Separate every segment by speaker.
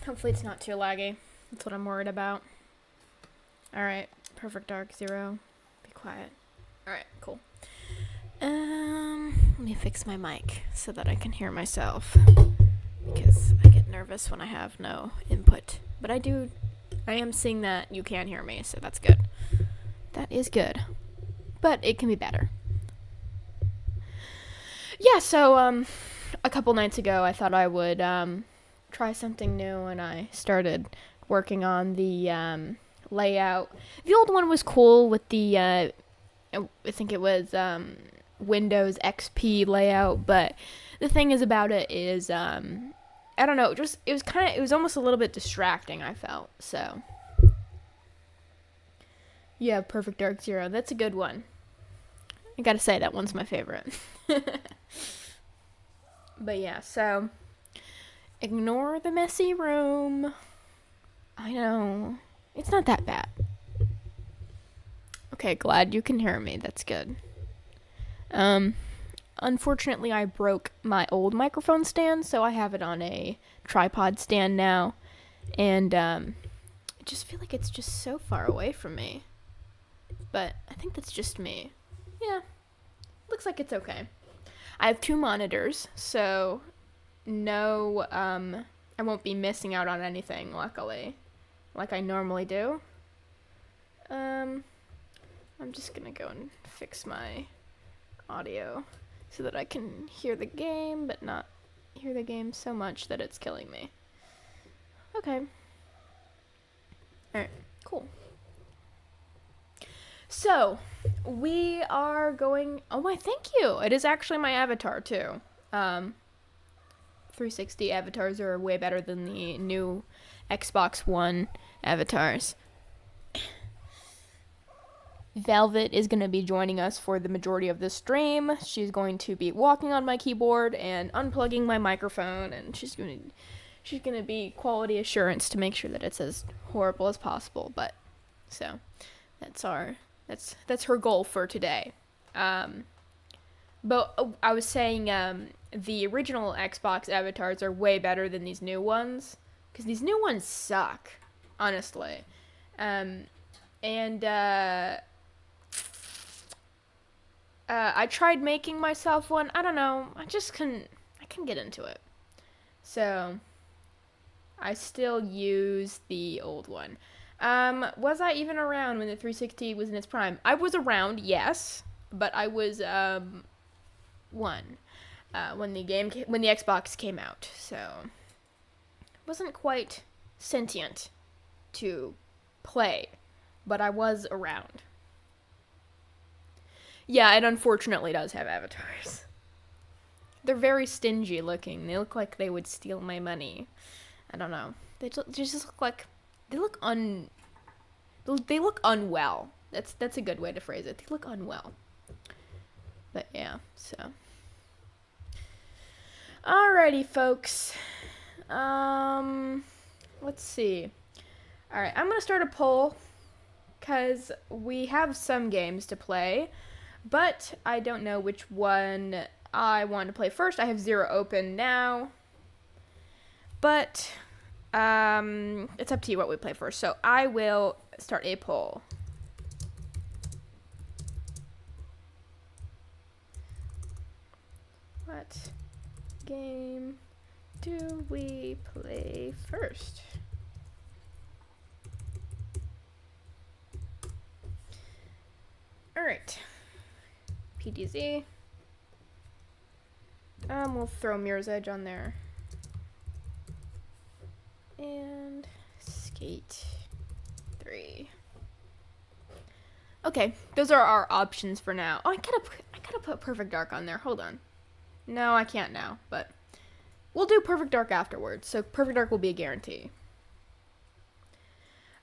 Speaker 1: Hopefully it's not too laggy. That's what I'm worried about. Alright, Perfect Dark 0. Be quiet. Alright, cool. Let me fix my mic so that I can hear myself. Because I get nervous when I have no input. But I am seeing that you can hear me, so that's good. That is good. But it can be better. Yeah, so, a couple nights ago I thought I would, try something new, and I started working on the, layout. The old one was cool with the, I think it was, Windows XP layout, but the thing is about it is, I don't know, it was almost a little bit distracting, I felt, so. Yeah, Perfect Dark Zero, that's a good one. I gotta say, that one's my favorite. But yeah, so, ignore the messy room. I know, it's not that bad. Okay, glad you can hear me, that's good. Unfortunately, I broke my old microphone stand, so I have it on a tripod stand now, and I just feel like it's just so far away from me. But I think that's just me. Yeah, looks like it's okay. I have 2 monitors, so no, I won't be missing out on anything, luckily, like I normally do. I'm just gonna go and fix my audio so that I can hear the game, but not hear the game so much that it's killing me. Okay. Alright, cool. So, we are going... Oh, why, thank you! It is actually my avatar, too. 360 avatars are way better than the new Xbox One avatars. Velvet is going to be joining us for the majority of this stream. She's going to be walking on my keyboard and unplugging my microphone, and she's going to be quality assurance to make sure that it's as horrible as possible. But so that's her goal for today. But I was saying the original Xbox avatars are way better than these new ones, because these new ones suck, honestly. I tried making myself one. I don't know. I couldn't get into it. So, I still use the old one. Was I even around when the 360 was in its prime? I was around, yes, but I was, when the Xbox came out. So, wasn't quite sentient to play, but I was around. Yeah, it unfortunately does have avatars. They're very stingy looking. They look like they would steal my money. I don't know. They just look like... They look unwell. That's a good way to phrase it. They look unwell. But yeah, so... Alrighty, folks. Let's see. Alright, I'm gonna start a poll, because we have some games to play, but I don't know which one I want to play first. I have 0 open now, but it's up to you what we play first. So I will start a poll. What game do we play first? Alright. PDZ. We'll throw Mirror's Edge on there. And Skate 3. Okay, those are our options for now. Oh, I gotta put Perfect Dark on there. Hold on. No, I can't now, but we'll do Perfect Dark afterwards. So Perfect Dark will be a guarantee.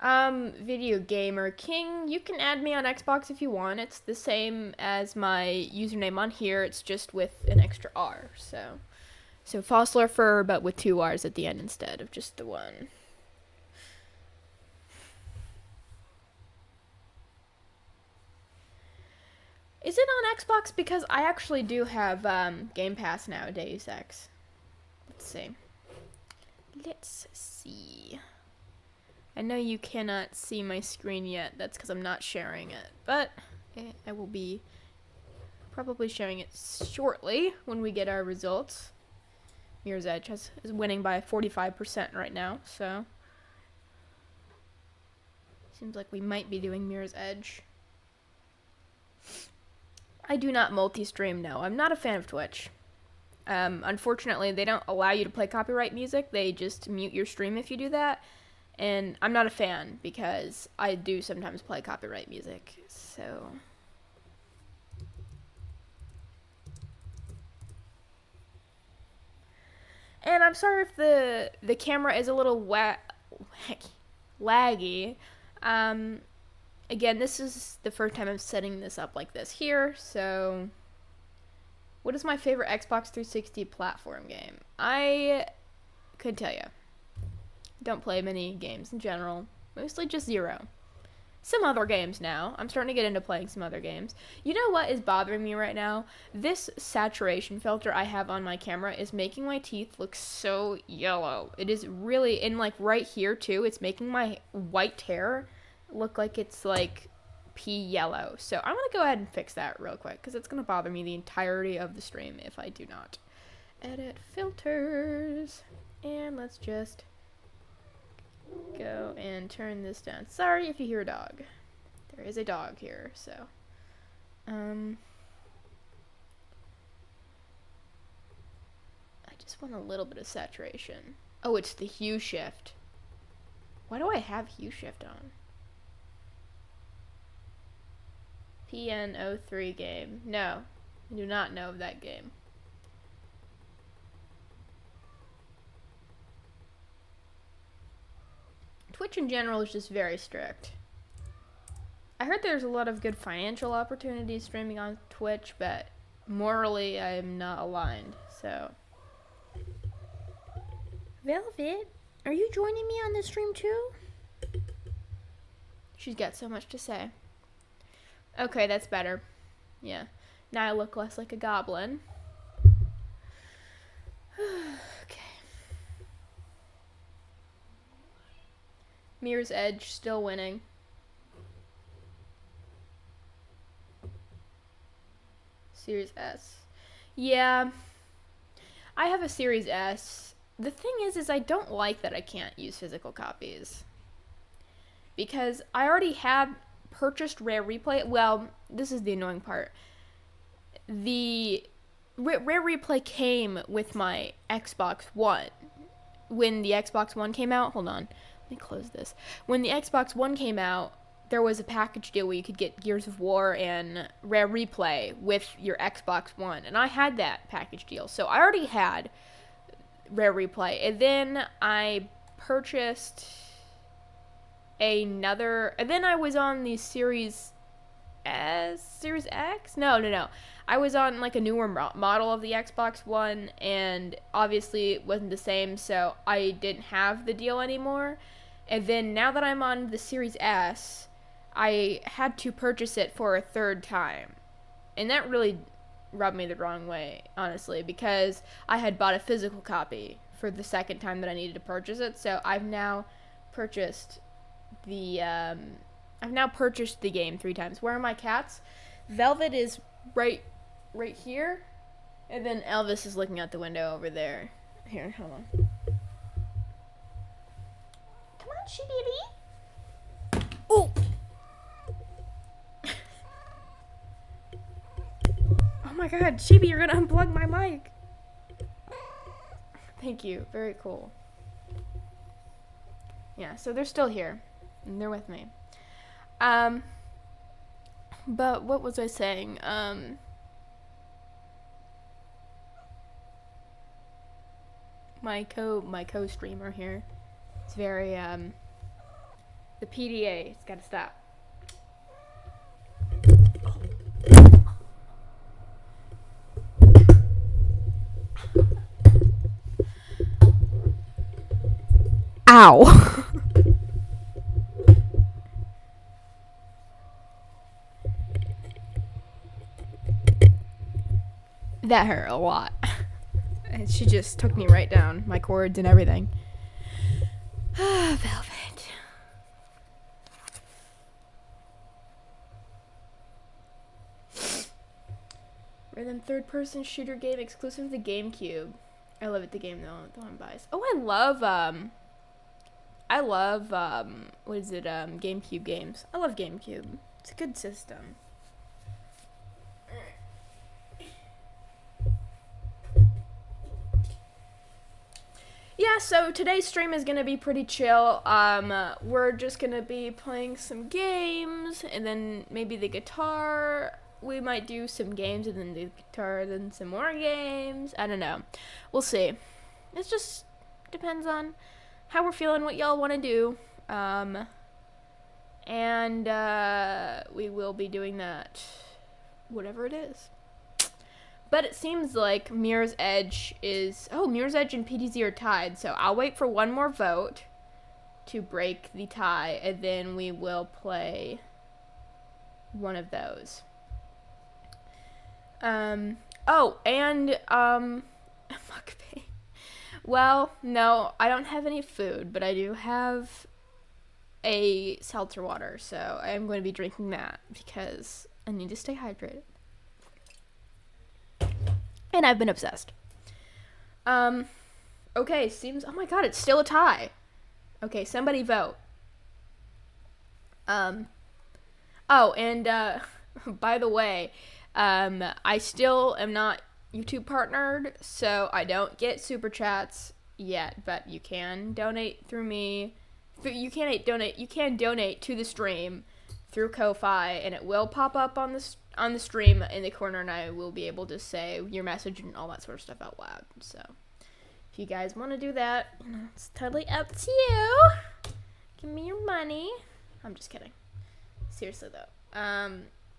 Speaker 1: Video Gamer King, you can add me on Xbox if you want. It's the same as my username on here. It's just with an extra R. So Fossilurfer, but with 2 R's at the end instead of just the one. Is it on Xbox? Because I actually do have Game Pass now, Deus Ex. Let's see. let's see. I know you cannot see my screen yet. That's because I'm not sharing it. But I will be probably sharing it shortly when we get our results. Mirror's Edge is winning by 45% right now, so seems like we might be doing Mirror's Edge. I do not multi-stream, no. I'm not a fan of Twitch. Unfortunately, they don't allow you to play copyright music. They just mute your stream if you do that. And I'm not a fan because I do sometimes play copyright music, so... And I'm sorry if the camera is a little laggy. Again, this is the first time I'm setting this up like this here, so... What is my favorite Xbox 360 platform game? I could tell you. Don't play many games in general. Mostly just Zero. Some other games now. I'm starting to get into playing some other games. You know what is bothering me right now? This saturation filter I have on my camera is making my teeth look so yellow. It is really, and like right here too, it's making my white hair look like it's like pea yellow. So I'm going to go ahead and fix that real quick because it's going to bother me the entirety of the stream if I do not. Edit filters. And let's just go and turn this down. Sorry if you hear a dog. There is a dog here, so. I just want a little bit of saturation. Oh, it's the hue shift. Why do I have hue shift on? PN03 game. No, I do not know of that game. Twitch in general is just very strict. I heard there's a lot of good financial opportunities streaming on Twitch, but morally I am not aligned, so. Velvet, are you joining me on the stream too? She's got so much to say. Okay, that's better. Yeah. Now I look less like a goblin. Okay. Mirror's Edge still winning. Series S. Yeah. I have a Series S. The thing is I don't like that I can't use physical copies. Because I already have purchased Rare Replay. Well, this is the annoying part. The Rare Replay came with my Xbox One. When the Xbox One came out, hold on. Let me close this. When the Xbox One came out, there was a package deal where you could get Gears of War and Rare Replay with your Xbox One. And I had that package deal. So I already had Rare Replay. And then I purchased another... And then I was on the Series S? Series X? No. I was on like a newer model of the Xbox One. And obviously it wasn't the same. So I didn't have the deal anymore. And then now that I'm on the Series S, I had to purchase it for a third time. And that really rubbed me the wrong way, honestly, because I had bought a physical copy for the second time that I needed to purchase it. So I've now purchased the game 3 times. Where are my cats? Velvet is right here, and then Elvis is looking out the window over there. Here, hold on. She baby. Oh. Oh my god, Chibi, you're gonna unplug my mic. Thank you. Very cool. Yeah, so they're still here. And they're with me. But what was I saying? My co-streamer here. It's very, the PDA, it's gotta stop. Ow. That hurt a lot. She just took me right down, my cords and everything. Velvet. Rhythm third-person shooter game exclusive to GameCube. I love it. The game though, the one buys. Oh, I love what is it? GameCube games. I love GameCube. It's a good system. Yeah, so today's stream is gonna be pretty chill. We're just gonna be playing some games, and then maybe the guitar. We might do some games, and then the guitar, then some more games. I don't know. We'll see. It just depends on how we're feeling, what y'all want to do. And we will be doing that, whatever it is. But it seems like Mirror's Edge is... Oh, Mirror's Edge and PTZ are tied. So I'll wait for one more vote to break the tie. And then we will play one of those. Oh, and, mukbang. Well, no, I don't have any food. But I do have a seltzer water. So I am going to be drinking that. Because I need to stay hydrated. And I've been obsessed. Okay, seems... Oh my god, it's still a tie. Okay, somebody vote. Oh, and, by the way, I still am not YouTube partnered, so I don't get super chats yet, but you can donate through me. You can donate to the stream through Ko-Fi, and it will pop up on the stream in the corner, and I will be able to say your message and all that sort of stuff out loud. So if you guys want to do that, it's totally up to you. Give me your money. I'm just kidding. Seriously though.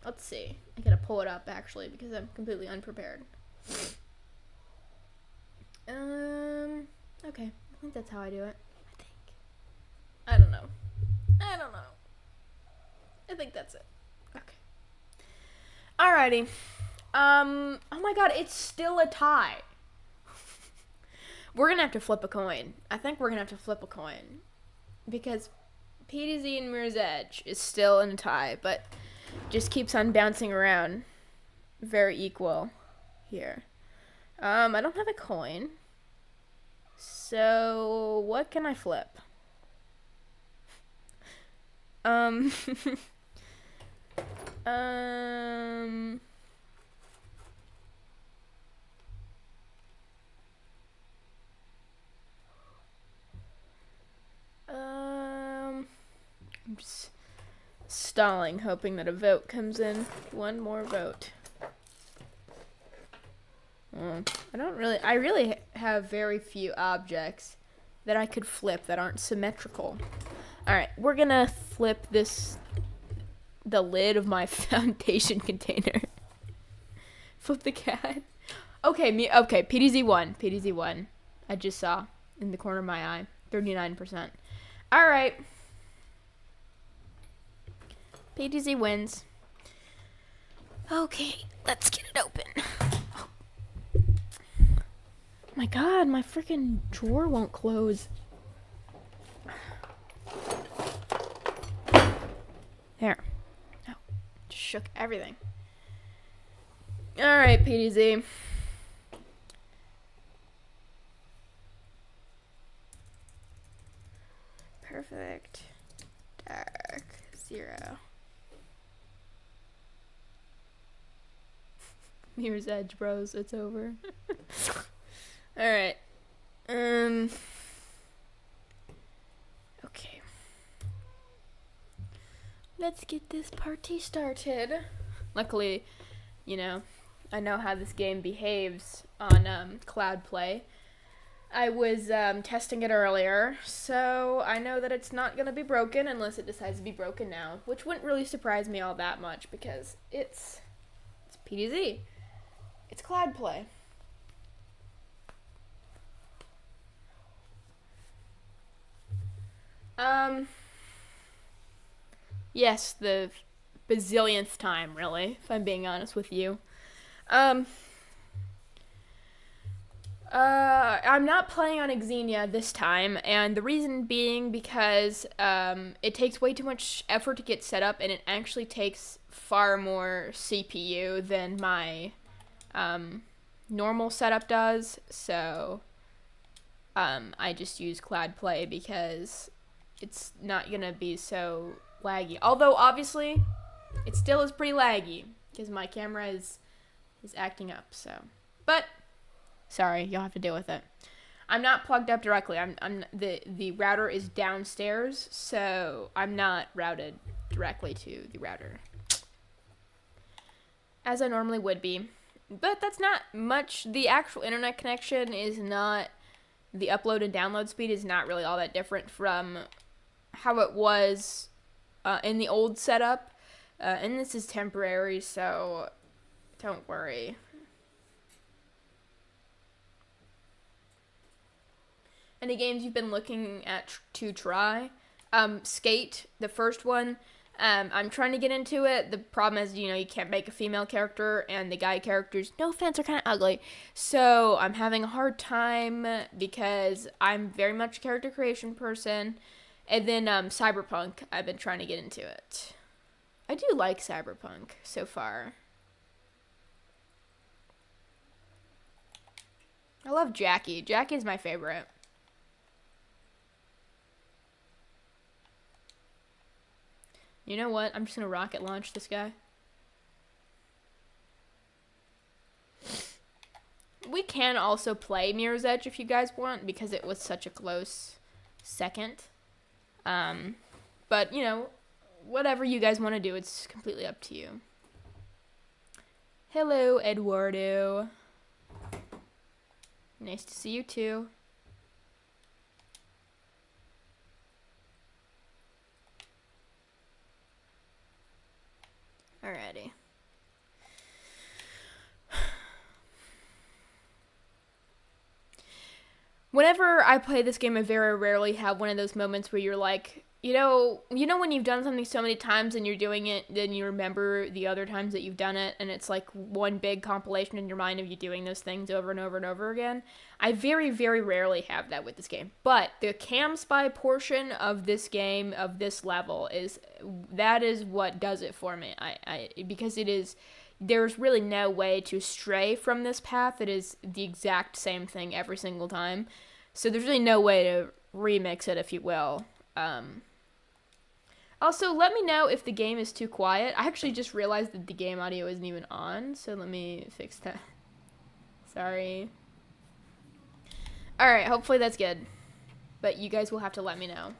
Speaker 1: Let's see. I gotta pull it up actually because I'm completely unprepared. Okay. I think that's how I do it. I don't know. I think that's it. Okay. Alrighty. Oh my god, it's still a tie. We're gonna have to flip a coin. I think we're gonna have to flip a coin. Because PTZ and Mirror's Edge is still in a tie, but just keeps on bouncing around. Very equal here. I don't have a coin. So, what can I flip? I'm just stalling, hoping that a vote comes in. One more vote. I really have very few objects that I could flip that aren't symmetrical. Alright, we're gonna flip the lid of my foundation container. Flip the cat. Okay, PTZ won. I just saw in the corner of my eye. 39%. Alright. PTZ wins. Okay, let's get it open. Oh. My god, my freaking drawer won't close. There. Oh, just shook everything. Alright, PTZ. Perfect. Dark. 0. Mirror's Edge, bros. It's over. Alright. Okay. Let's get this party started. Luckily, I know how this game behaves on Cloud Play. I was testing it earlier, so I know that it's not going to be broken unless it decides to be broken now, which wouldn't really surprise me all that much because it's PTZ. It's Cloud Play. Yes, the bazillionth time, really, if I'm being honest with you. I'm not playing on Xenia this time, and the reason being because it takes way too much effort to get set up, and it actually takes far more CPU than my normal setup does. So I just use Cloud Play because it's not gonna be so laggy. Although obviously, it still is pretty laggy because my camera is acting up. So, but. Sorry, you'll have to deal with it. I'm not plugged up directly. The router is downstairs, so I'm not routed directly to the router, as I normally would be. But that's not much. The actual internet connection is not, the upload and download speed is not really all that different from how it was in the old setup. And this is temporary, so don't worry. Any games you've been looking at to try? Skate, the first one. I'm trying to get into it. The problem is, you can't make a female character, and the guy characters, no offense, are kind of ugly. So I'm having a hard time because I'm very much a character creation person. And then Cyberpunk, I've been trying to get into it. I do like Cyberpunk so far. I love Jackie. Jackie's my favorite. You know what? I'm just gonna rocket launch this guy. We can also play Mirror's Edge if you guys want, because it was such a close second. But, whatever you guys want to do, it's completely up to you. Hello, Eduardo. Nice to see you too. Alrighty. Whenever I play this game, I very rarely have one of those moments where you're like, when you've done something so many times and you're doing it, then you remember the other times that you've done it, and it's like one big compilation in your mind of you doing those things over and over and over again. I very, very rarely have that with this game. But the Cam Spy portion of this game, of this level, is what does it for me. Because there's really no way to stray from this path. It is the exact same thing every single time. So there's really no way to remix it, if you will. Also, let me know if the game is too quiet. I actually just realized that the game audio isn't even on, so let me fix that. Sorry. Alright, hopefully that's good. But you guys will have to let me know.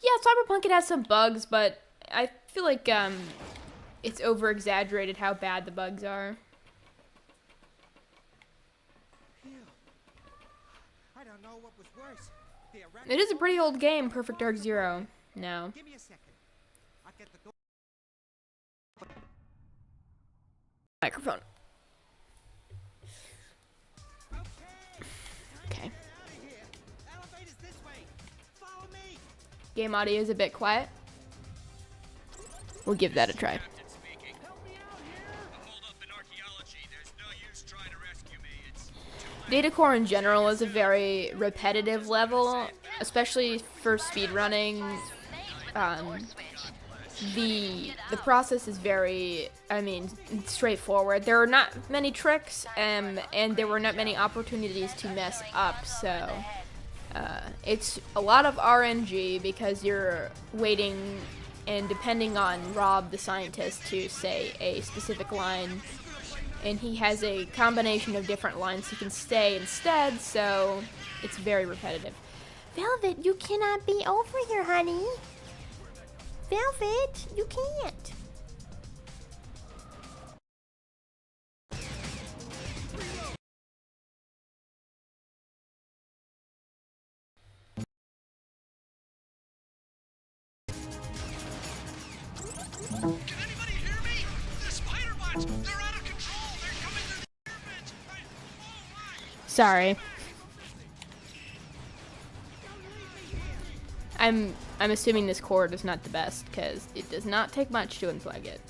Speaker 1: Yeah, Cyberpunk, it has some bugs, but I feel like it's over-exaggerated how bad the bugs are.
Speaker 2: I don't know what was worse.
Speaker 1: It is a pretty old game, Perfect Dark Zero. No.
Speaker 2: Give me a second. I'll get the door.
Speaker 1: Microphone. Okay.
Speaker 2: Elevators this way. Follow me.
Speaker 1: Game audio is a bit quiet. We'll give that a try. Datacore in general is a very repetitive level, especially for speedrunning. The process is very, straightforward. There are not many tricks, and there were not many opportunities to mess up, so it's a lot of RNG because you're waiting and depending on Rob the scientist to say a specific line, and he has a combination of different lines he can say instead, so it's very repetitive. Velvet, you cannot be over here, honey. Velvet, you can't.
Speaker 2: Can anybody hear me? The spider bots, they're out of control. They're coming through the pyramids.
Speaker 1: Sorry. I'm assuming this cord is not the best because it does not take much to unplug it.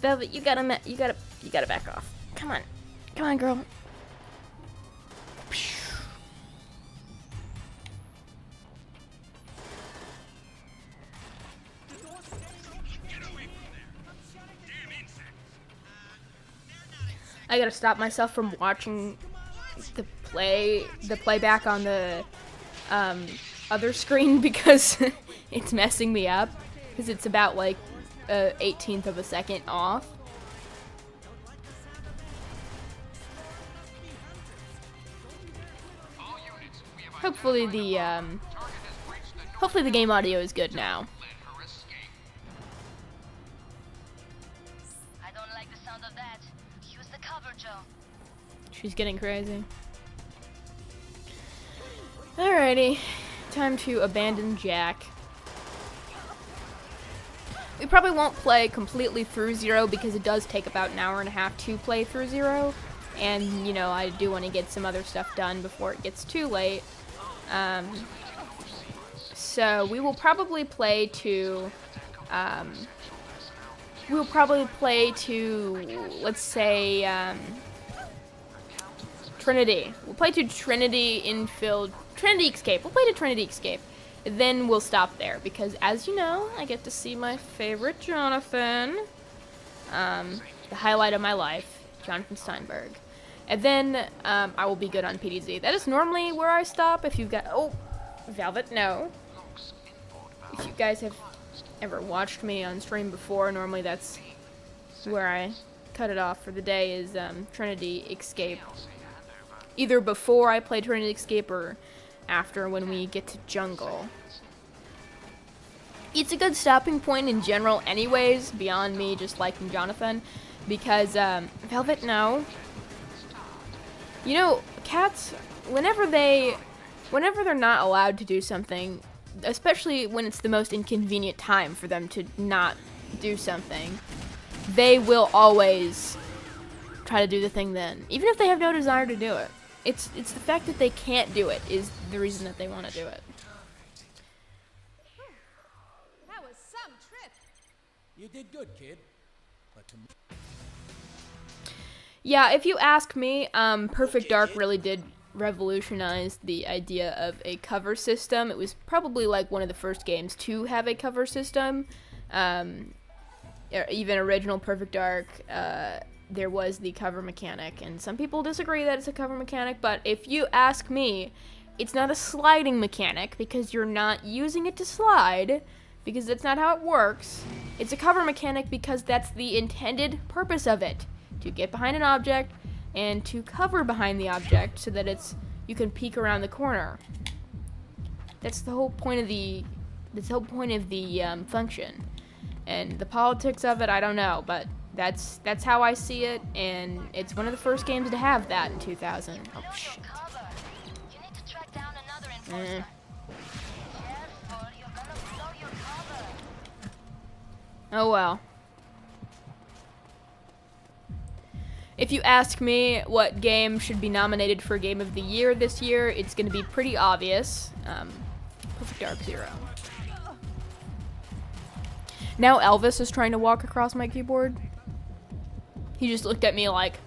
Speaker 1: Velvet, you gotta back off. Come on, girl. I gotta stop myself from watching the playback on the other screen because it's messing me up because it's about like 1/18 of a second off. Hopefully the game audio is good now.
Speaker 3: I don't like the sound of that. Use the cover, Joe.
Speaker 1: She's getting crazy. Alrighty, time to abandon Jack. We probably won't play completely through Zero because it does take about an hour and a half to play through Zero. And, you know, I do want to get some other stuff done before it gets too late. So we will probably play to, let's say, Trinity. We'll play to Trinity Escape. We'll play to Trinity Escape. Then we'll stop there because, as you know, I get to see my favorite Jonathan. The highlight of my life, Jonathan Steinberg. And then I will be good on PDZ. That is normally where I stop. If you've got... Oh, Velvet, no. If you guys have ever watched me on stream before, normally that's where I cut it off for the day is Trinity Escape. Either before I play Trinity Escape or after when we get to Jungle. It's a good stopping point in general anyways, beyond me just liking Jonathan, because, Velvet, no. You know, cats, whenever they're not allowed to do something, especially when it's the most inconvenient time for them to not do something, they will always try to do the thing then, even if they have no desire to do it. It's the fact that they can't do it is the reason that they want to do it.
Speaker 4: That was some trip.
Speaker 5: You did good, kid. But to
Speaker 1: Yeah, if you ask me, Perfect Dark really did revolutionize the idea of a cover system. It was probably like one of the first games to have a cover system. Even original Perfect Dark, there was the cover mechanic, and some people disagree that it's a cover mechanic, but if you ask me, it's not a sliding mechanic because you're not using it to slide, because that's not how it works. It's a cover mechanic because that's the intended purpose of it, to get behind an object and to cover behind the object so that you can peek around the corner. That's the whole point of the function. And the politics of it, I don't know, but that's how I see it, and it's one of the first games to have that in 2000. Oh shit.
Speaker 3: Cover. You need to track down another enforcer. Careful, you're gonna blow your cover.
Speaker 1: Oh well. If you ask me what game should be nominated for Game of the Year this year, it's going to be pretty obvious. Perfect Dark Zero. Now Elvis is trying to walk across my keyboard. He just looked at me like...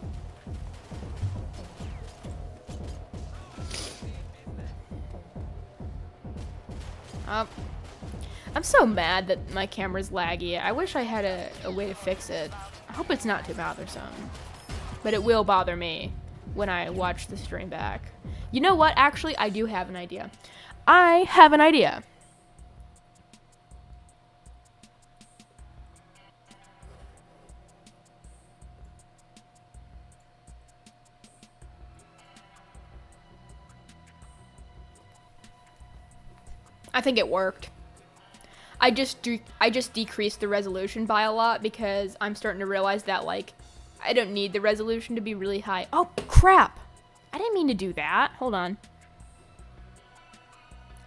Speaker 1: I'm so mad that my camera's laggy. I wish I had a way to fix it. I hope it's not too bothersome. But it will bother me when I watch the stream back. You know what? Actually, I do have an idea. I have an idea. I think it worked. I just decreased the resolution by a lot because I'm starting to realize that, like, I don't need the resolution to be really high. Oh, crap! I didn't mean to do that. Hold on.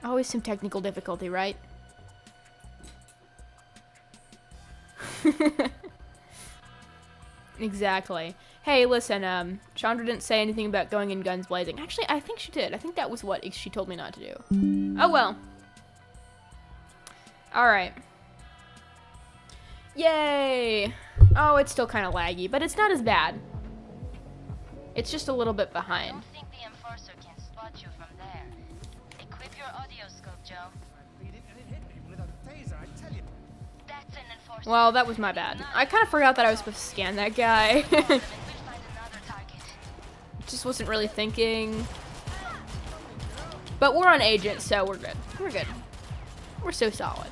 Speaker 1: Always some technical difficulty, right? Exactly. Hey, listen, Chandra didn't say anything about going in guns blazing. Actually, I think she did. I think that was what she told me not to do. Oh, well. Alright. Yay! Oh, it's still kind of laggy, but it's not as bad. It's just a little bit
Speaker 3: I
Speaker 1: behind.
Speaker 3: don't think the enforcer can spot you from there. Equip your audio scope, Joe.
Speaker 5: Beat it and it hit me with a taser, I tell you.
Speaker 3: That's an enforcer.
Speaker 1: Well, that was my bad. I kind of forgot that I was supposed to scan that guy.
Speaker 3: We'll find another target.
Speaker 1: Just wasn't really thinking. But we're on agent, so we're good. We're good. We're so solid.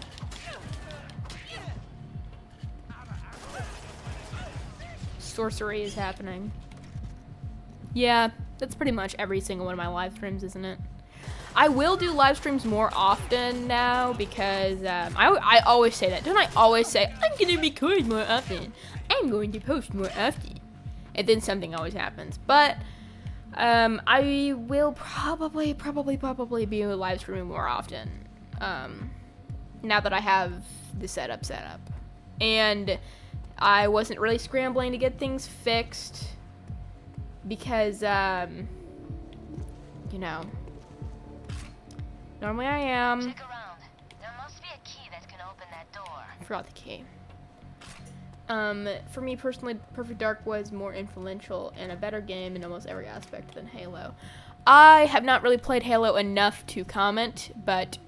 Speaker 1: Sorcery is happening. Yeah, that's pretty much every single one of my live streams, isn't it? I will do live streams more often now because I always say that. Don't I always say, I'm going to record more often. I'm going to post more often. And then something always happens. But I will probably be live streaming more often. Now that I have the setup set up. And I wasn't really scrambling to get things fixed because, you know, normally I am.
Speaker 3: Check around. There must be a key that can open that door.
Speaker 1: I forgot the key. For me personally, Perfect Dark was more influential and a better game in almost every aspect than Halo. I have not really played Halo enough to comment, but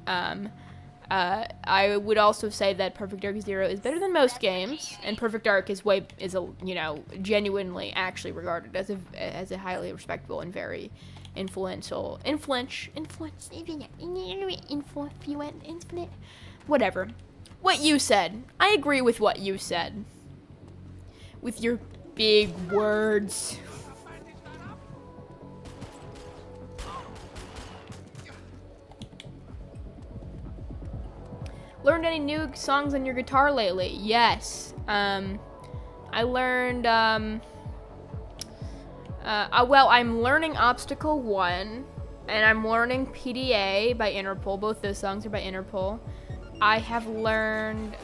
Speaker 1: I would also say that Perfect Dark Zero is better than most games, and Perfect Dark is genuinely actually regarded as a highly respectable and very influential, whatever. What you said. I agree with what you said. With your big words. Learned any new songs on your guitar lately? Yes. I learned, well, I'm learning Obstacle 1, and I'm learning PDA by Interpol. Both those songs are by Interpol. I have learned,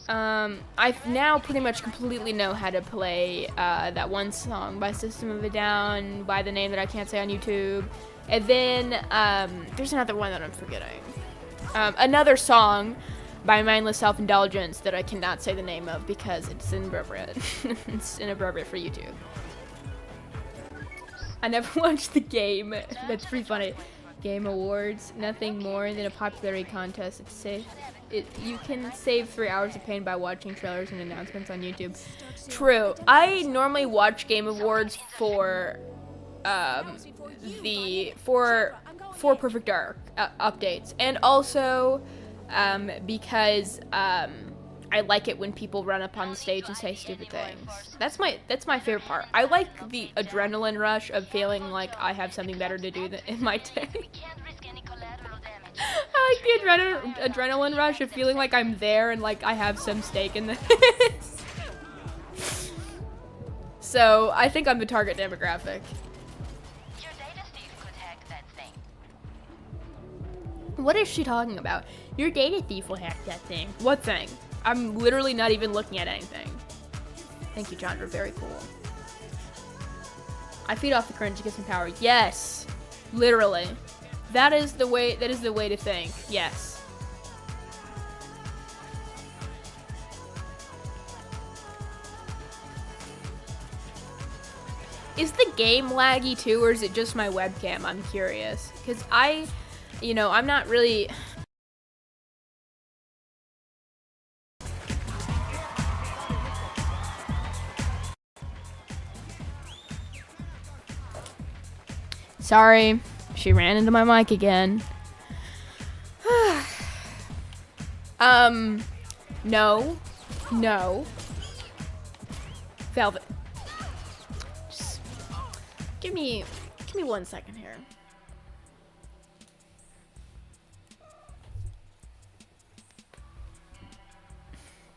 Speaker 1: I now pretty much completely know how to play, that one song by System of a Down, by the name that I can't say on YouTube. And then, there's another one that I'm forgetting. Another song by Mindless Self-Indulgence that I cannot say the name of because it's inappropriate. It's inappropriate for YouTube. I never watched the game. That's pretty funny. Game Awards, nothing more than a popularity contest. It's safe. You can save 3 hours of pain by watching trailers and announcements on YouTube. True. I normally watch Game Awards for for Perfect Dark updates, and also because I like it when people run up on the stage and say stupid things. That's my favorite part. I like the adrenaline rush of feeling like I have something better to do in my day. I like the adrenaline rush of feeling like I'm there and like I have some stake in this. So I think I'm the target demographic.
Speaker 3: Your data thief could hack that thing.
Speaker 1: What is she talking about? Your data thief will hack that thing. What thing? I'm literally not even looking at anything. Thank you, Chandra. Very cool. I feed off the cringe to get some power. Yes, literally. That is the way. That is the way to think. Yes. Is the game laggy too, or is it just my webcam? I'm curious, because I'm not really. Sorry, she ran into my mic again. No. Velvet. Just give me 1 second here.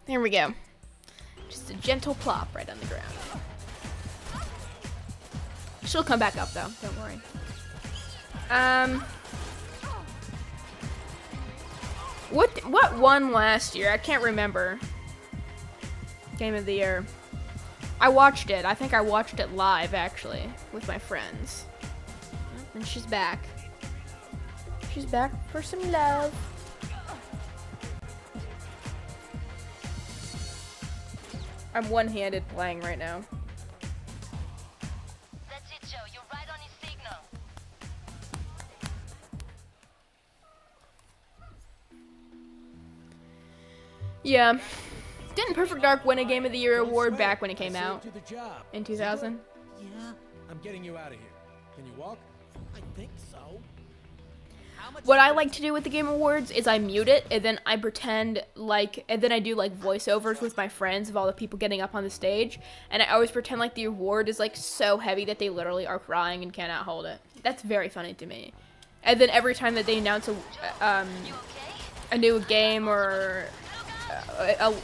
Speaker 1: There we go. Just a gentle plop right on the ground. She'll come back up though, don't worry. What won last year? I can't remember. Game of the Year. I watched it. I think I watched it live actually with my friends. And she's back. She's back for some love. I'm one-handed playing right now.
Speaker 3: That's it, Joe. You're right on his signal.
Speaker 1: Yeah. Didn't Perfect Dark win a Game of the Year award back when it came
Speaker 5: I
Speaker 1: out
Speaker 5: saved you the job.
Speaker 1: in 2000?
Speaker 5: Yeah. I'm getting you out of here. Can you walk? I think so.
Speaker 1: What I like to do with the Game Awards is I mute it, and then I pretend like, and then I do like voiceovers with my friends of all the people getting up on the stage, and I always pretend like the award is like so heavy that they literally are crying and cannot hold it. That's very funny to me. And then every time that they announce a new game or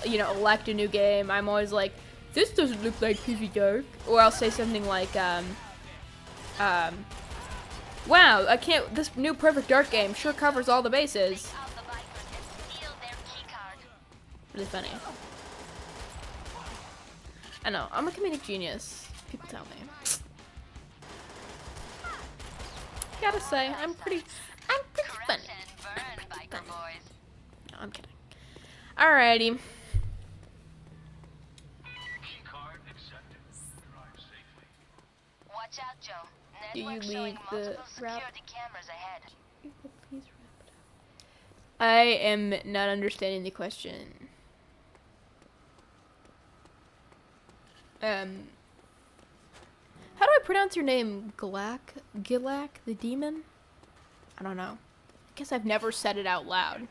Speaker 1: elect a new game, I'm always like, this doesn't look like Perfect Dark, or I'll say something like wow, this new Perfect Dark game sure covers all the bases.
Speaker 3: Out the bikers and steal their keycard.
Speaker 1: Really funny. I know, I'm a comedic genius. People tell me. Gotta say, I'm pretty
Speaker 3: Crash
Speaker 1: funny.
Speaker 3: and burn, biker boys.
Speaker 1: No, I'm kidding. Alrighty.
Speaker 2: Keycard accepted. Drive safely.
Speaker 3: Watch out, Joe.
Speaker 1: Do you
Speaker 3: Network showing
Speaker 1: leave the
Speaker 3: multiple
Speaker 1: wrap?
Speaker 3: security cameras ahead.
Speaker 1: I am not understanding the question. How do I pronounce your name? Gilak the demon? I don't know. I guess I've never said it out loud.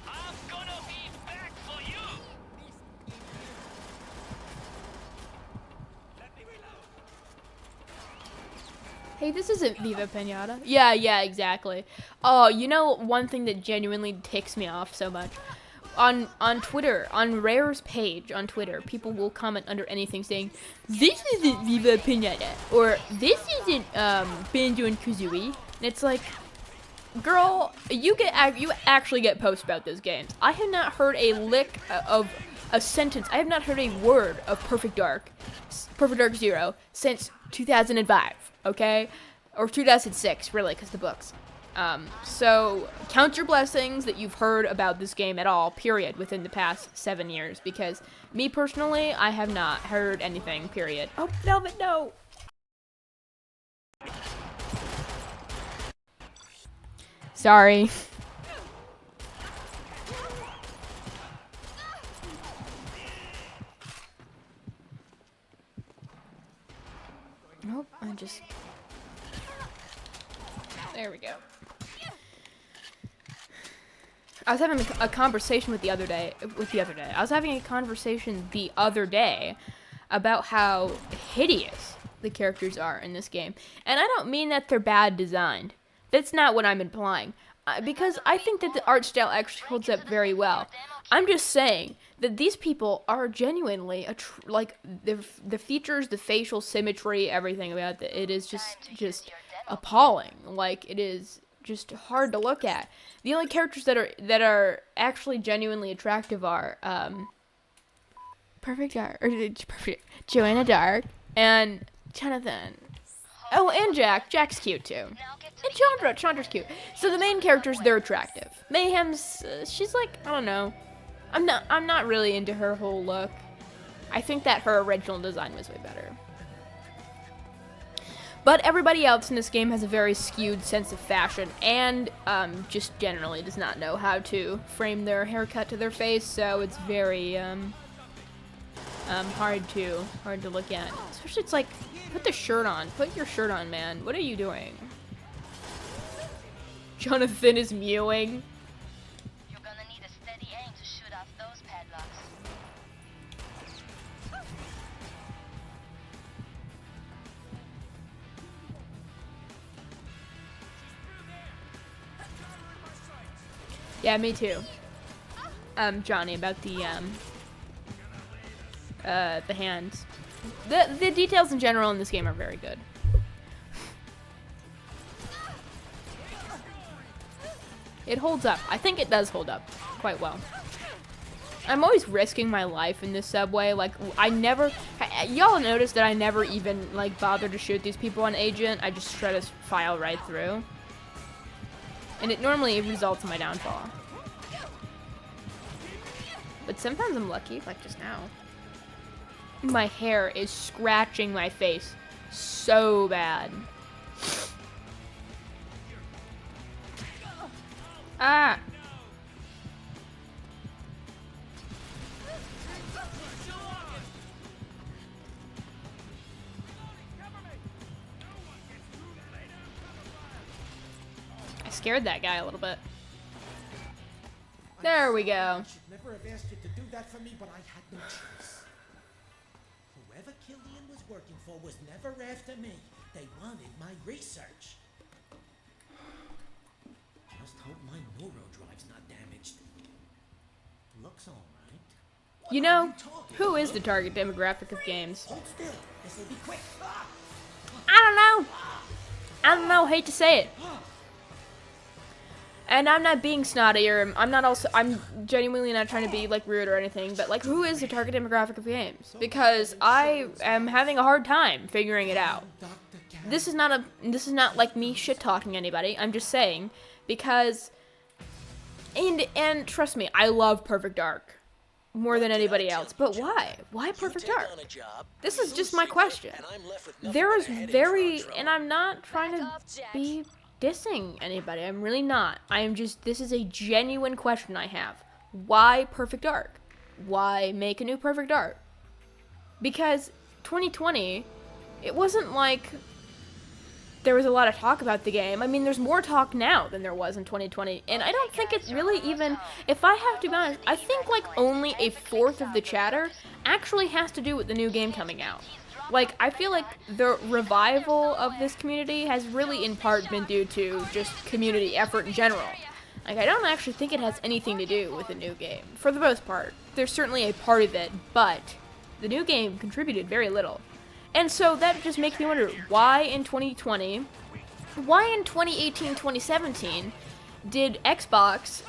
Speaker 2: I'm gonna be back for you!
Speaker 1: Hey, this isn't Viva Pinata. Yeah, exactly. Oh, you know one thing that genuinely ticks me off so much? On Twitter, on Rare's page on Twitter, people will comment under anything saying, this isn't Viva Pinata, or this isn't Banjo and Kazooie. And it's like, girl, you actually get posts about those games. I have not heard a lick of a sentence. I have not heard a word of Perfect Dark Zero since 2005. Okay, or 2006, really, because the books. So count your blessings that you've heard about this game at all, period, within the past 7 years, because me personally, I have not heard anything, period. Oh, Velvet, no! Sorry. Nope, there we go. I was having a conversation the other day. I was having a conversation the other day about how hideous the characters are in this game. And I don't mean that they're bad designed. That's not what I'm implying. Because I think that the art style actually holds up very well. I'm just saying that these people are genuinely like the features, the facial symmetry, everything about it is just appalling. Like, it is just hard to look at. The only characters that are actually genuinely attractive are Perfect Joanna Dark and Jonathan. Oh, and Jack. Jack's cute too. And Chandra's cute. So the main characters, they're attractive. Mayhem's, she's like, I don't know. I'm not really into her whole look. I think that her original design was way better. But everybody else in this game has a very skewed sense of fashion and just generally does not know how to frame their haircut to their face, so it's very hard to look at. Especially, it's like, put the shirt on. Put your shirt on, man. What are you doing? Jonathan is mewing.
Speaker 3: You're gonna need a steady aim to shoot off those padlocks.
Speaker 1: Yeah, me too. Johnny, about the hands. The details in general in this game are very good. It holds up. I think it does hold up quite well. I'm always risking my life in this subway. Like, y'all notice that I never even, like, bother to shoot these people on Agent. I just try to file right through. And it normally results in my downfall. But sometimes I'm lucky, like just now. My hair is scratching my face so bad. Ah! I scared that guy a little bit. There we go.
Speaker 5: I should never have asked you to do that for me, but I had no choice. Whoever Killian was working for was never after me. They wanted my research. Just hope my neurodrive's not damaged. Looks all right.
Speaker 1: You know, who is the target demographic of games?
Speaker 5: Hold still. This will be quick. Ah!
Speaker 1: I don't know, hate to say it. And I'm not being snotty, or I'm genuinely not trying to be, like, rude or anything, but, like, who is the target demographic of games? Because I am having a hard time figuring it out. This is not like me shit-talking anybody, I'm just saying, because, and trust me, I love Perfect Dark more than anybody else, but why? Why Perfect Dark? This is just my question. There is and I'm not trying to be dissing anybody. I'm really not. This is a genuine question I have. Why Perfect Dark? Why make a new Perfect Dark? Because 2020, it wasn't like there was a lot of talk about the game. I mean, there's more talk now than there was in 2020. And I don't think it's really even, if I have to be honest, I think like only a fourth of the chatter actually has to do with the new game coming out. Like, I feel like the revival of this community has really in part been due to just community effort in general. Like, I don't actually think it has anything to do with the new game, for the most part. There's certainly a part of it, but the new game contributed very little. And so that just makes me wonder, why in 2020, why in 2018, 2017, did Xbox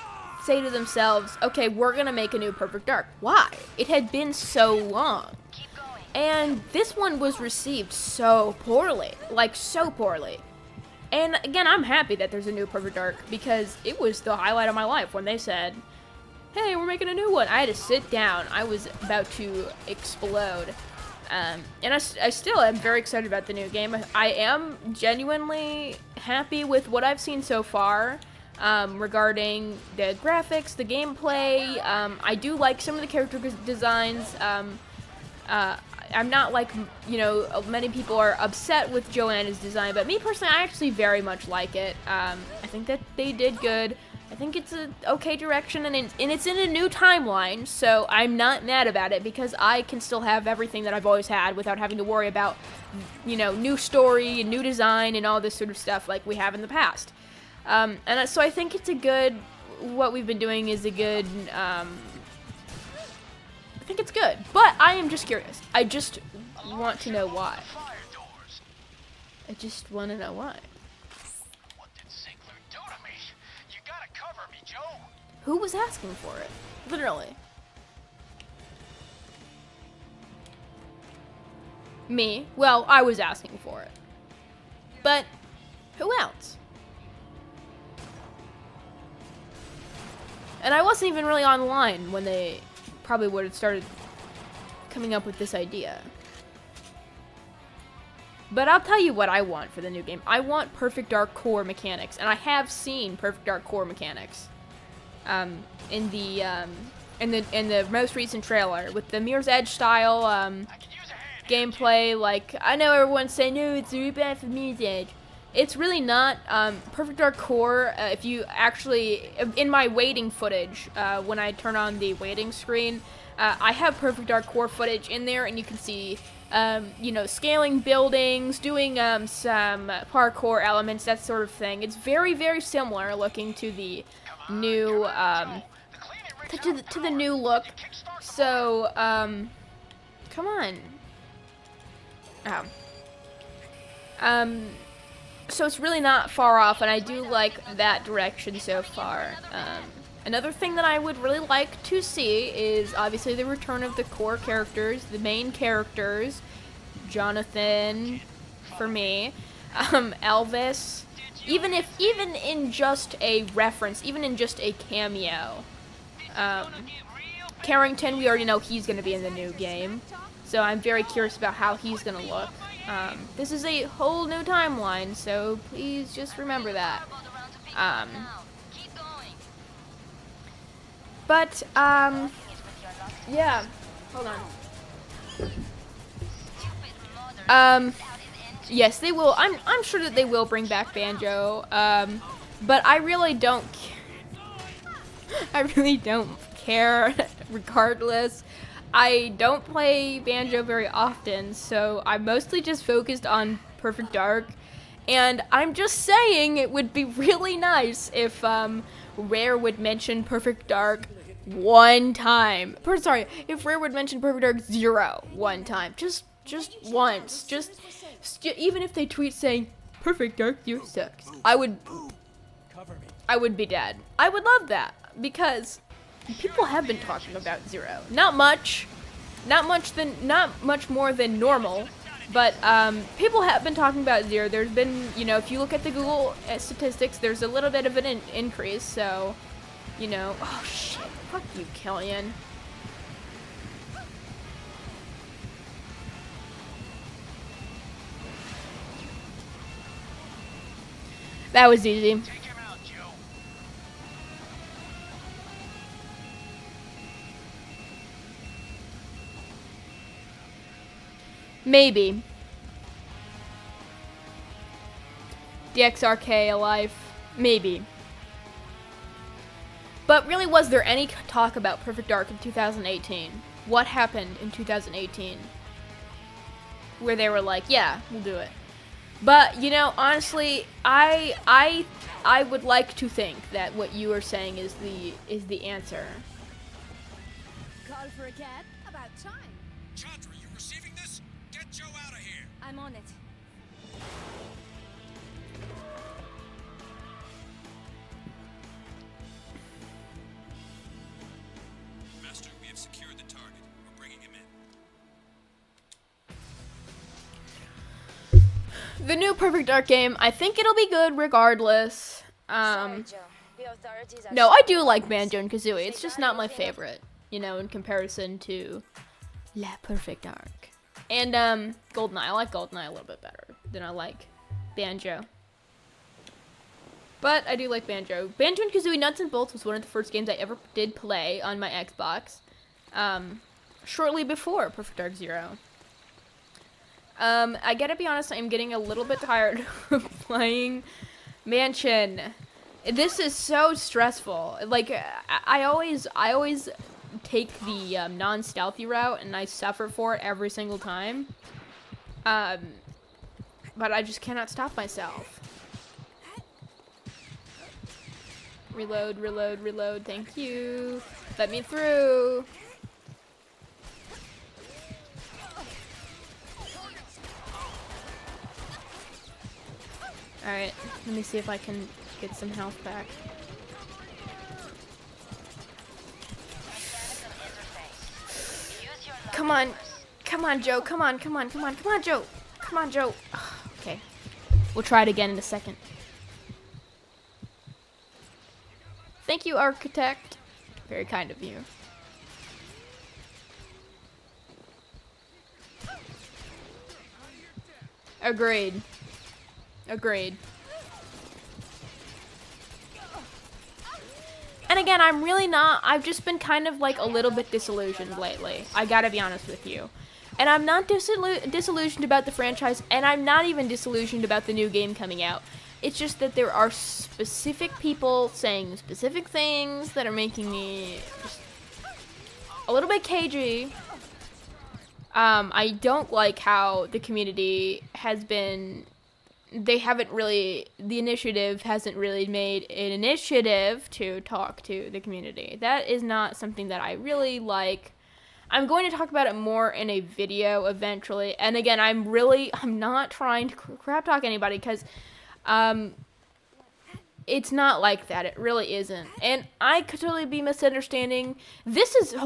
Speaker 1: say to themselves, okay, we're gonna make a new Perfect Dark? Why? It had been so long. And this one was received so poorly, like so poorly. And again, I'm happy that there's a new Perfect Dark, because it was the highlight of my life when they said, hey, we're making a new one. I had to sit down. I was about to explode. And I still am very excited about the new game. I am genuinely happy with what I've seen so far regarding the graphics, the gameplay. I do like some of the character designs. I'm not like, you know, many people are upset with Joanna's design, but me personally, I actually very much like it. I think that they did good. I think it's an okay direction, and it's in a new timeline, so I'm not mad about it, because I can still have everything that I've always had without having to worry about, you know, new story and new design and all this sort of stuff like we have in the past. So I think it's a good, what we've been doing is a good, I think it's good, but I am just curious. I just want to know why. I just want to know why.
Speaker 2: What did Ziegler do to me? You gotta cover me, Joe.
Speaker 1: Who was asking for it? Literally. Me. Well, I was asking for it. But who else? And I wasn't even really online when they probably would have started coming up with this idea. But I'll tell you what I want for the new game. I want Perfect Dark core mechanics, and I have seen Perfect Dark core mechanics in the most recent trailer with the Mirror's Edge style gameplay. Like, I know everyone's saying, no, it's really bad for Mirror's Edge. It's really not. Perfect Dark Core, if you actually, in my waiting footage, when I turn on the waiting screen, I have Perfect Dark Core footage in there, and you can see, you know, scaling buildings, doing some parkour elements, that sort of thing. It's very, very similar looking to the new, to the new look. So, come on. So it's really not far off, and I do like that direction so far. Another thing that I would really like to see is obviously the return of the core characters, the main characters, Jonathan, for me, Elvis, even in just a reference, even in just a cameo. Carrington, we already know he's going to be in the new game. So I'm very curious about how he's going to look. This is a whole new timeline, so please just remember that.
Speaker 3: Keep going.
Speaker 1: But, yeah. Hold on. Yes, they will. I'm sure that they will bring back Banjo. But I really don't I really don't care regardless. I don't play Banjo very often, so I'm mostly just focused on Perfect Dark. And I'm just saying it would be really nice if Rare would mention Perfect Dark one time. If Rare would mention Perfect Dark 0 one time. Just once. Just even if they tweet saying Perfect Dark 0 sucks. I would be dead. I would love that because people have been talking about 0. Not much more than normal, but people have been talking about 0. There's been, if you look at the Google statistics, there's a little bit of an increase. So, oh shit, fuck you, Killian. That was easy.
Speaker 2: Take him out, Joe.
Speaker 1: Maybe. DXRK alive. Maybe. But really, was there any talk about Perfect Dark in 2018? What happened in 2018? Where they were like, yeah, we'll do it. But, honestly, I would like to think that what you are saying is the answer.
Speaker 4: Call for a cab? About time.
Speaker 2: Chandra, you receiving this? Get Joe out of here.
Speaker 4: I'm on it.
Speaker 2: Master, we have secured the target. We're bringing him in.
Speaker 1: The new Perfect Dark game, I think it'll be good regardless.
Speaker 3: Sorry, Joe. The authorities are
Speaker 1: No, I do like Banjo and Kazooie. It's just not my favorite, in comparison to La Perfect Dark. And GoldenEye. I like GoldenEye a little bit better than I like Banjo. But I do like Banjo. Banjo and Kazooie Nuts and Bolts was one of the first games I ever did play on my Xbox. Shortly before Perfect Dark 0. I gotta be honest, I'm getting a little bit tired of playing Mansion. This is so stressful. Like, I always take the non-stealthy route, and I suffer for it every single time. But I just cannot stop myself. Reload, reload, reload. Thank you. Let me through. Alright, let me see if I can get some health back. Come on. Come on, Joe. Come on, come on, come on, come on, Joe. Come on, Joe. Okay. We'll try it again in a second. Thank you, Architect. Very kind of you. Agreed. Agreed. And again, I've just been kind of like a little bit disillusioned lately. I gotta be honest with you. And I'm not disillusioned about the franchise, and I'm not even disillusioned about the new game coming out. It's just that there are specific people saying specific things that are making me just a little bit cagey. I don't like how the community has been... the initiative hasn't really made an initiative to talk to the community. That is not something that I really like. I'm going to talk about it more in a video eventually. And again, I'm not trying to crap talk anybody because it's not like that. It really isn't. And I could totally be misunderstanding. This is a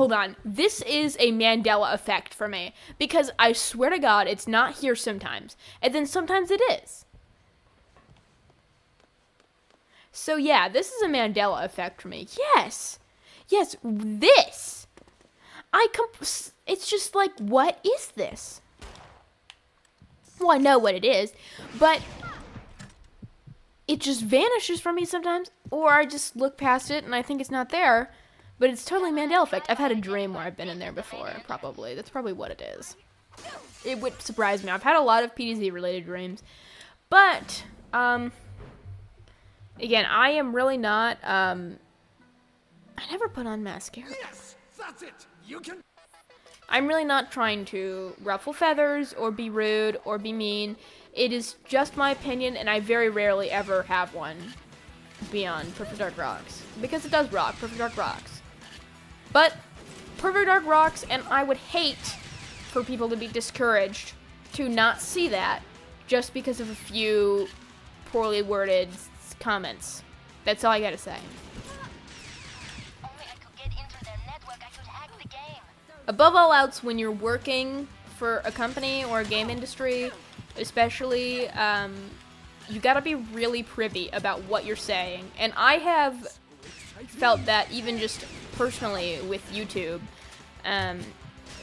Speaker 1: Mandela effect for me because I swear to God, it's not here sometimes. And then sometimes it is. So yeah, this is a Mandela effect for me. Yes, this it's just like, what is this? Well, I know what it is, but it just vanishes from me sometimes, or I just look past it and I think it's not there, but it's totally Mandela effect. I've had a dream where I've been in there before, probably. That's probably what it is. It would surprise me. I've had a lot of PTZ-related dreams, but, again, I am really not, I never put on mascara.
Speaker 2: Yes, that's it. You can.
Speaker 1: I'm really not trying to ruffle feathers or be rude or be mean. It is just my opinion, and I very rarely ever have one beyond Perfect Dark rocks. Because it does rock. Perfect Dark rocks. But Perfect Dark rocks, and I would hate for people to be discouraged to not see that just because of a few poorly worded comments. That's all I gotta say.
Speaker 3: Only I could get into their network, I could hack the game.
Speaker 1: Above all else, when you're working for a company or a game industry, especially, you gotta be really privy about what you're saying. And I have felt that even just personally with YouTube,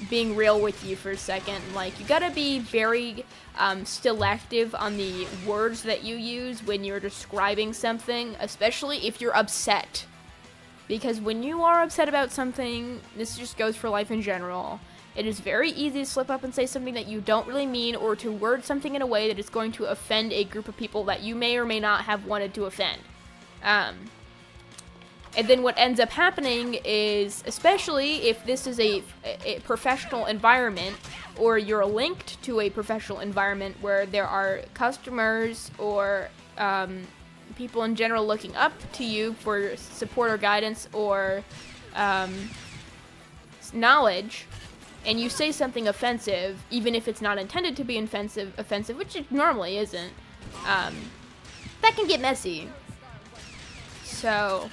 Speaker 1: being real with you for a second, like, you gotta be very selective on the words that you use when you're describing something, especially if you're upset. Because when you are upset about something, this just goes for life in general, it is very easy to slip up and say something that you don't really mean, or to word something in a way that is going to offend a group of people that you may or may not have wanted to offend. And then what ends up happening is, especially if this is a professional environment, or you're linked to a professional environment where there are customers or people in general looking up to you for support or guidance or knowledge, and you say something offensive, even if it's not intended to be offensive, which it normally isn't, that can get messy. So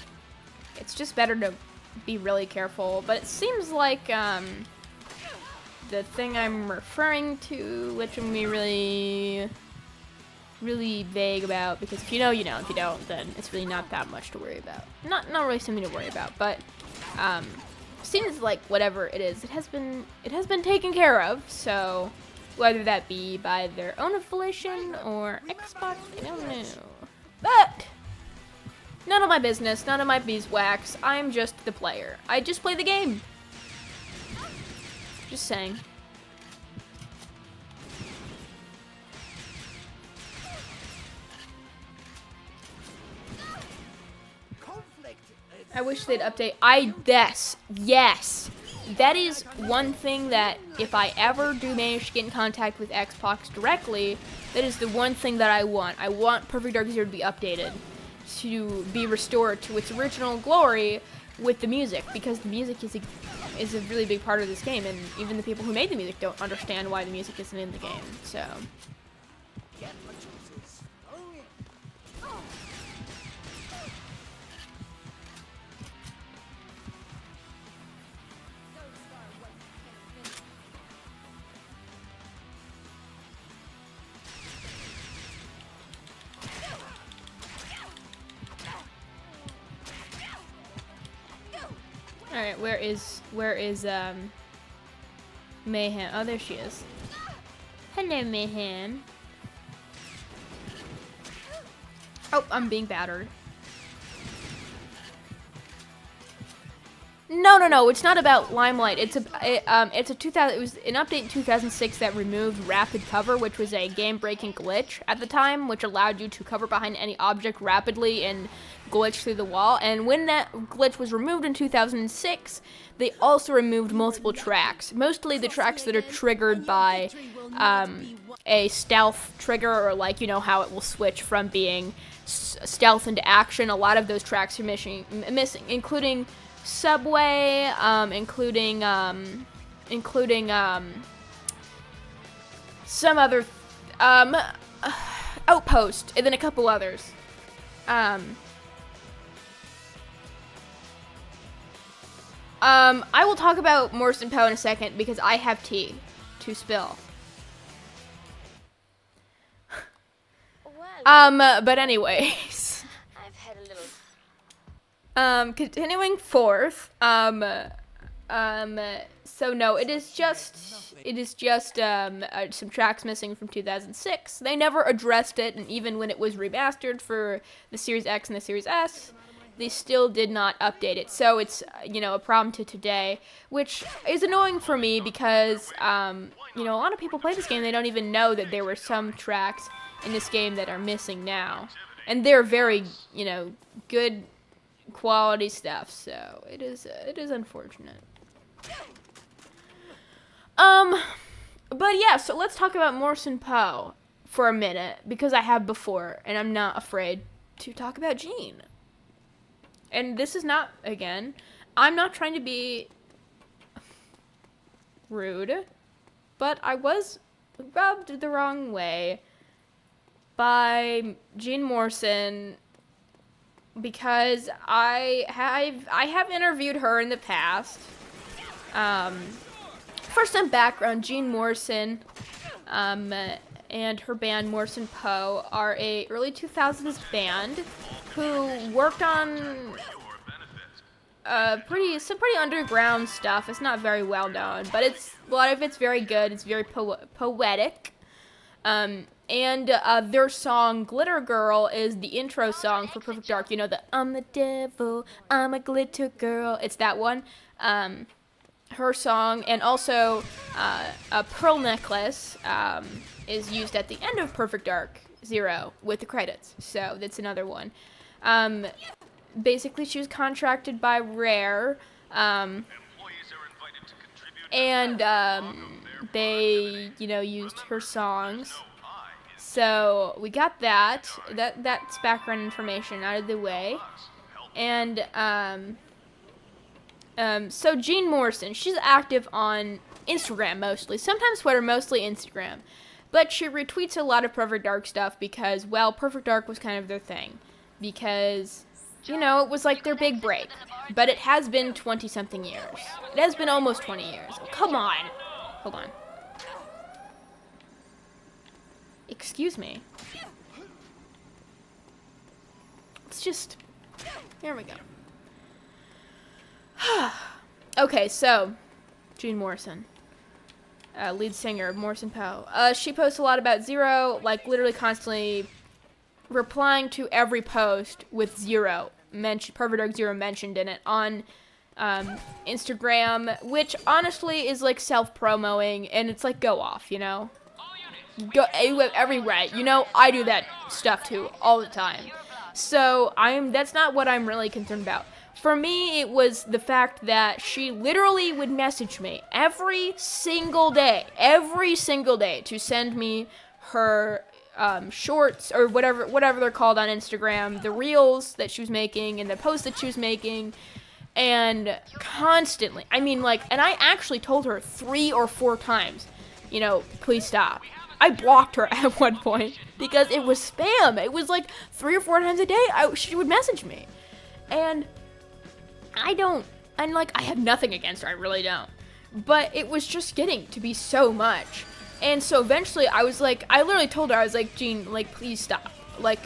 Speaker 1: it's just better to be really careful. But it seems like the thing I'm referring to, which I'm gonna be really vague about, because if you know, you know. If you don't, then it's really not that much to worry about. Not really something to worry about, but seems like whatever it is, it has been taken care of. So whether that be by their own volition or Xbox, I don't know. But none of my business, none of my beeswax. I'm just the player. I just play the game. Just saying. I wish they'd update. Yes. That is one thing that if I ever do manage to get in contact with Xbox directly, that is the one thing that I want. I want Perfect Dark Zero to be updated, to be restored to its original glory with the music, because the music is a really big part of this game, and even the people who made the music don't understand why the music isn't in the game. So. Alright, where is Mayhem? Oh, there she is. Hello, Mayhem. Oh, I'm being battered. No, it's not about Limelight. It was an update in 2006 that removed rapid cover, which was a game-breaking glitch at the time, which allowed you to cover behind any object rapidly and glitch through the wall. And when that glitch was removed in 2006, they also removed multiple tracks, mostly the tracks that are triggered by a stealth trigger, or like, you know, how it will switch from being stealth into action. A lot of those tracks are missing, including Subway, including some other Outpost, and then a couple others. I will talk about Morrison Poe in a second because I have tea to spill. But anyways.
Speaker 3: I've had a little.
Speaker 1: Continuing forth, So no, it is just some tracks missing from 2006. They never addressed it, and even when it was remastered for the Series X and the Series S, they still did not update it. So it's, a problem to today, which is annoying for me because, a lot of people play this game, they don't even know that there were some tracks in this game that are missing now. And they're very, good quality stuff, so it is unfortunate. But yeah, so let's talk about Morrison Poe for a minute, because I have before, and I'm not afraid to talk about Jean. And this is not, again, I'm not trying to be rude, but I was rubbed the wrong way by Jean Morrison because I have interviewed her in the past. For some background, Jean Morrison and her band Morrison Poe are a early 2000s band who worked on some pretty underground stuff. It's not very well known, but a lot of it's very good. It's very poetic. And their song Glitter Girl is the intro song for Perfect Dark. The I'm the devil, I'm a glitter girl. It's that one. Her song, and also a Pearl Necklace is used at the end of Perfect Dark Zero with the credits. So that's another one. Basically, she was contracted by Rare, and they, used her songs. So we got that's background information out of the way. And so Jean Morrison, she's active on Instagram mostly, sometimes Twitter, mostly Instagram. But she retweets a lot of Perfect Dark stuff because, well, Perfect Dark was kind of their thing. Because, it was like their big break. But it has been 20-something years. It has been almost 20 years. Oh, come on. Hold on. Excuse me. Let's just... Here we go. Okay, so Jean Morrison, lead singer of Morrison Poe. She posts a lot about Zero, like literally constantly replying to every post with Zero Perfect Dark Zero mentioned in it on Instagram, which honestly is like self-promoting, and it's like, go off, Go every way, I do that stuff too all the time. So that's not what I'm really concerned about. For me, it was the fact that she literally would message me every single day to send me her shorts or whatever they're called on Instagram, the reels that she was making and the posts that she was making, and constantly. I mean, and I actually told her 3 or 4 times, please stop. I blocked her at one point because it was spam. It was 3 or 4 times a day she would message me, and I have nothing against her, I really don't. But it was just getting to be so much. And so eventually I literally told her, I was like, Jean, please stop. I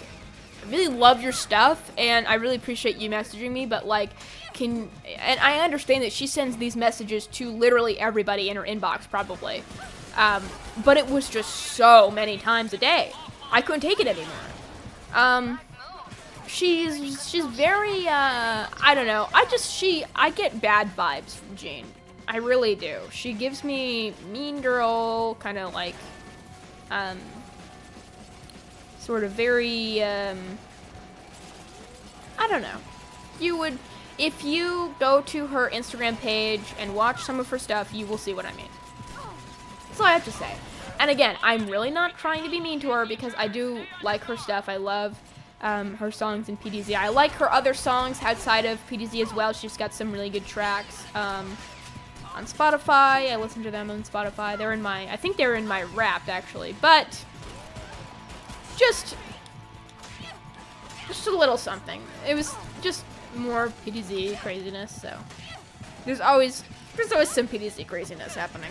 Speaker 1: really love your stuff, and I really appreciate you messaging me, but and I understand that she sends these messages to literally everybody in her inbox, probably. But it was just so many times a day. I couldn't take it anymore. She's very, I don't know. I get bad vibes from Jean. I really do. She gives me mean girl, kind of sort of very, I don't know. If you go to her Instagram page and watch some of her stuff, you will see what I mean. That's all I have to say. And again, I'm really not trying to be mean to her because I do like her stuff. I love her songs in PDZ. I like her other songs outside of PDZ as well. She's got some really good tracks on Spotify. I listen to them on Spotify. I think they're in my Wrapped, actually. But just a little something. It was just more PDZ craziness, so there's always some PDZ craziness happening.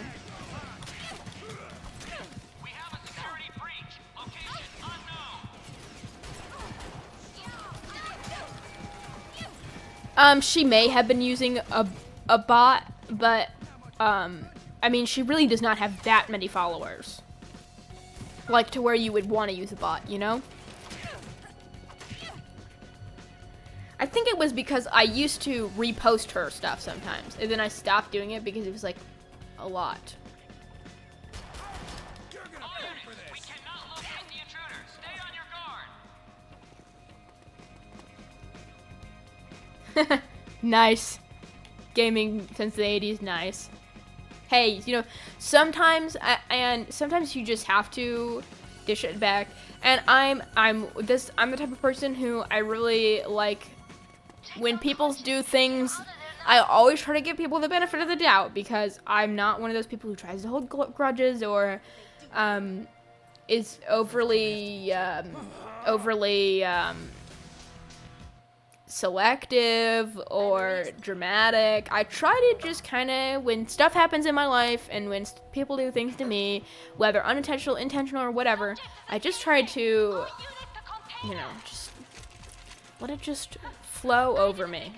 Speaker 1: She may have been using a bot, but I mean, she really does not have that many followers. Like, to where you would want to use a bot, you know? I think it was because I used to repost her stuff sometimes, and then I stopped doing it because it was, like, a lot.
Speaker 2: All units, we cannot locate the intruder. Stay on your guard.
Speaker 1: Nice. Gaming since the 80s, nice. Hey, you know, sometimes sometimes you just have to dish it back. And I'm the type of person who I really like when people do things. I always try to give people the benefit of the doubt because I'm not one of those people who tries to hold grudges or is overly selective or dramatic. I try to just kind of, when stuff happens in my life and when people do things to me, whether unintentional, intentional, or whatever, I just try to, you know, just let it just flow over me.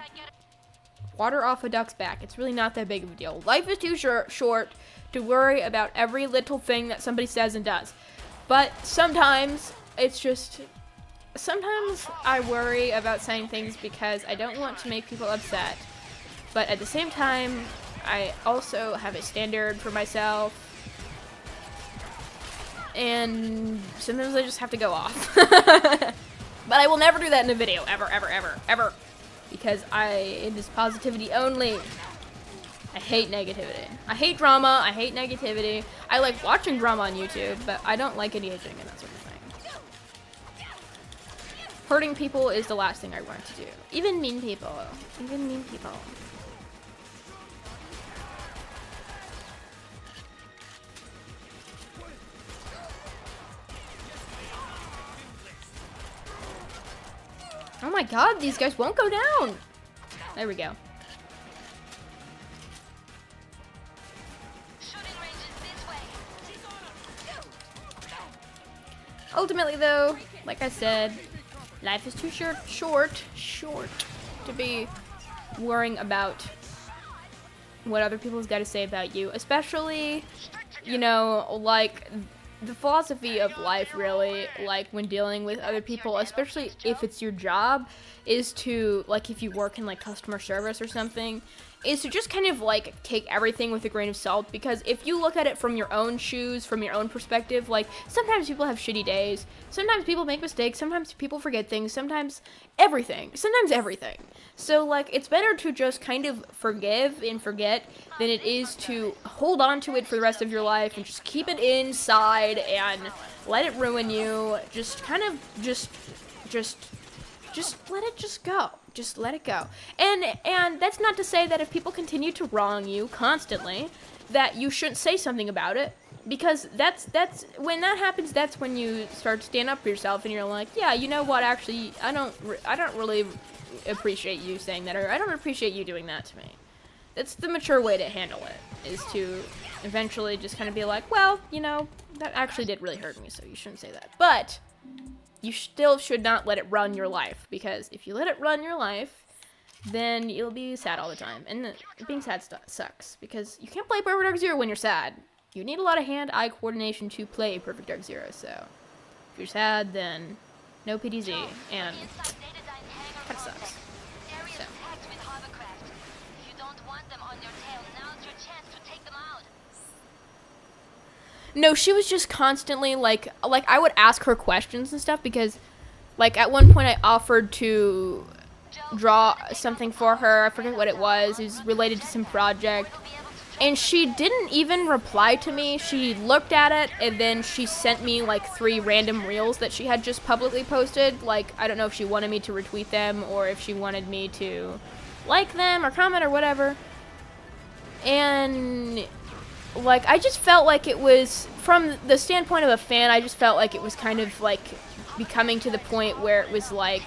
Speaker 1: Water off a duck's back. It's really not that big of a deal. Life is too short to worry about every little thing that somebody says and does. But sometimes it's just... Sometimes I worry about saying things because I don't want to make people upset. But at the same time, I also have a standard for myself. And sometimes I just have to go off. But I will never do that in a video. Ever, ever, ever, ever. Because it is positivity only. I hate negativity. I hate drama. I hate negativity. I like watching drama on YouTube, but I don't like engaging in that sort of thing. Hurting people is the last thing I want to do. Even mean people. Even mean people. Oh my god, these guys won't go down. There we go. Ultimately though, like I said, life is too short to be worrying about what other people's got to say about you, especially, you know, like the philosophy of life really, like when dealing with other people, especially if it's your job, is to, like if you work in like customer service or something, is to just kind of like take everything with a grain of salt, because if you look at it from your own shoes, from your own perspective, like sometimes people have shitty days, sometimes people make mistakes, sometimes people forget things, sometimes everything. So like it's better to just kind of forgive and forget than it is to hold on to it for the rest of your life and just keep it inside and let it ruin you. Just kind of just let it just go. Just let it go. And that's not to say that if people continue to wrong you constantly, that you shouldn't say something about it, because that's when that happens, that's when you start to stand up for yourself and you're like, yeah, you know what, actually, I don't really appreciate you saying that, or I don't appreciate you doing that to me. That's the mature way to handle it, is to eventually just kind of be like, well, you know, that actually did really hurt me, so you shouldn't say that. But you still should not let it run your life, because if you let it run your life, then you'll be sad all the time. And being sad sucks, because you can't play Perfect Dark Zero when you're sad. You need a lot of hand-eye coordination to play Perfect Dark Zero, so if you're sad, then no PDZ, and that sucks. So. No, she was just constantly, like I would ask her questions and stuff, because, like, at one point I offered to draw something for her. I forget what it was. It was related to some project. And she didn't even reply to me. She looked at it, and then she sent me, like, 3 random reels that she had just publicly posted. Like, I don't know if she wanted me to retweet them, or if she wanted me to like them, or comment, or whatever. And like, I just felt like it was, from the standpoint of a fan, I just felt like it was kind of, like, becoming to the point where it was like,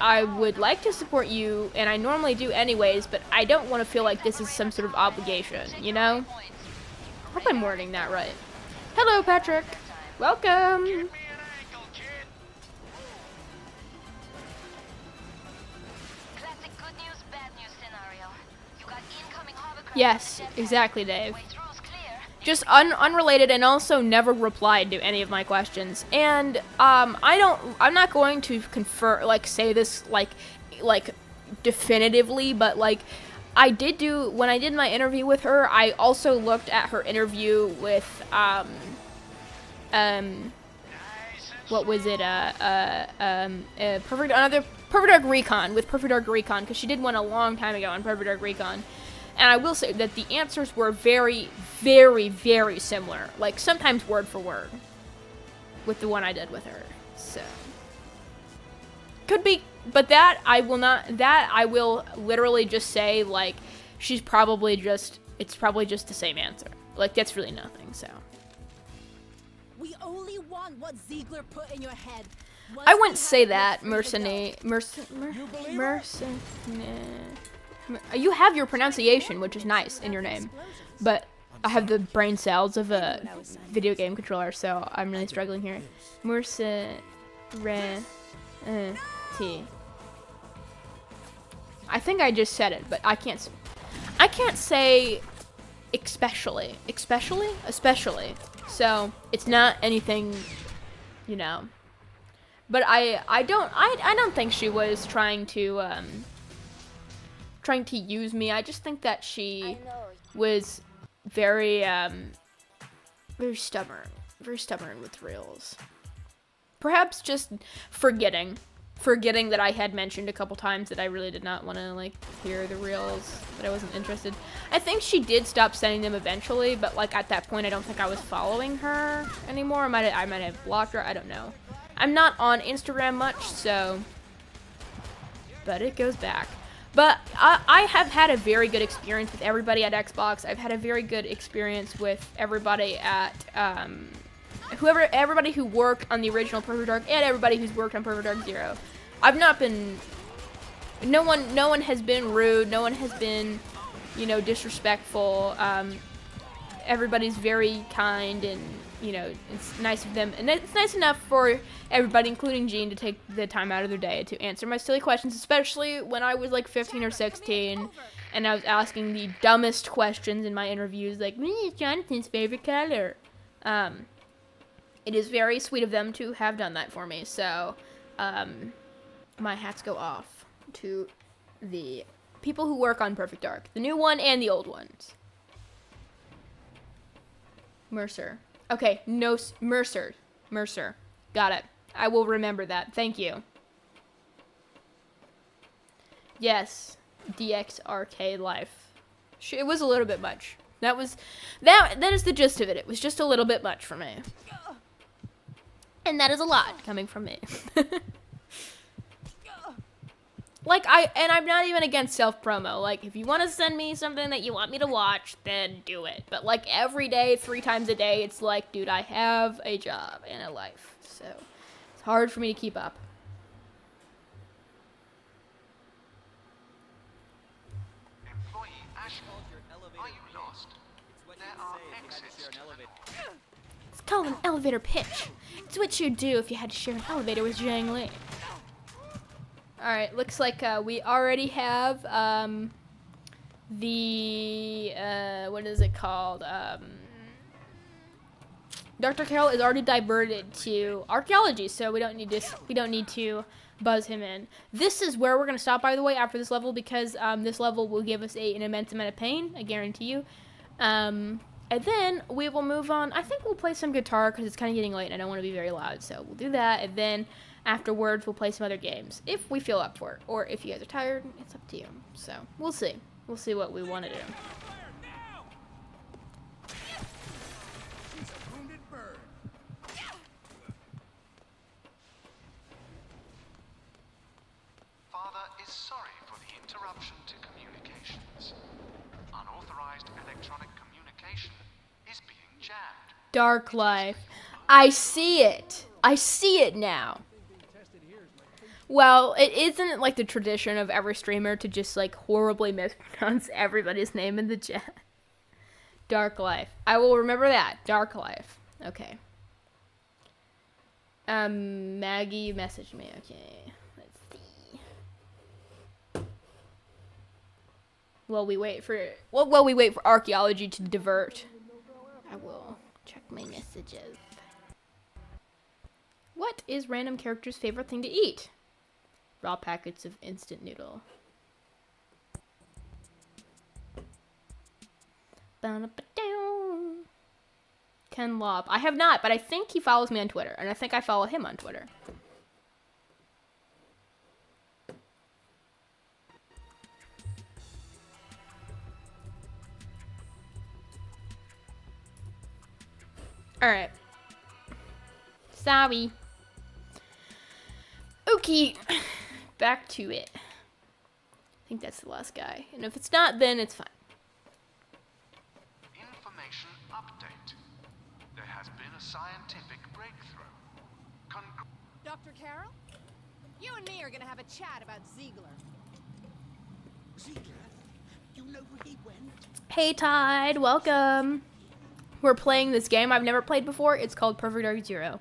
Speaker 1: I would like to support you, and I normally do anyways, but I don't want to feel like this is some sort of obligation, you know? I hope I'm wording that right. Hello, Patrick. Welcome.
Speaker 2: Give me an ankle, kid.
Speaker 3: Classic good news, bad news scenario. You got incoming hovercraft
Speaker 1: Yes, exactly, Dave.
Speaker 3: Way through's clear.
Speaker 1: Just unrelated, and also never replied to any of my questions. And I'm not going to say this like definitively, but like I did do when I did my interview with her. I also looked at her interview with what was it? Perfect Dark Recon, with Perfect Dark Recon, because she did one a long time ago on Perfect Dark Recon. And I will say that the answers were very, very, very similar. Like, sometimes word for word with the one I did with her. So. Could be, but that I will literally just say, like, it's probably just the same answer. Like, that's really nothing, so.
Speaker 4: We only want what Ziegler put in your head.
Speaker 1: I wouldn't say that, You have your pronunciation, which is nice, in your name. But I have the brain cells of a video game controller, so I'm really struggling here. I think I just said it, but I can't say especially. So it's not anything, you know. But I don't think she was trying to use me. I just think that she was very stubborn with reels. Perhaps just forgetting that I had mentioned a couple times that I really did not want to like hear the reels, that I wasn't interested. I think she did stop sending them eventually, but like at that point I don't think I was following her anymore. I might have blocked her, I don't know. I'm not on Instagram much, so, but it goes back. But I have had a very good experience with everybody at Xbox. I've had a very good experience with everybody at everybody who worked on the original Perfect Dark and everybody who's worked on Perfect Dark Zero. I've not been, no one has been rude, no one has been, you know, disrespectful. Everybody's very kind, and you know, it's nice of them, and it's nice enough for everybody, including Jean, to take the time out of their day to answer my silly questions, especially when I was like 15 or 16 and I was asking the dumbest questions in my interviews, like, what is Jonathan's favorite color? It is very sweet of them to have done that for me, so my hats go off to the people who work on Perfect Dark, the new one and the old ones. Mercer. Okay, no, Mercer. Got it. I will remember that. Thank you. Yes, DX Arcade Life. It was a little bit much. That is the gist of it. It was just a little bit much for me. And that is a lot coming from me. Like, I'm not even against self-promo. Like, if you want to send me something that you want me to watch, then do it. But, like, every day, 3 times a day, it's like, dude, I have a job and a life. So, it's hard for me to keep up.
Speaker 2: Employee Ashmore, are you lost? There are exits to the north.
Speaker 1: It's called an elevator pitch. It's what you'd do if you had to share an elevator with Zhang Li. Alright, looks like we already have what is it called? Dr. Carroll is already diverted to archaeology, so we don't need to buzz him in. This is where we're going to stop, by the way, after this level, because this level will give us an immense amount of pain, I guarantee you. And then we will move on. I think we'll play some guitar because it's kind of getting late and I don't want to be very loud, so we'll do that, and then afterwards, we'll play some other games, if we feel up for it. Or if you guys are tired, it's up to you. So, we'll see. We'll see what we want to do.
Speaker 2: Father is sorry for the interruption to communications. Unauthorized electronic communication is being jammed.
Speaker 1: Dark Life. I see it. I see it now. Well, it isn't like the tradition of every streamer to just like horribly mispronounce everybody's name in the chat. Dark Life. I will remember that. Dark Life. Okay. Maggie messaged me. Okay. Let's see. while we wait for archaeology to divert. I will check my messages. What is random character's favorite thing to eat? Raw packets of instant noodle. Ken Lob. I have not, but I think he follows me on Twitter, and I think I follow him on Twitter. Alright. Sorry. Okay. Back to it. I think that's the last guy. And if it's not, then it's fine.
Speaker 2: Information update. There has been a scientific breakthrough.
Speaker 4: Dr. Carroll? You and me are gonna have a chat about Ziegler.
Speaker 5: Ziegler, you know where he went?
Speaker 1: Hey Tide, welcome. We're playing this game I've never played before. It's called Perfect Dark Zero.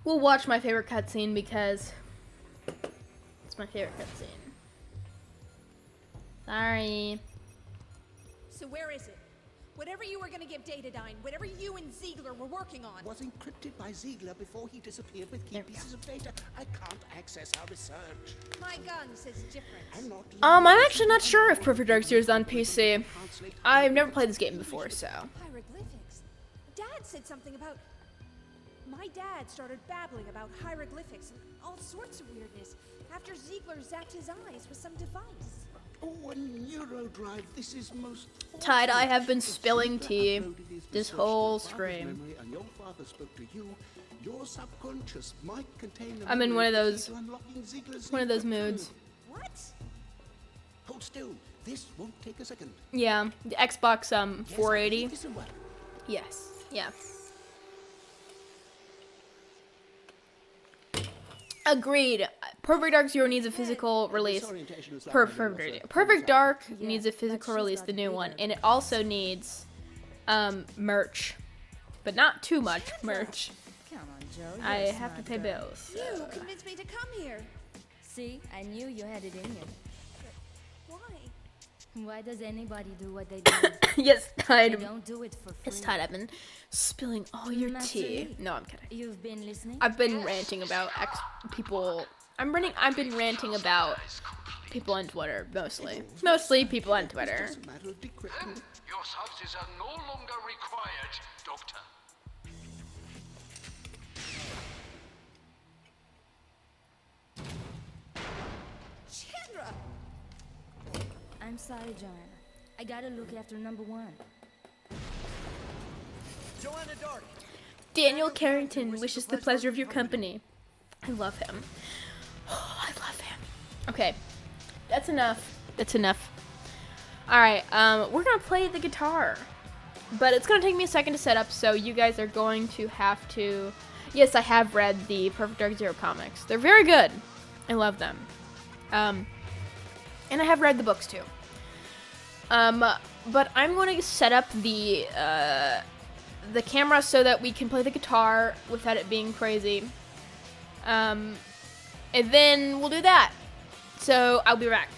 Speaker 1: We'll watch my favorite cutscene because it's my favorite cutscene. Sorry.
Speaker 4: So where is it? Whatever you were gonna give Datadyne, whatever you and Ziegler were working on.
Speaker 5: Was encrypted by Ziegler before he disappeared with key
Speaker 1: There we
Speaker 5: pieces of data. I can't access our research.
Speaker 4: My gun says different.
Speaker 5: I'm not.
Speaker 1: I'm actually not sure if Perfect Dark Zero is on PC. I've never played this game before, so.
Speaker 4: Hieroglyphics. Dad said something about... My dad started babbling about hieroglyphics and all sorts of weirdness after Ziegler zapped his eyes with some device.
Speaker 5: Oh, a neurodrive. This is most.
Speaker 1: Tide, I have been
Speaker 5: If
Speaker 1: spilling
Speaker 5: Ziegler
Speaker 1: tea
Speaker 5: uploaded his
Speaker 1: this
Speaker 5: research
Speaker 1: whole
Speaker 5: to your father's
Speaker 1: stream.
Speaker 5: memory and your father spoke to you, your subconscious might contain the
Speaker 1: I'm in one of
Speaker 5: memory
Speaker 1: those-
Speaker 5: key to unlocking Ziegler's
Speaker 1: One of those
Speaker 5: encryption.
Speaker 1: moods.
Speaker 4: What?
Speaker 5: Hold still. This won't take a second.
Speaker 1: Yeah, the Xbox
Speaker 5: Yes, I
Speaker 1: 480.
Speaker 5: believe this will work.
Speaker 1: Yes, yeah. Agreed. Perfect Dark Zero needs a physical release.
Speaker 5: Disorientation is like
Speaker 1: Perfect Dark
Speaker 3: Yeah,
Speaker 1: needs a
Speaker 3: but
Speaker 1: physical
Speaker 3: she's
Speaker 1: release,
Speaker 3: got
Speaker 1: the new one,
Speaker 3: bigger.
Speaker 1: and it also needs merch, but not too much merch.
Speaker 3: Come on, Joe.
Speaker 1: I
Speaker 3: you're a
Speaker 1: have to
Speaker 3: smart
Speaker 1: pay
Speaker 3: girl.
Speaker 1: bills.
Speaker 4: You convinced me to come here.
Speaker 3: See, I knew you had it in you.
Speaker 4: Why?
Speaker 3: Why does anybody do what they do?
Speaker 1: Yes,
Speaker 3: They
Speaker 1: Tide.
Speaker 3: don't do it for free.
Speaker 1: It's Tide. I've been spilling all your
Speaker 3: Master
Speaker 1: tea.
Speaker 3: Yi.
Speaker 1: No, I'm kidding.
Speaker 3: You've been listening?
Speaker 1: I've been ranting about people. I've been ranting about people on Twitter mostly. Mostly people on Twitter.
Speaker 5: Just a matter of decrypting.
Speaker 2: Your services are no longer required, Doctor.
Speaker 4: Chandra!
Speaker 3: I'm sorry, Joanna. I gotta look after number one.
Speaker 6: Joanna Dark.
Speaker 1: Daniel Carrington wishes the pleasure of your company. I love him. Oh, I love him. Okay, that's enough. That's enough. All right, we're gonna play the guitar, but it's gonna take me a second to set up. So you guys are going to have to. Yes, I have read the Perfect Dark Zero comics. They're very good. I love them. And I have read the books too. But I'm going to set up the camera so that we can play the guitar without it being crazy. And then we'll do that. So I'll be back.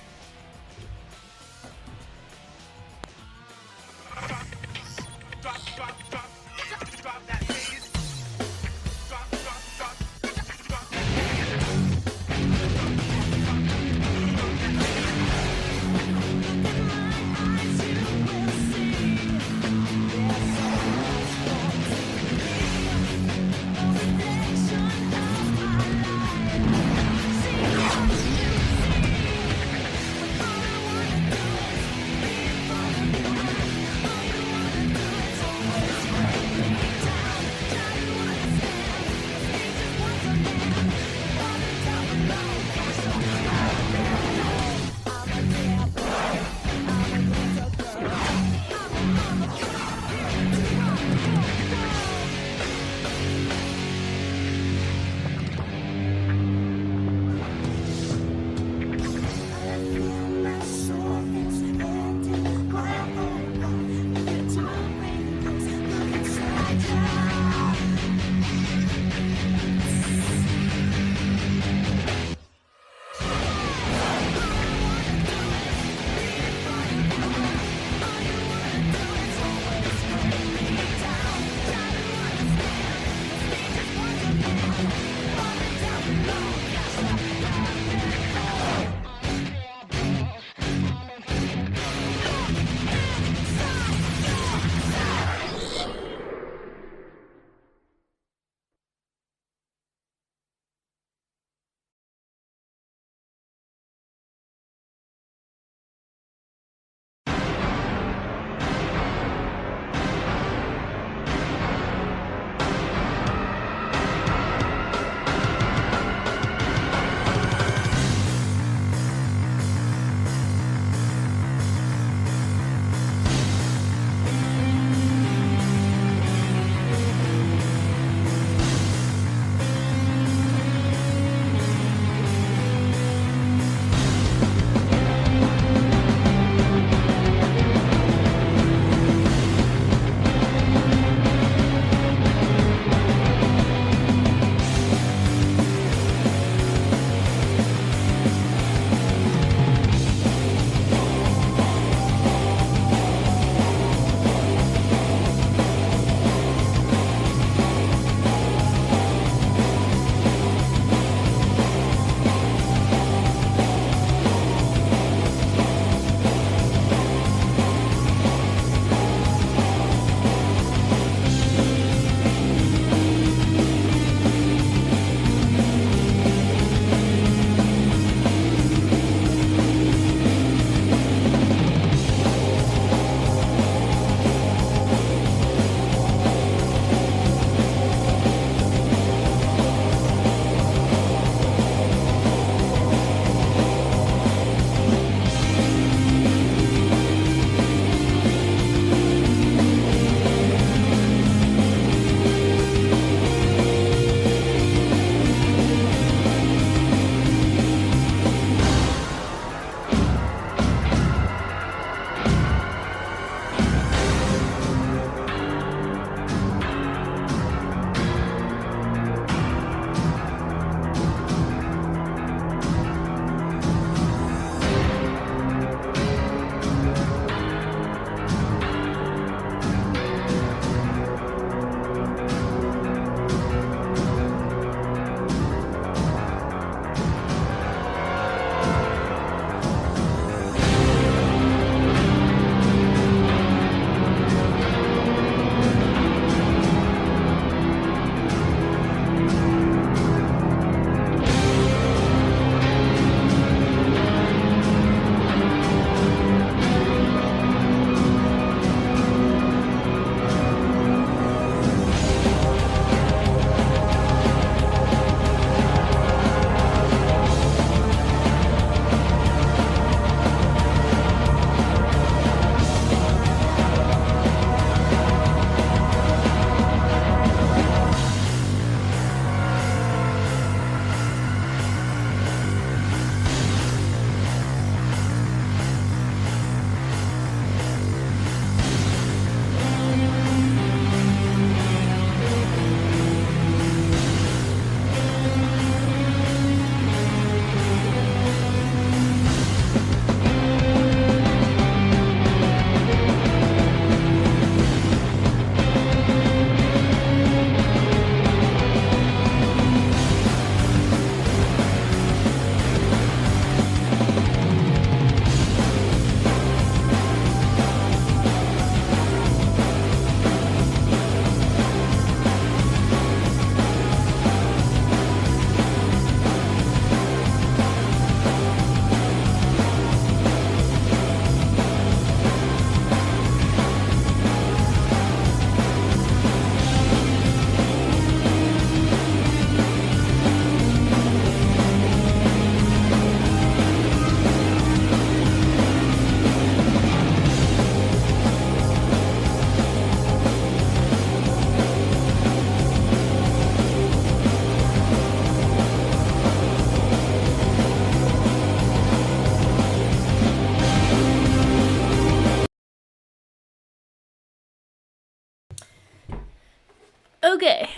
Speaker 1: Okay.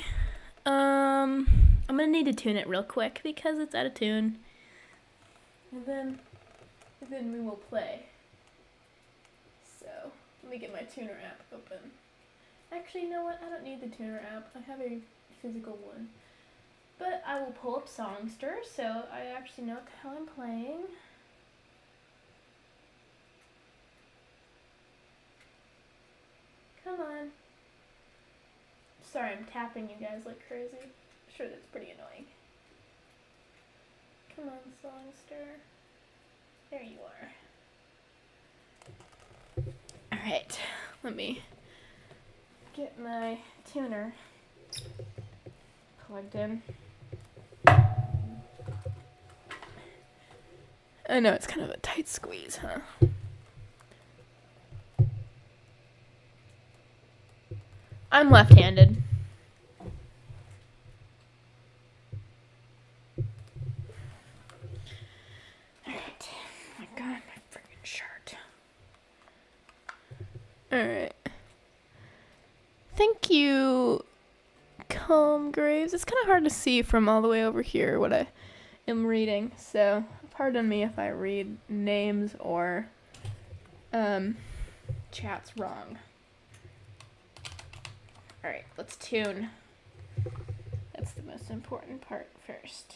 Speaker 1: I'm gonna need to tune it real quick because it's out of tune. And then we will play. So, let me get my tuner app open. Actually, you know what? I don't need the tuner app. I have a physical one. But I will pull up Songster, so I actually know what the hell I'm playing. Come on. Sorry, I'm tapping you guys like crazy. I'm sure that's pretty annoying. Come on, Songster. There you are. Alright, let me get my tuner plugged in. I know it's kind of a tight squeeze, huh? I'm left-handed. Alright. Oh my god, my freaking shirt. Alright. Thank you, Calm Graves. It's kind of hard to see from all the way over here what I am reading, so pardon me if I read names or chats wrong. Alright, let's tune. That's the most important part first.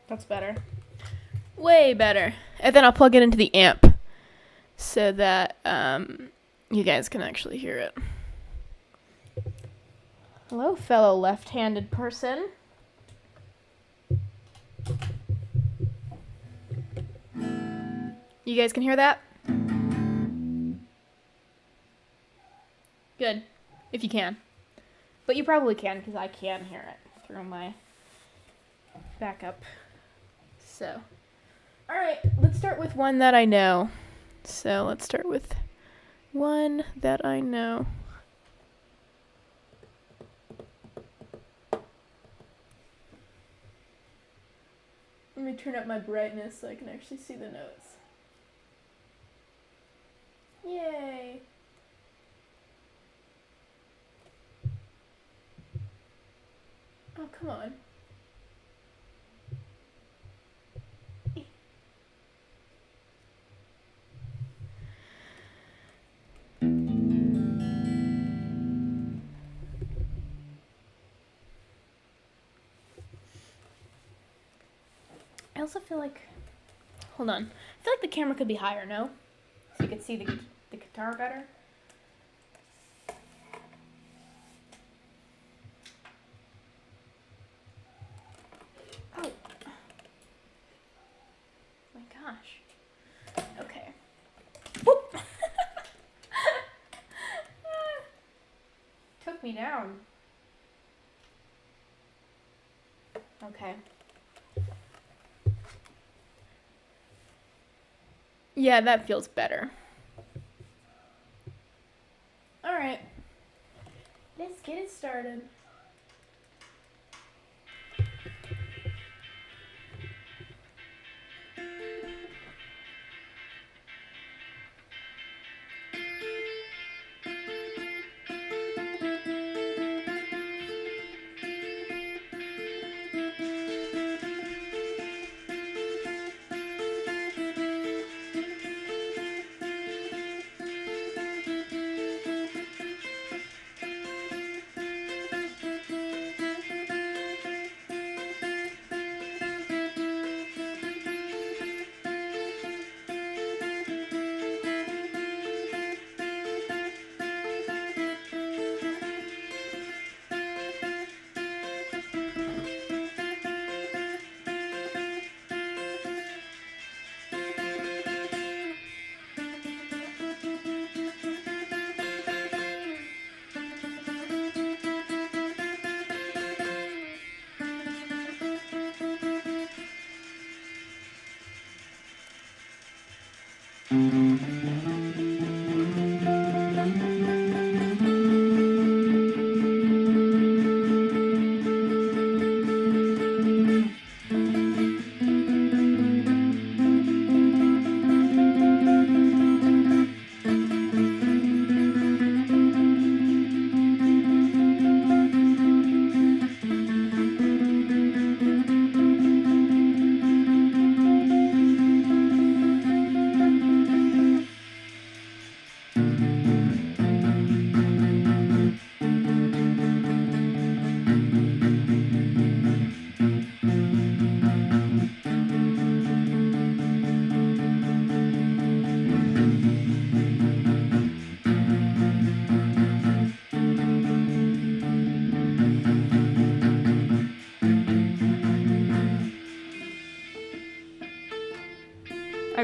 Speaker 1: That's better. Way better. And then I'll plug it into the amp so that you guys can actually hear it. Hello, fellow left-handed person. You guys can hear that? Good. If you can. But you probably can because I can hear it through my backup. So, alright, let's start with one that I know. So, let's start with one that I know. Let me turn up my brightness so I can actually see the notes. Yay! Oh, come on. I also feel like, hold on, I feel like the camera could be higher, no? So you could see the guitar better. Oh. My gosh. Okay. Whoop! Took me down. Okay. Yeah, that feels better. Alright. Let's get it started. I'm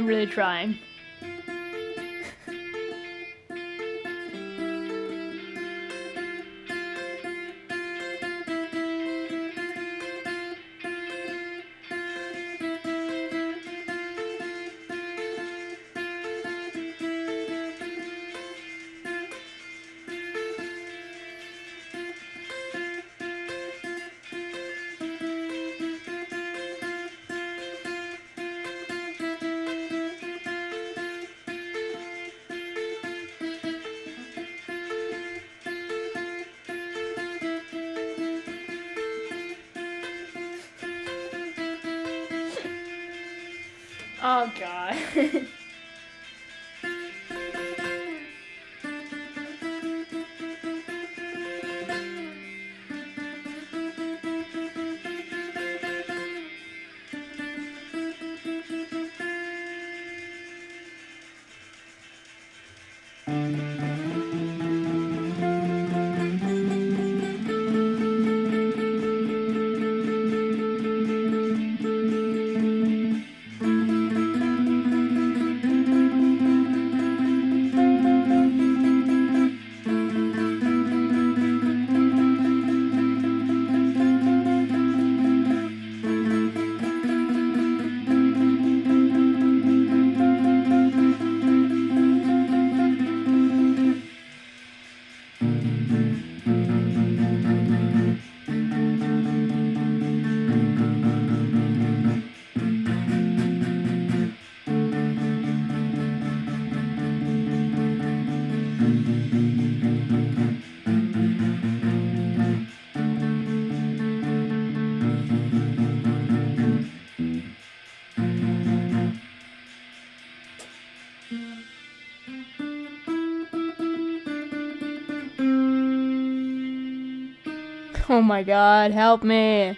Speaker 1: really trying. Oh god. Oh my god, help me.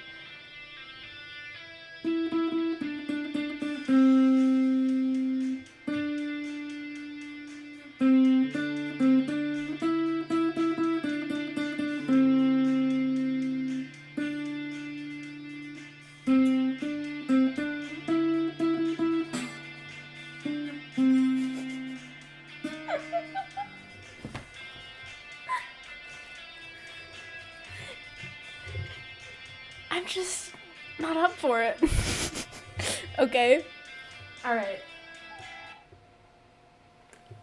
Speaker 1: I'm just not up for it. Okay. Alright.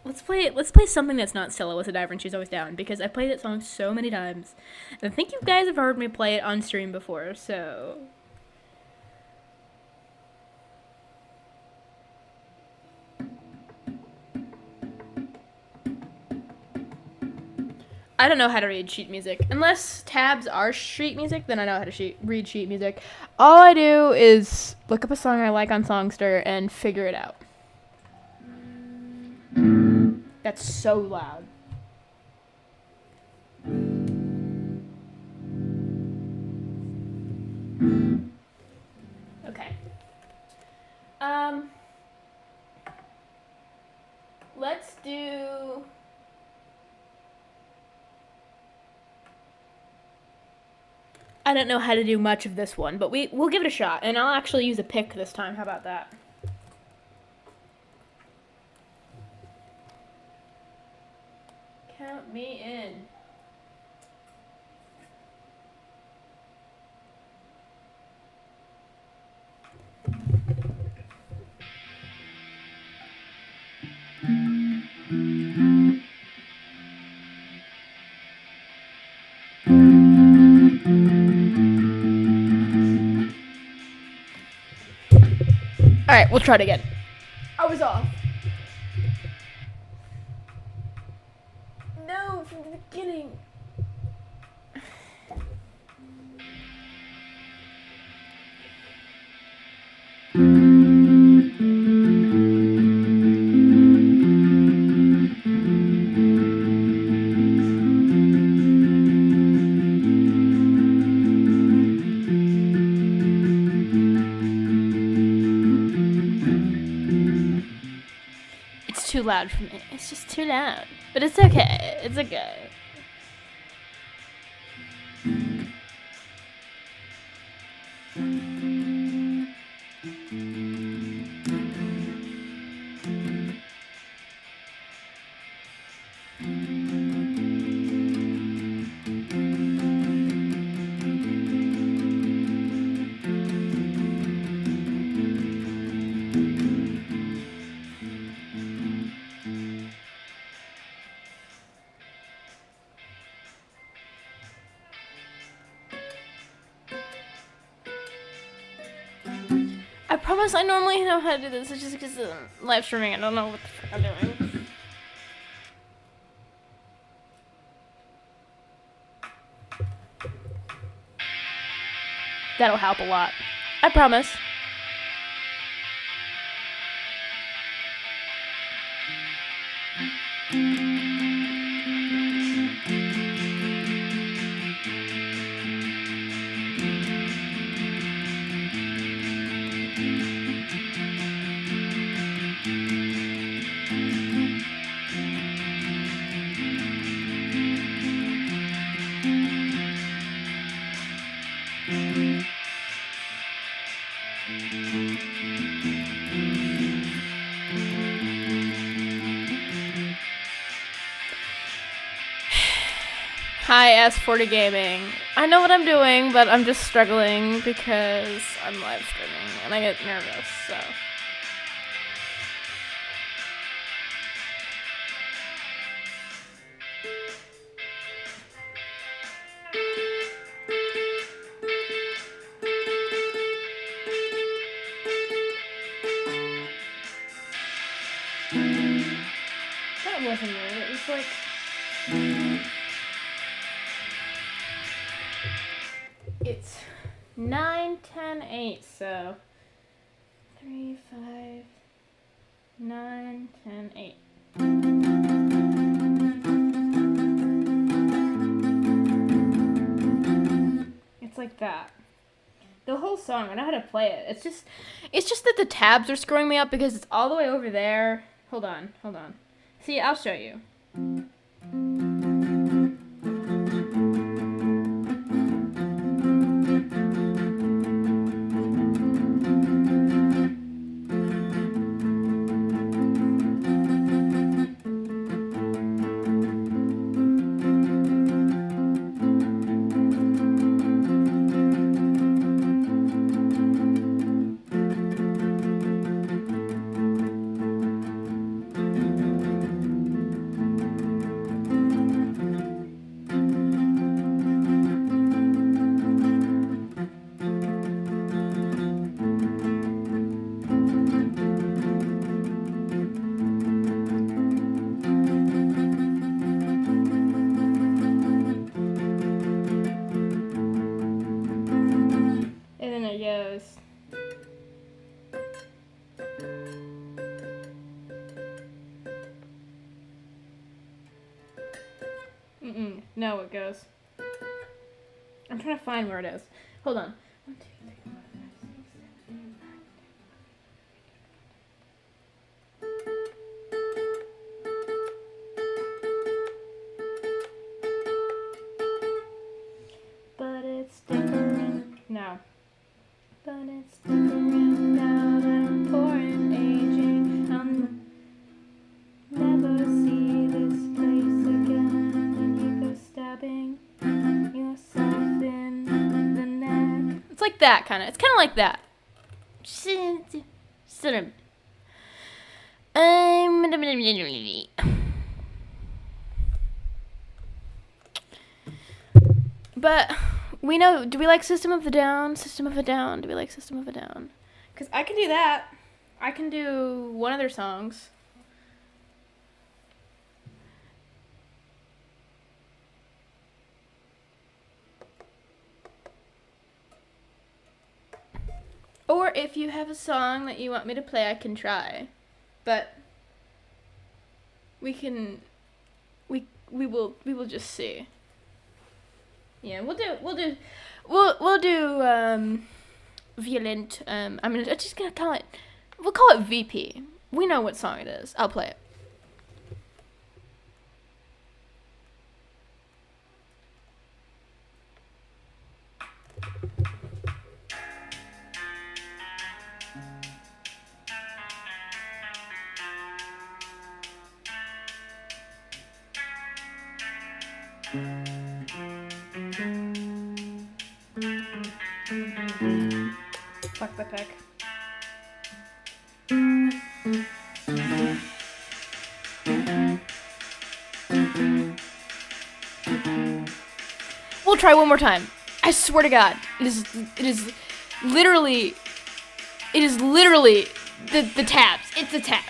Speaker 1: Let's play something that's not Stella Was a Diver and She's Always Down, because I've played that song so many times. And I think you guys have heard me play it on stream before, so I don't know how to read sheet music. Unless tabs are sheet music, then I know how to read sheet music. All I do is look up a song I like on Songster and figure it out. That's so loud. Okay. Let's do... I don't know how to do much of this one, but we'll give it a shot, and I'll actually use a pick this time. How about that? Count me in. Alright, we'll try it again. I was off. No, from the beginning. It's too loud for me. It's just too loud. But it's okay. It's okay. I promise I normally know how to do this. It's just because of live streaming. I don't know what the fuck I'm doing. That'll help a lot. I promise. Hi, S40 Gaming. I know what I'm doing, but I'm just struggling because I'm live streaming and I get nervous, so. That wasn't it. It was like. It's 9, 10, 8, so 3, 5, 9, 10, 8. It's like that. The whole song, I know how to play it. It's just that the tabs are screwing me up because it's all the way over there. Hold on. See, I'll show you. No, it goes. I'm trying to find where it is. Hold on. 1, 2, 3, 4, 5, 6, 7, 8, 9. But it's different now. But it's different now that I'm poor and aging. I'll never see this place again. And you go stabbing yourself in the neck. It's like that kind of. It's kind of like that. But we know, do we like System of a Down? System of a Down. Do we like System of a Down? Because I can do that. I can do one of their songs. Or if you have a song that you want me to play, I can try. But we will just see. Yeah, we'll do Violent. I'm just gonna call it. We'll call it VP. We know what song it is. I'll play it. Fuck the pick. We'll try one more time. I swear to God, it is literally the tabs. It's the tab.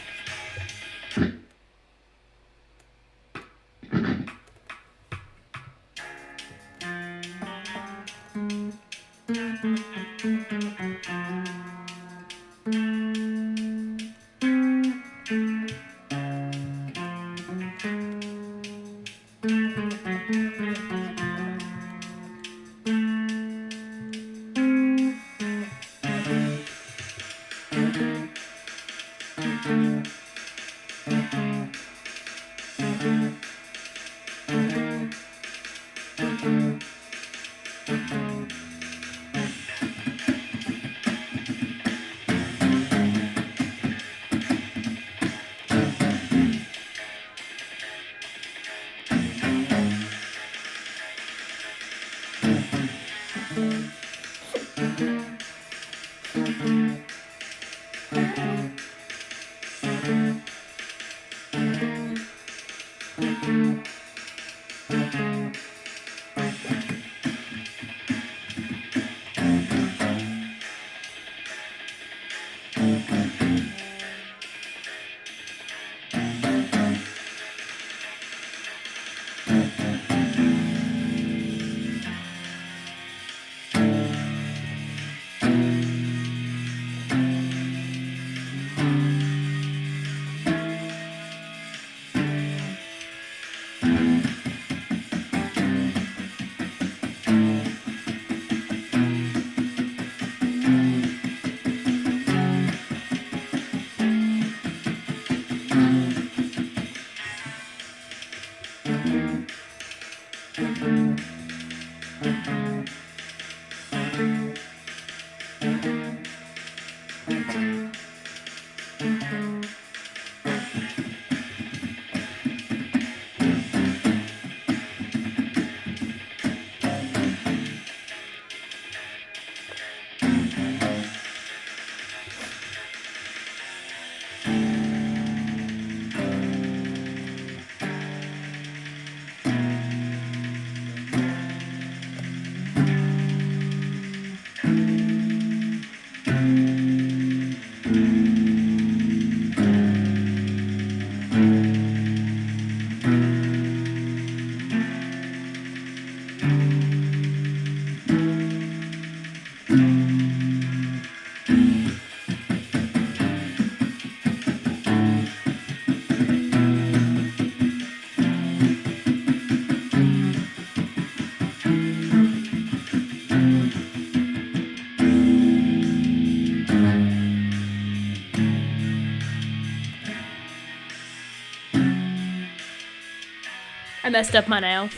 Speaker 1: I messed up my nail.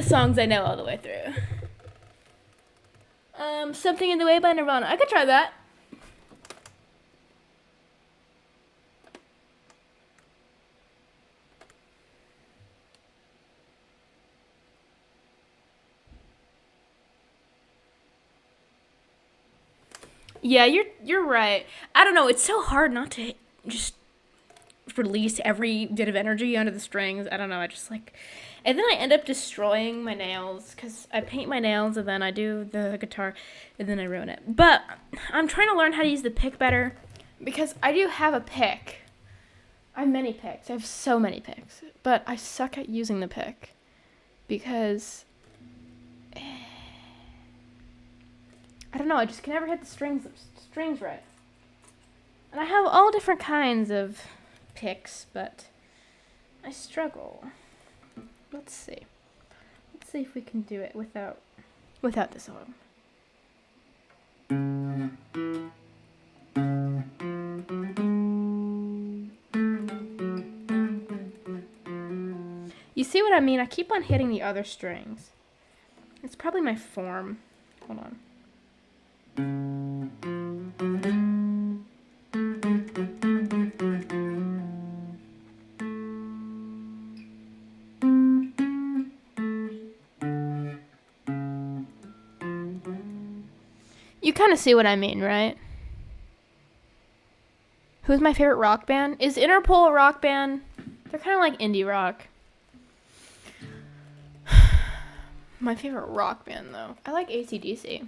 Speaker 1: Songs I know all the way through. Something in the Way by Nirvana. I could try that. Yeah, you're right. I don't know. It's so hard not to just release every bit of energy onto the strings. I don't know. I just like, and then I end up destroying my nails because I paint my nails and then I do the guitar and then I ruin it. But I'm trying to learn how to use the pick better because I do have a pick. I have many picks. I have so many picks, but I suck at using the pick because I don't know. I just can never hit the strings right. And I have all different kinds of picks, but I struggle. Let's see. Let's see if we can do it without the song. You see what I mean? I keep on hitting the other strings. It's probably my form. Hold on. You kind of see what I mean, right? Who's my favorite rock band? Is Interpol a rock band? They're kind of like indie rock. My favorite rock band, though. I like AC/DC.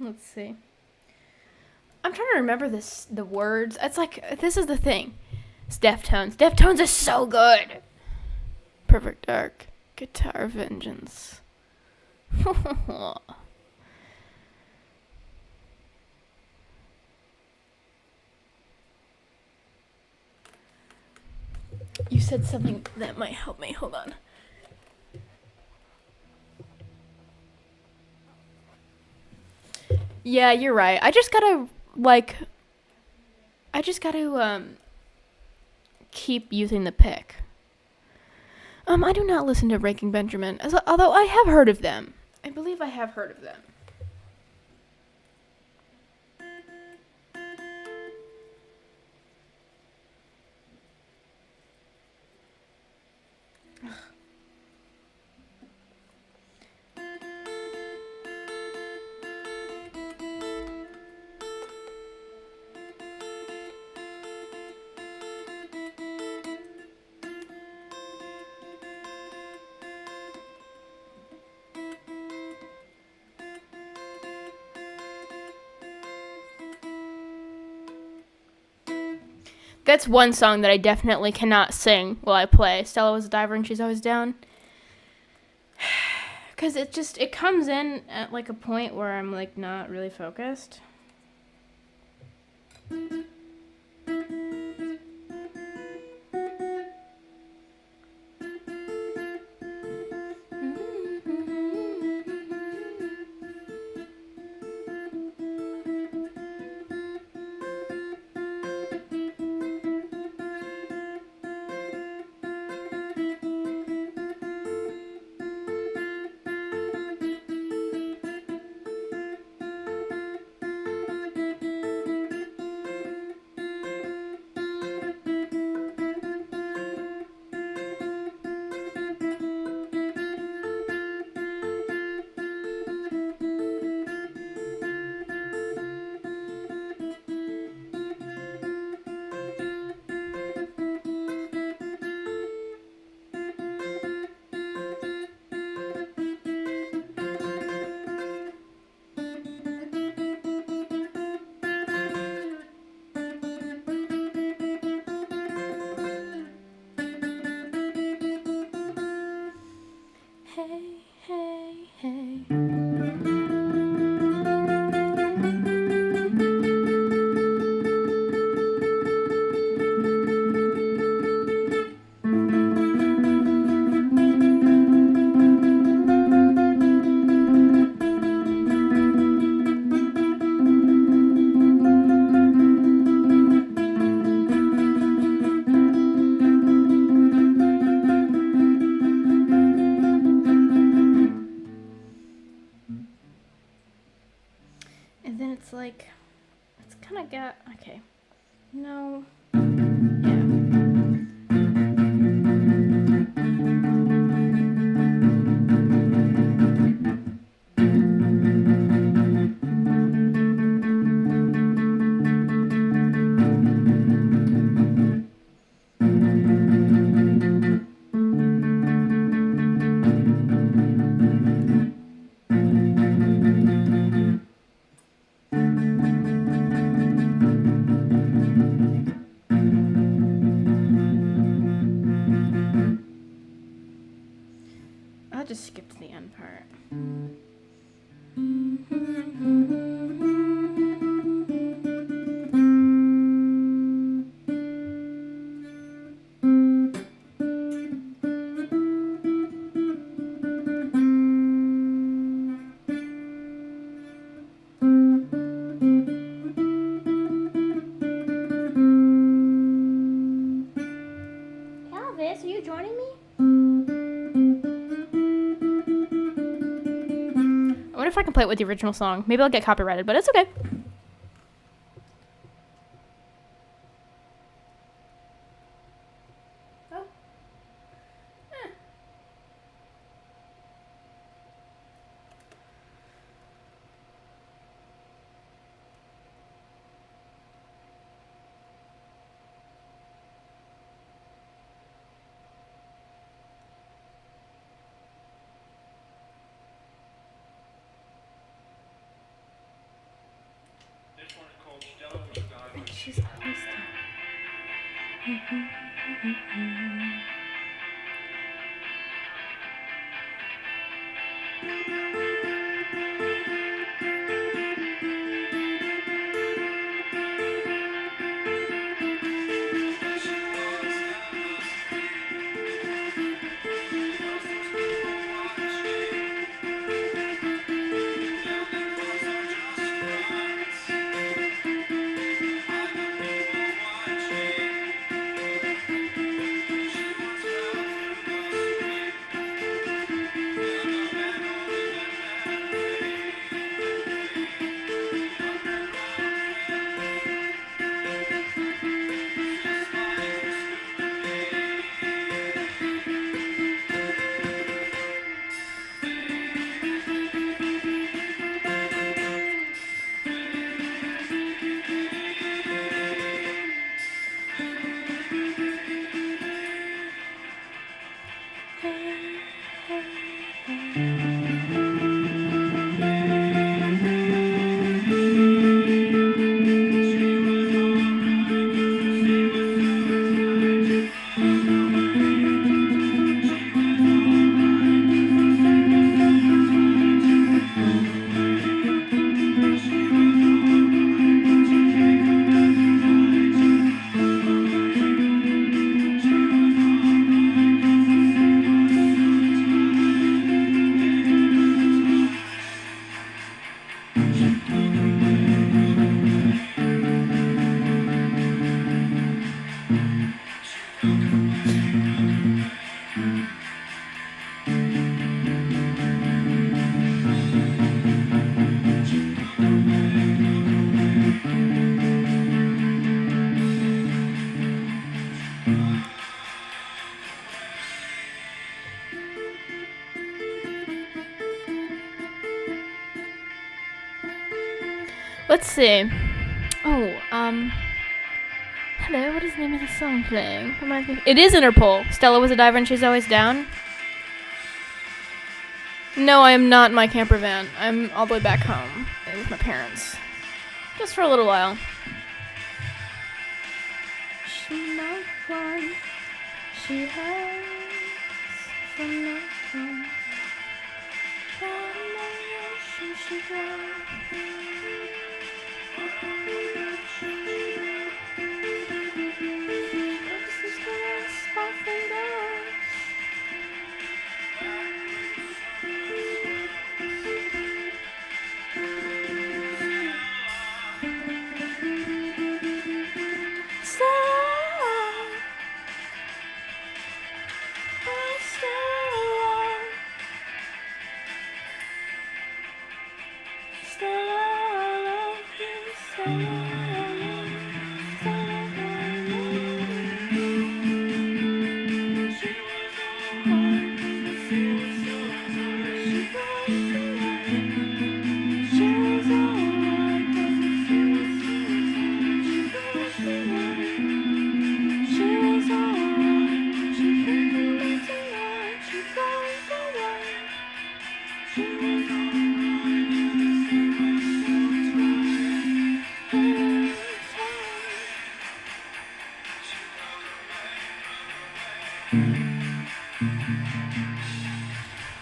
Speaker 1: Let's see. I'm trying to remember the words. It's like, this is the thing. It's Deftones. Deftones is so good. Perfect Dark. Guitar Vengeance. You said something that might help me. Hold on. Yeah, you're right. I just gotta keep using the pick. I do not listen to Breaking Benjamin, although I have heard of them. I believe I have heard of them. That's one song that I definitely cannot sing while I play. Stella was a diver and she's always down. Because it comes in at like a point where I'm like not really focused. got... Okay. No. Yeah. I'll just skip to the end part. Elvis, are you joining me? I wonder if I can play it with the original song. Maybe I'll get copyrighted, but it's okay. Oh. Eh. She's always Let's see. Oh, hello, what is the name of the song playing? Reminds me. It is Interpol. Stella was a diver and she's always down. No, I am not in my camper van. I'm all the way back home with my parents. Just for a little while. She might want, she has from no one. She got. Stella,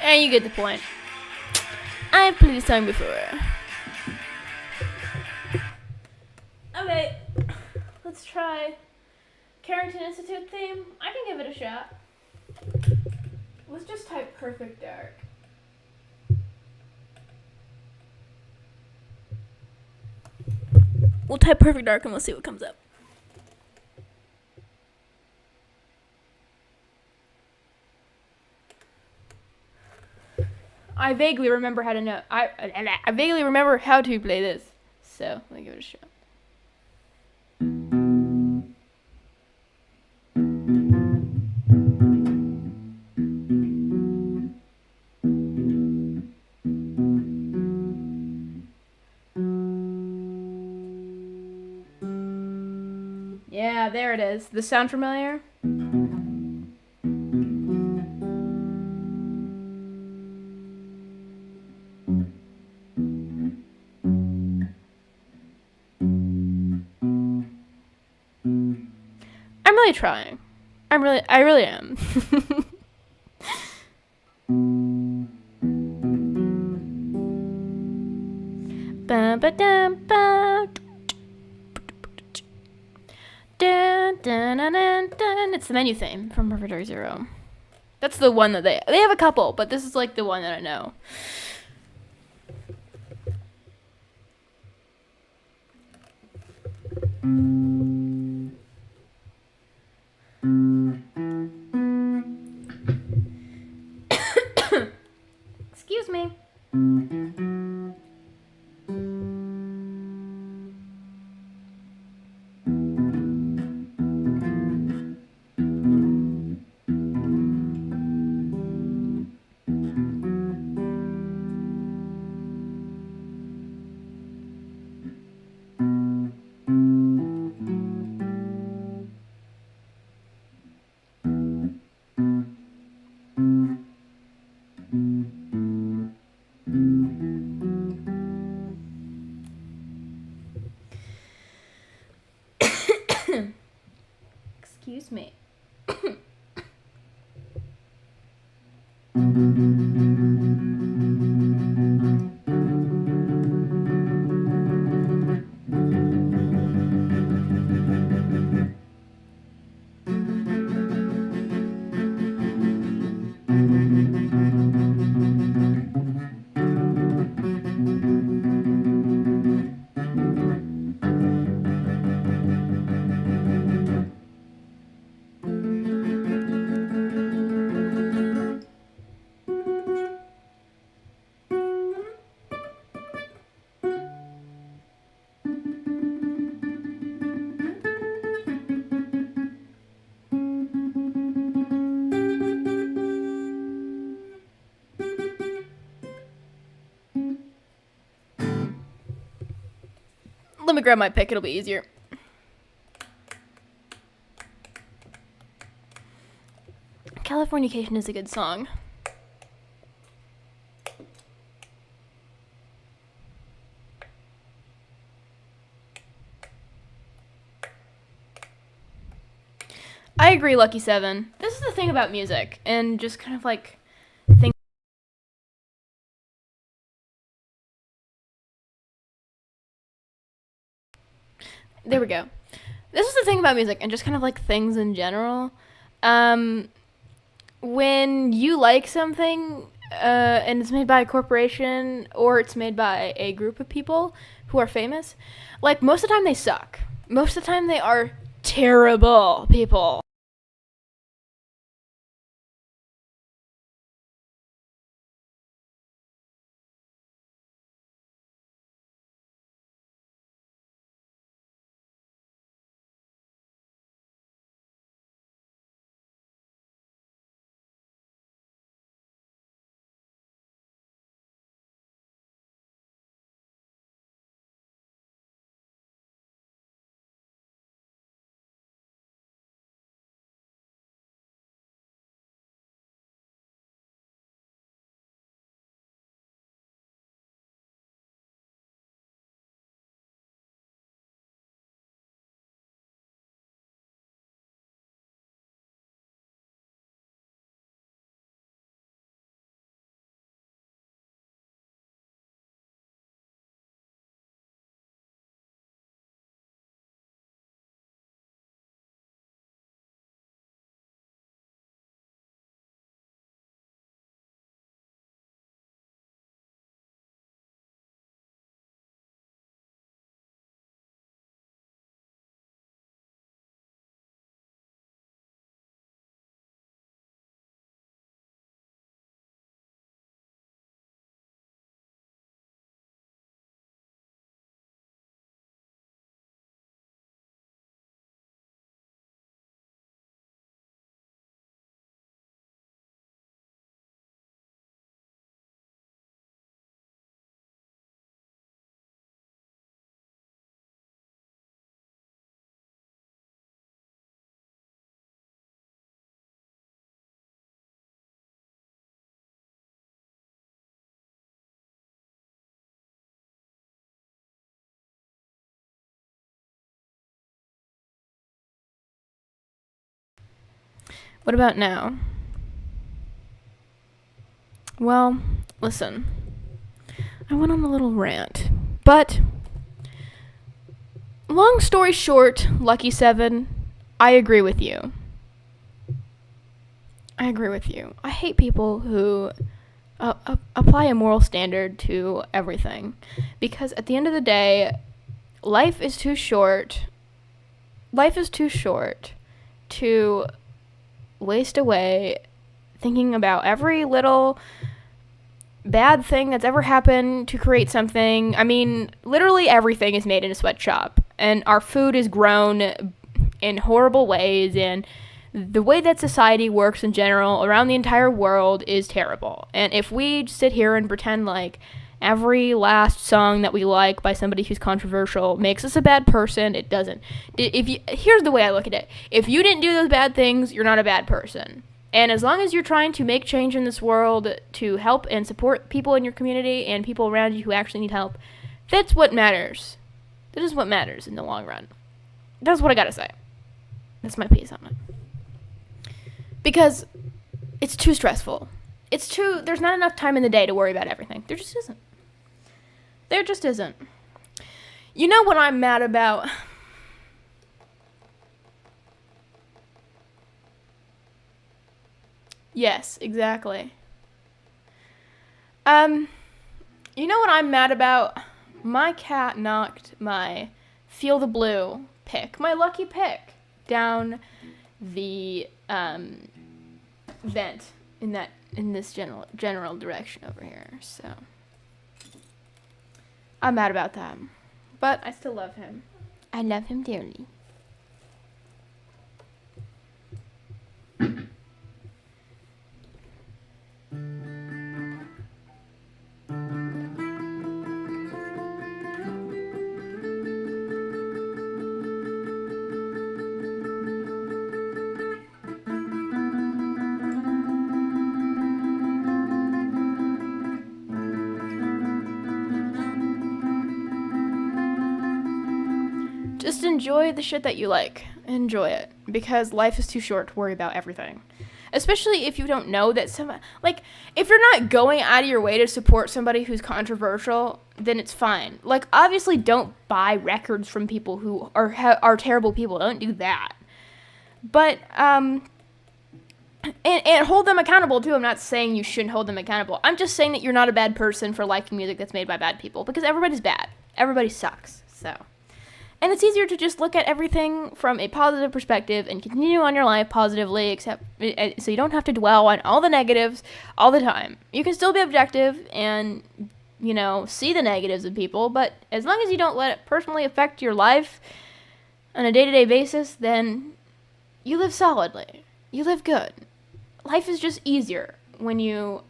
Speaker 1: And you get the point. I've played this song before. Okay, let's try Carrington Institute theme. I can give it a shot. Let's just type Perfect Dark. We'll type Perfect Dark and we'll see what comes up. I vaguely remember how to know. I vaguely remember how to play this. So let me give it a shot. Yeah, there it is. Does this sound familiar? I'm really trying. I really am. Ba ba dum ba. Dun, dun, dun, dun, dun. It's the menu theme from Perfect Dark Zero. That's the one that they have a couple, but this is like the one that I know. Excuse me. Excuse me. Let me grab my pick, it'll be easier. Californication is a good song. I agree, Lucky Seven. This is the thing about music, and just kind of like things. There we go. This is the thing about music, and just kind of like things in general. When you like something, and it's made by a corporation, or it's made by a group of people who are famous, like most of the time they suck. Most of the time they are terrible people. What about now? Well, listen. I went on a little rant. But, long story short, Lucky 7, I agree with you. I agree with you. I hate people who apply a moral standard to everything. Because at the end of the day, life is too short. Life is too short to waste away thinking about every little bad thing that's ever happened to create something. I mean, literally everything is made in a sweatshop. And our food is grown in horrible ways, and the way that society works in general around the entire world is terrible. And if we sit here and pretend like every last song that we like by somebody who's controversial makes us a bad person, it doesn't. Here's the way I look at it. If you didn't do those bad things, you're not a bad person. And as long as you're trying to make change in this world to help and support people in your community and people around you who actually need help, that's what matters. That is what matters in the long run. That's what I gotta say. That's my piece on it. Because it's too stressful. There's not enough time in the day to worry about everything. There just isn't. There just isn't. You know what I'm mad about? Yes, exactly. You know what I'm mad about? My cat knocked my Feel the Blue pick, my lucky pick, down the vent in this general direction over here. So I'm mad about that, but I still love him. I love him dearly. Just enjoy the shit that you like. Enjoy it. Because life is too short to worry about everything. Especially if you don't know that if you're not going out of your way to support somebody who's controversial, then it's fine. Like, obviously don't buy records from people who are terrible people. Don't do that. But, and hold them accountable, too. I'm not saying you shouldn't hold them accountable. I'm just saying that you're not a bad person for liking music that's made by bad people. Because everybody's bad. Everybody sucks. So... And it's easier to just look at everything from a positive perspective and continue on your life positively, so you don't have to dwell on all the negatives all the time. You can still be objective and, see the negatives in people, but as long as you don't let it personally affect your life on a day-to-day basis, then you live solidly. You live good. Life is just easier when you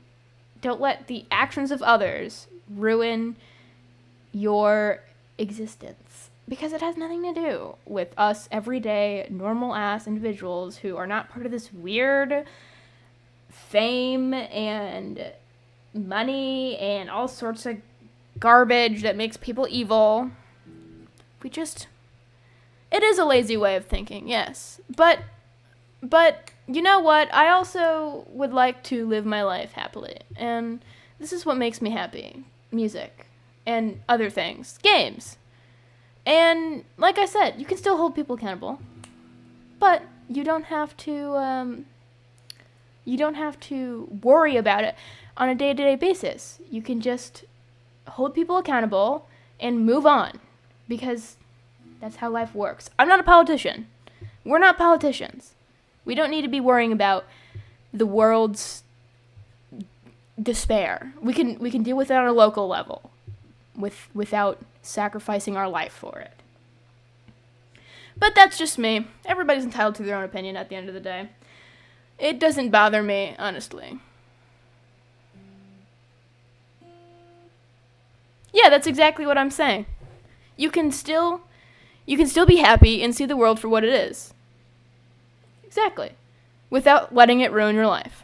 Speaker 1: don't let the actions of others ruin your existence. Because it has nothing to do with us everyday, normal-ass individuals who are not part of this weird fame and money and all sorts of garbage that makes people evil. It is a lazy way of thinking, yes. But you know what? I also would like to live my life happily. And this is what makes me happy. Music. And other things. Games. And like I said, you can still hold people accountable, but you don't have to worry about it on a day-to-day basis. You can just hold people accountable and move on, because that's how life works. I'm not a politician. We're not politicians. We don't need to be worrying about the world's despair. We can deal with it on a local level without sacrificing our life for it. But that's just me. Everybody's entitled to their own opinion at the end of the day. It doesn't bother me, honestly. Yeah, that's exactly what I'm saying. You can still be happy and see the world for what it is. Exactly. Without letting it ruin your life.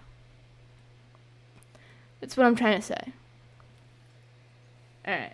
Speaker 1: That's what I'm trying to say. Alright.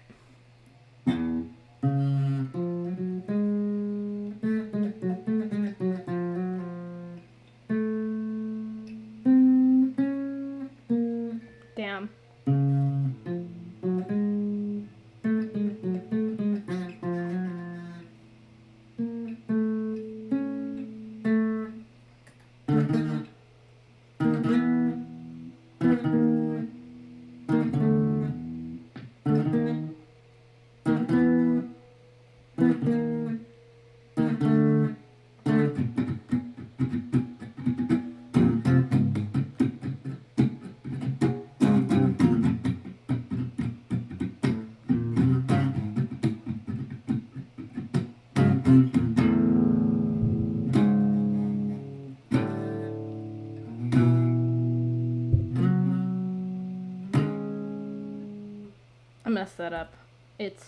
Speaker 1: I messed that up. It's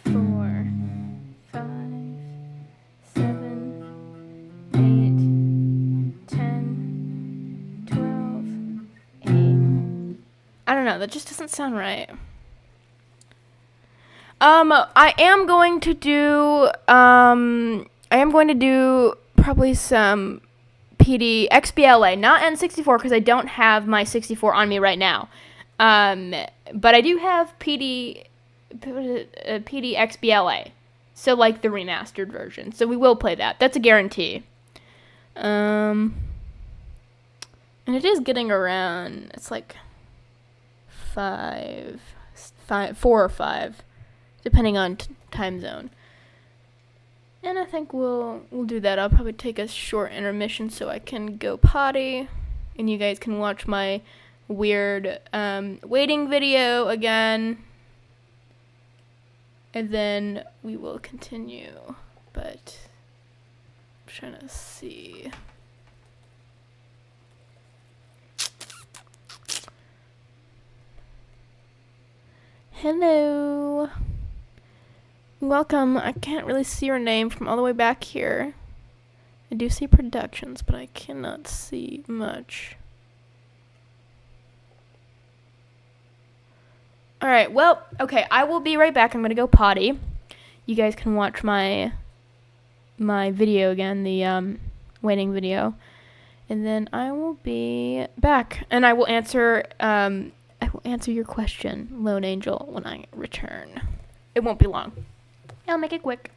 Speaker 1: 4, 5, 7, 8, 10, 12, 8. I don't know, that just doesn't sound right. I am going to do probably some PD XBLA, not N64 because I don't have my 64 on me right now. But I do have PD XBLA, so like the remastered version. So we will play that. That's a guarantee. And it is getting around. It's like 4 or 5, depending on time zone. And I think we'll do that. I'll probably take a short intermission so I can go potty, and you guys can watch my weird waiting video again, and then we will continue. But I'm trying to see. Hello. Welcome. I can't really see your name from all the way back here. I do see productions, but I cannot see much. Alright, well, okay, I will be right back. I'm gonna go potty. You guys can watch my video again, the waiting video. And then I will be back. And I will answer your question, Lone Angel, when I return. It won't be long. I'll make it quick.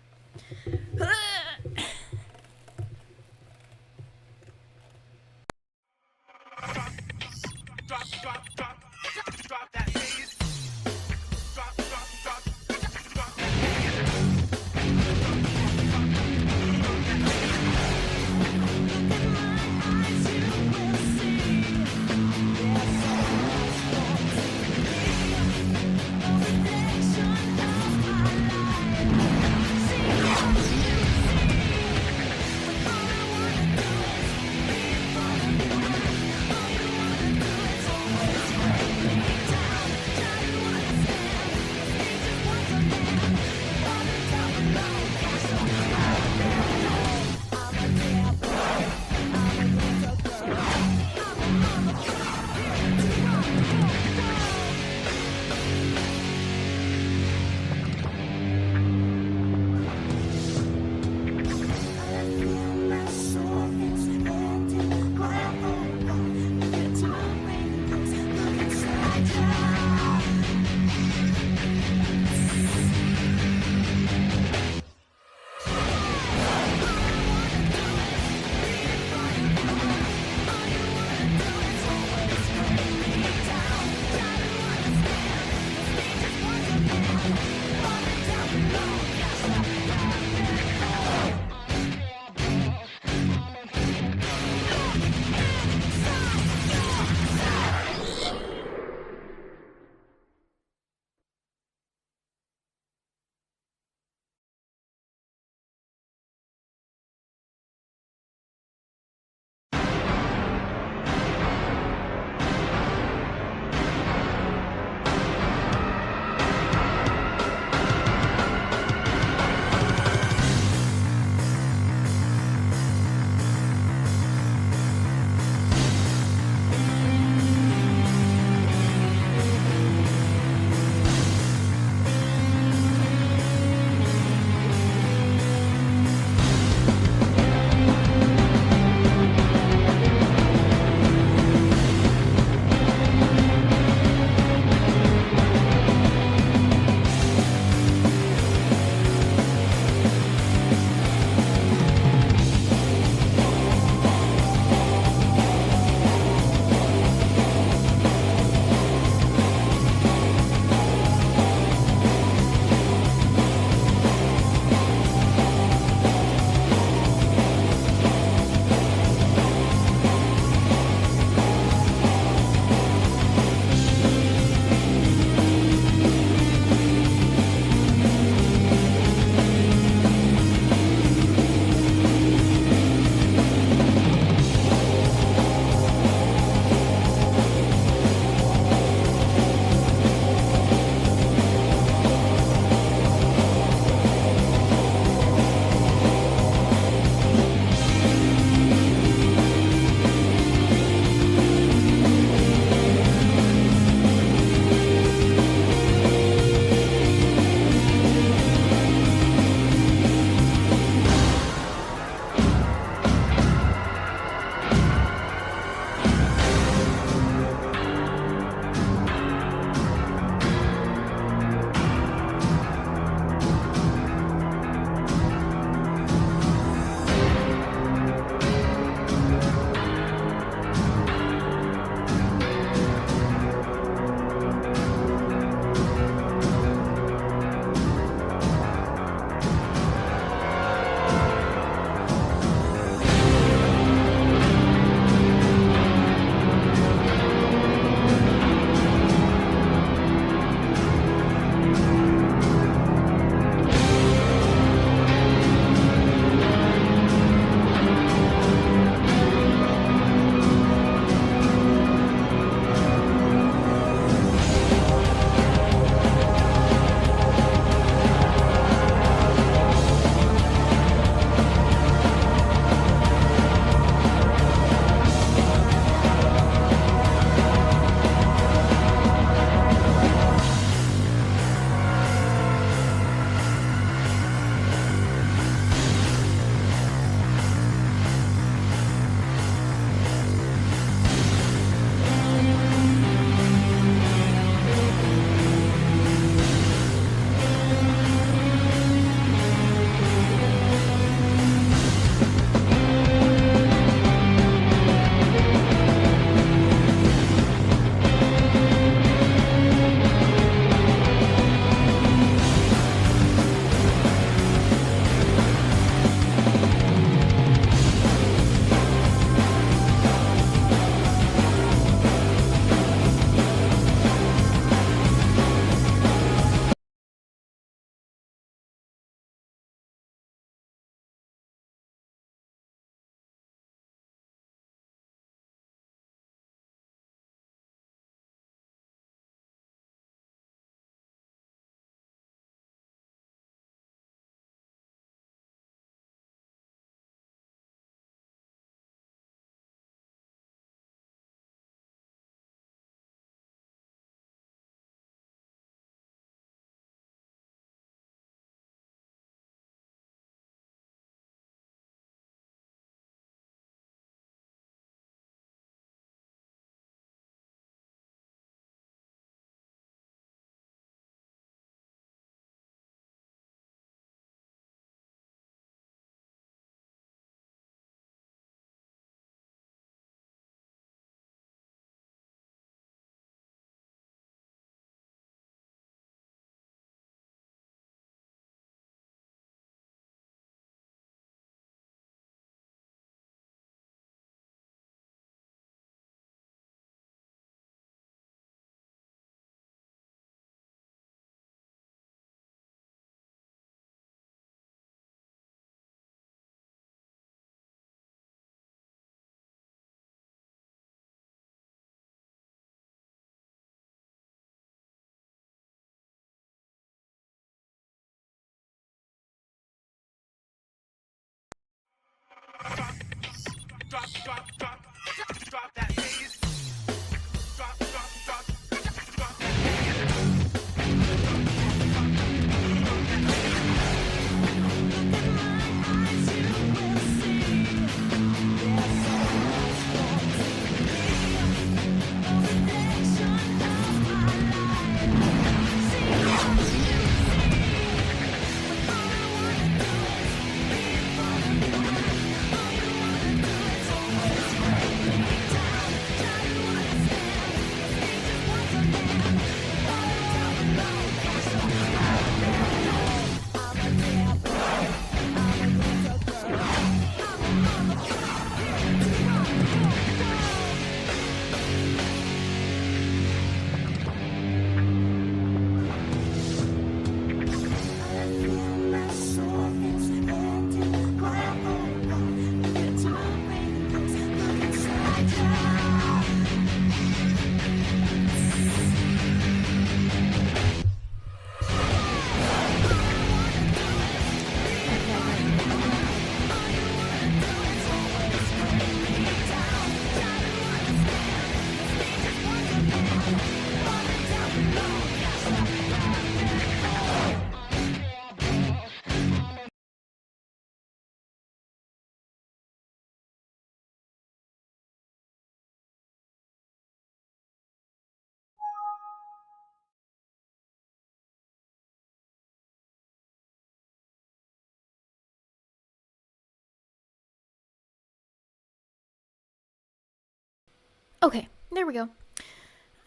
Speaker 1: Okay, there we go.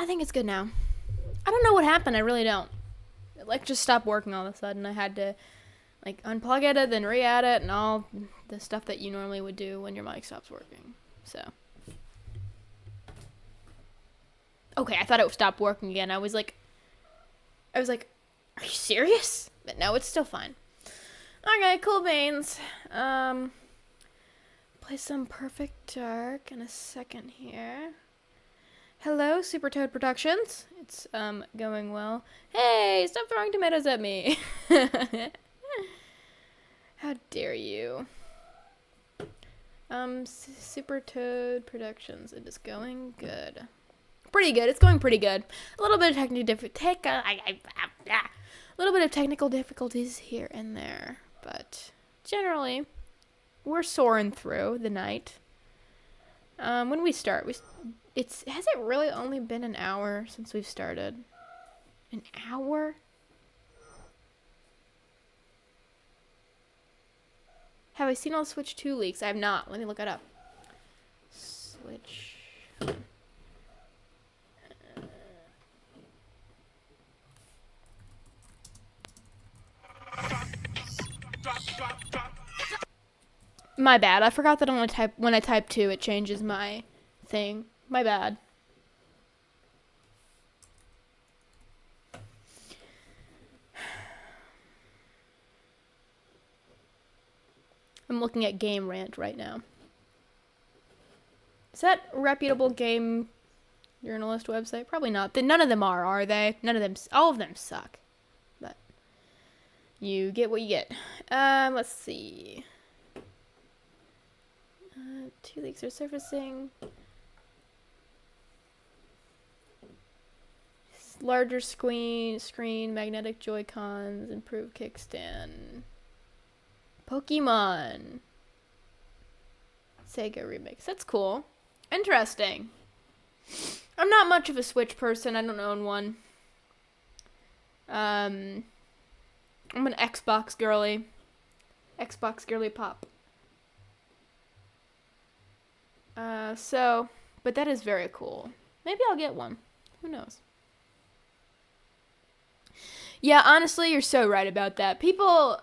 Speaker 1: I think it's good now. I don't know what happened. I really don't. It like just stopped working all of a sudden. I had to like unplug it, then re-add it, and all the stuff that you normally would do when your mic stops working. So. Okay, I thought it stopped working again. I was like, are you serious? But no, it's still fine. Okay, cool beans. Play some Perfect Dark in a second here. Hello, Super Toad Productions. It's, going well. Hey, stop throwing tomatoes at me. How dare you. Super Toad Productions. It is going good. Pretty good. It's going pretty good. A little bit of technical difficulties here and there, but generally, we're soaring through the night. When we start, has it really only been an hour since we've started? An hour? Have I seen all Switch 2 leaks? I have not. Let me look it up. Switch. My bad. I forgot that when I type 2, it changes my thing. My bad. I'm looking at Game Rant right now. Is that a reputable game journalist website? Probably not. None of them are they? None of them. All of them suck. But you get what you get. Let's see. 2 leaks are surfacing. Larger screen, magnetic Joy-Cons, improved kickstand. Pokemon. Sega remix. That's cool. Interesting. I'm not much of a Switch person. I don't own one. I'm an Xbox girly. Xbox girly pop. But that is very cool. Maybe I'll get one. Who knows? Yeah, honestly, you're so right about that. People,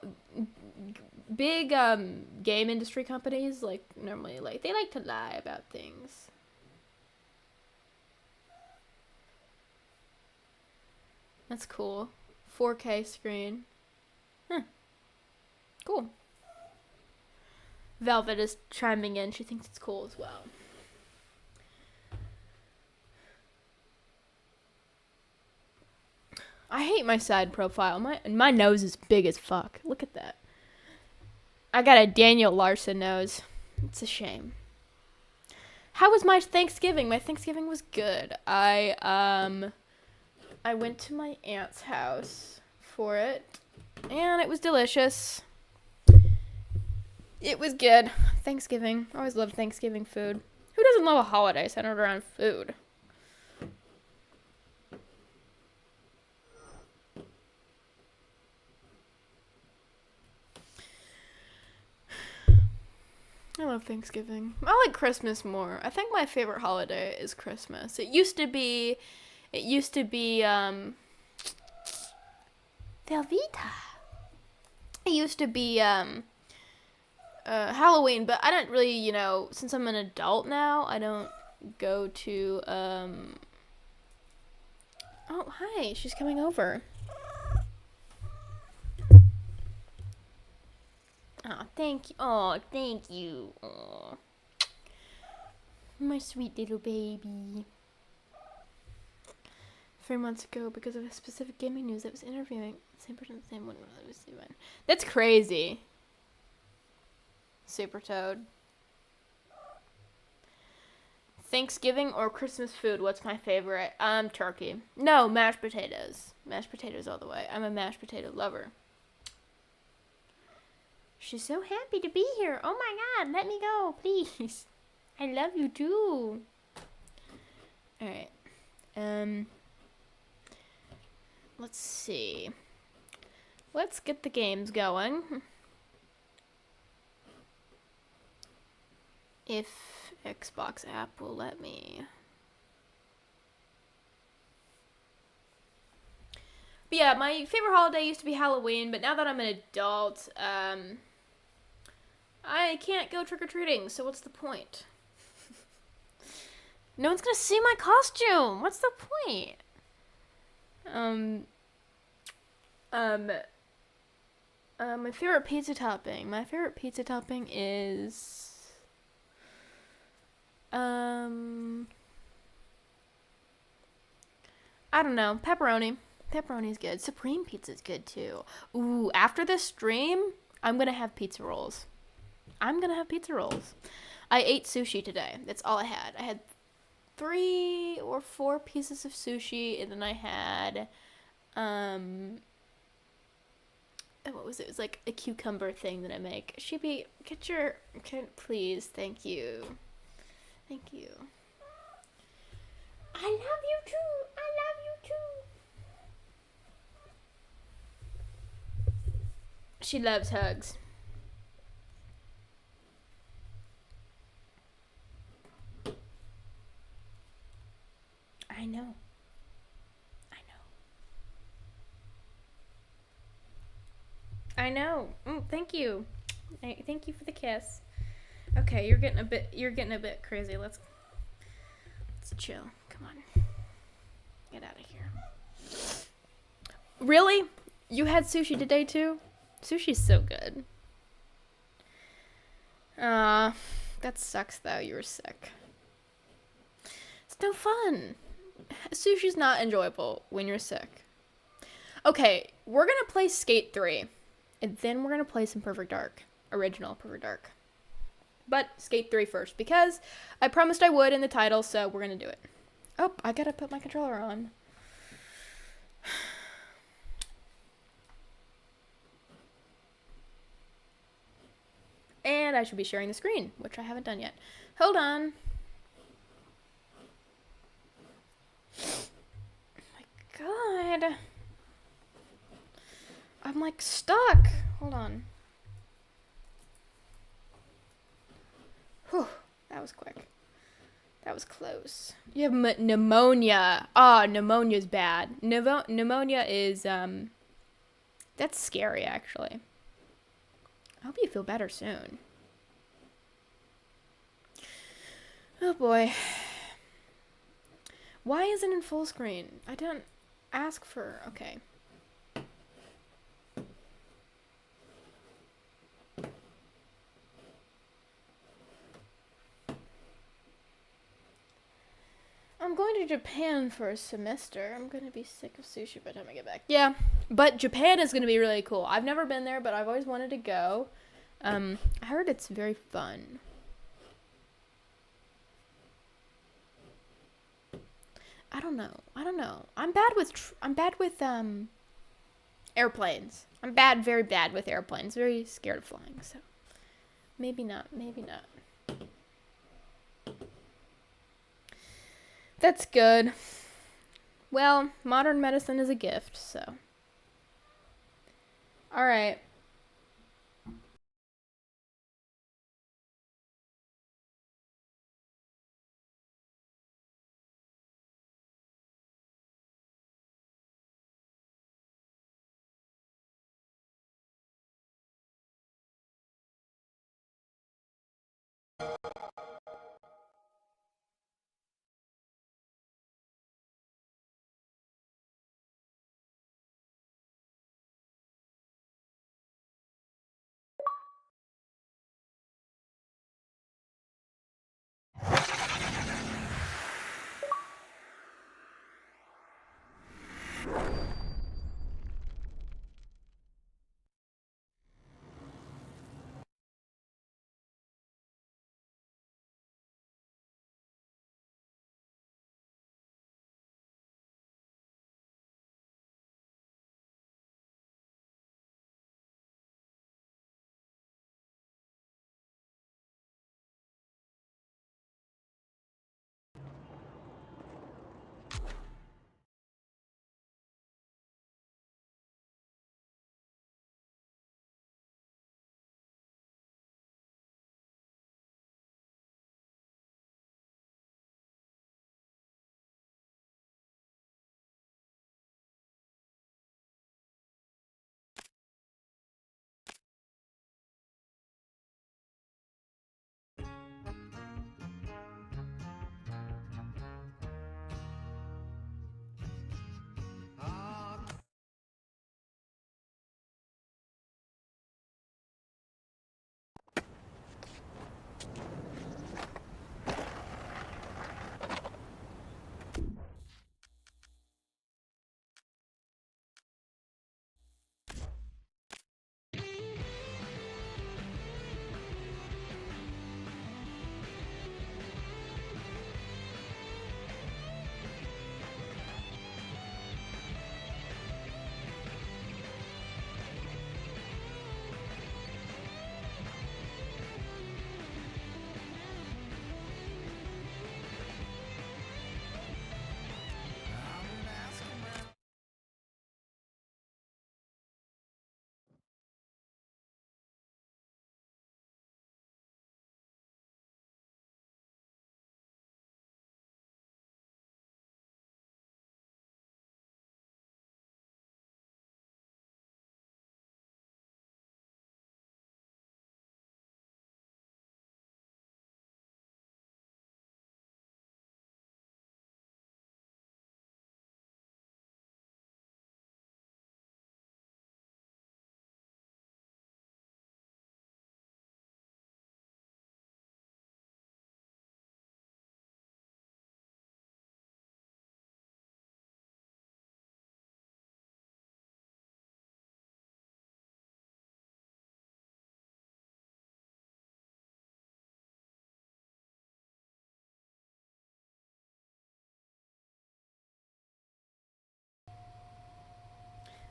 Speaker 1: big, game industry companies, like, normally, like, they like to lie about things. That's cool. 4K screen. Cool. Velvet is chiming in. She thinks it's cool as well. I hate my side profile. My nose is big as fuck. Look at that. I got a Daniel Larson nose. It's a shame. How was my Thanksgiving? My Thanksgiving was good. I went to my aunt's house for it, and it was delicious. It was good. Thanksgiving. I always loved Thanksgiving food. Who doesn't love a holiday centered around food? I love Thanksgiving. I like Christmas more. I think my favorite holiday is Christmas. It used to be Velveeta. It used to be Halloween, but I don't really, since I'm an adult now, I don't go to Oh, hi. She's coming over. Oh, thank you. Oh, thank you. Oh. My sweet little baby. 3 months ago, because of a specific gaming news that was interviewing same person, the same one. That's crazy. Super Toad. Thanksgiving or Christmas food? What's my favorite? Turkey. No, mashed potatoes. Mashed potatoes all the way. I'm a mashed potato lover. She's so happy to be here. Oh my god, let me go, please. I love you too. Alright. Let's see. Let's get the games going. If Xbox app will let me. But yeah, my favorite holiday used to be Halloween, but now that I'm an adult, I can't go trick-or-treating, so what's the point? No one's gonna see my costume! What's the point? My favorite pizza topping. My favorite pizza topping is... I don't know. Pepperoni. Pepperoni's good. Supreme pizza's good, too. Ooh, after this stream, I'm gonna have pizza rolls. I ate sushi today. That's all I had. I had 3 or 4 pieces of sushi, and then I had, what was it? It was like a cucumber thing that I make. Sheepy, please, thank you. Thank you. I love you too. She loves hugs. I know. Thank you. Thank you for the kiss. Okay, you're getting a bit crazy. Let's chill. Come on. Get out of here. Really? You had sushi today too? Sushi's so good. That sucks though. You were sick. It's no fun. Sushi's not enjoyable when you're sick. Okay, we're gonna play Skate 3. And then we're gonna play some Perfect Dark. Original Perfect Dark. But Skate 3 first, because I promised I would in the title, so we're gonna do it. Oh, I gotta put my controller on. And I should be sharing the screen, which I haven't done yet. Hold on. Oh my god. I'm like stuck. Hold on. Whew, that was quick. That was close. You have pneumonia. Oh, pneumonia's bad. Pneumonia is, that's scary, actually. I hope you feel better soon. Oh, boy. Why isn't it in full screen? I didn't ask for... Okay. I'm going to Japan for a semester. I'm going to be sick of sushi by the time I get back. Yeah, but Japan is going to be really cool. I've never been there, but I've always wanted to go. I heard it's very fun. I don't know. I'm bad with airplanes. I'm very bad with airplanes. Very scared of flying, so maybe not. That's good. Well, modern medicine is a gift, so. All right.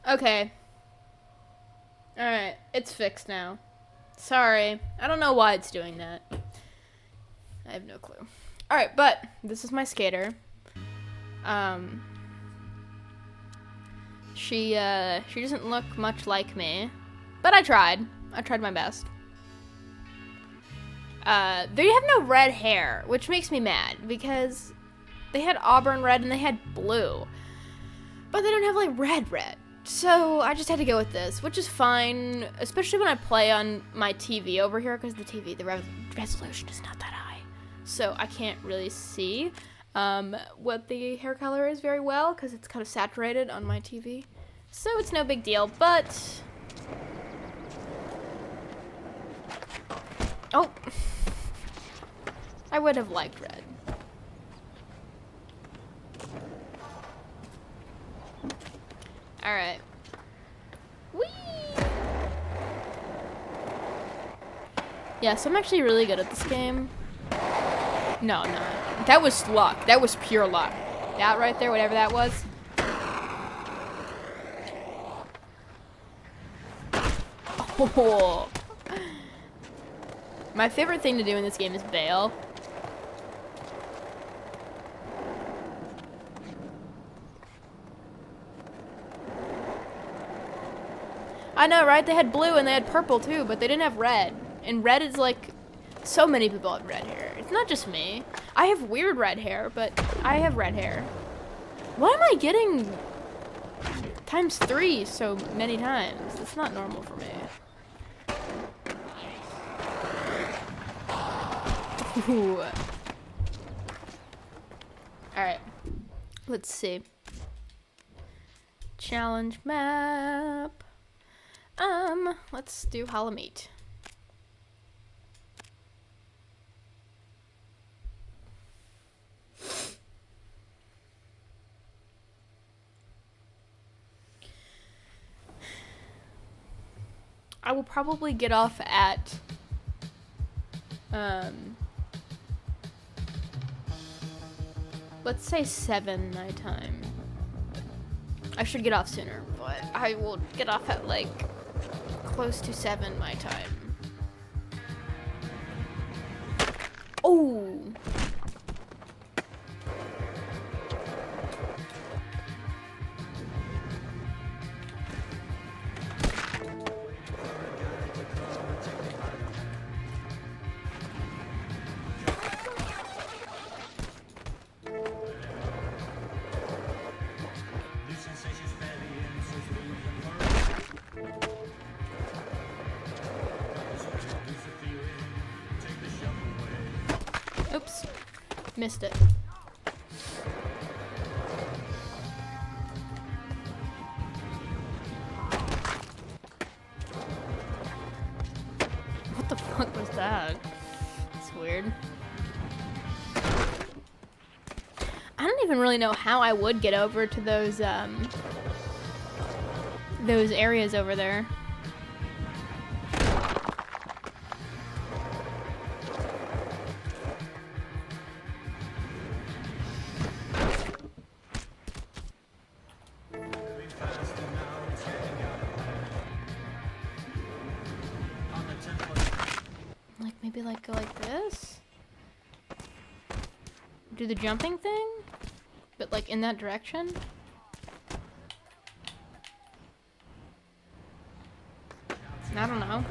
Speaker 1: Okay. Alright, it's fixed now. Sorry. I don't know why it's doing that. I have no clue. Alright, but this is my skater. She doesn't look much like me. But I tried. I tried my best. They have no red hair, which makes me mad because they had auburn red and they had blue. But they don't have like red. So I just had to go with this, which is fine, especially when I play on my TV over here, because the resolution is not that high. So I can't really see what the hair color is very well, because it's kind of saturated on my TV. So it's no big deal, but... Oh! I would have liked red. Alright. Whee! Yeah, so I'm actually really good at this game. No, I'm not. That was luck. That was pure luck. That right there, whatever that was. Oh. My favorite thing to do in this game is bail. I know, right? They had blue and they had purple too, but they didn't have red. And red is like, so many people have red hair. It's not just me. I have weird red hair, but I have red hair. Why am I getting ×3 so many times? It's not normal for me. Ooh. Alright. Let's see. Challenge map. Let's do Halloween. I will probably get off at let's say 7 my time. I should get off sooner, but I will get off at like close to 7 my time. Oh. Oops. Missed it. What the fuck was that? It's weird. I don't even really know how I would get over to those areas over there. Like maybe like go like this? Do the jumping thing? But like in that direction? I don't know.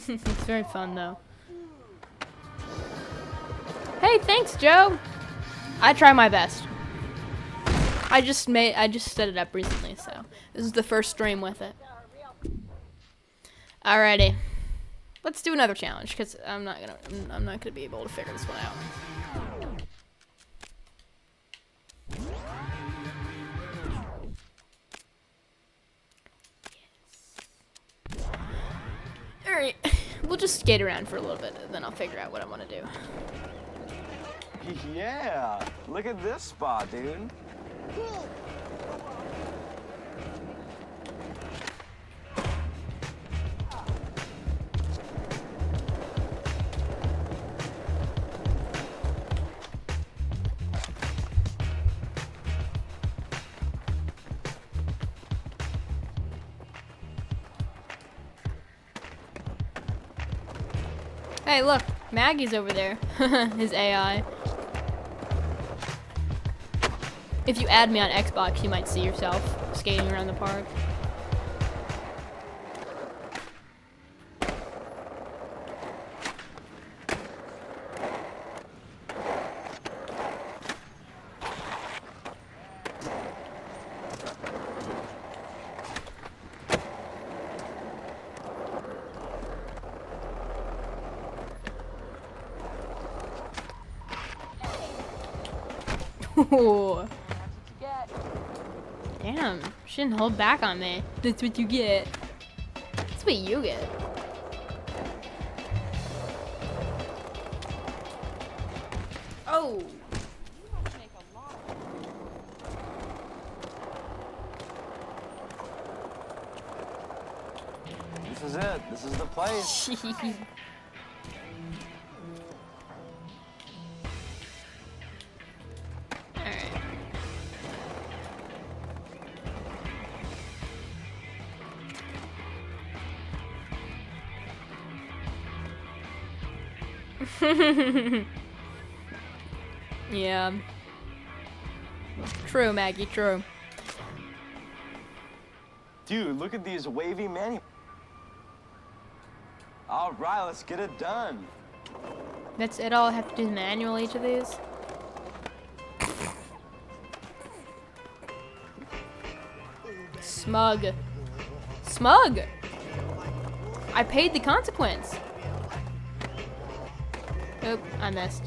Speaker 1: It's very fun though. Hey, thanks, Joe. I try my best. I just set it up recently, so this is the first stream with it. Alrighty, let's do another challenge because I'm not gonna be able to figure this one out. Alright, we'll just skate around for a little bit and then I'll figure out what I want to do.
Speaker 6: Yeah, look at this spot, dude.
Speaker 1: Hey, look, Maggie's over there. His AI. If you add me on Xbox, you might see yourself skating around the park. Ooh. Damn, she didn't hold back on me. That's what you get. That's what you get. Oh!
Speaker 6: This is it. This is the place.
Speaker 1: Alright. Yeah. True, Maggie, true.
Speaker 6: Dude, look at these wavy menu. All right, let's get it done.
Speaker 1: That's it all I have to do manually each of these? Smug. Smug! I paid the consequence. Oop, I missed.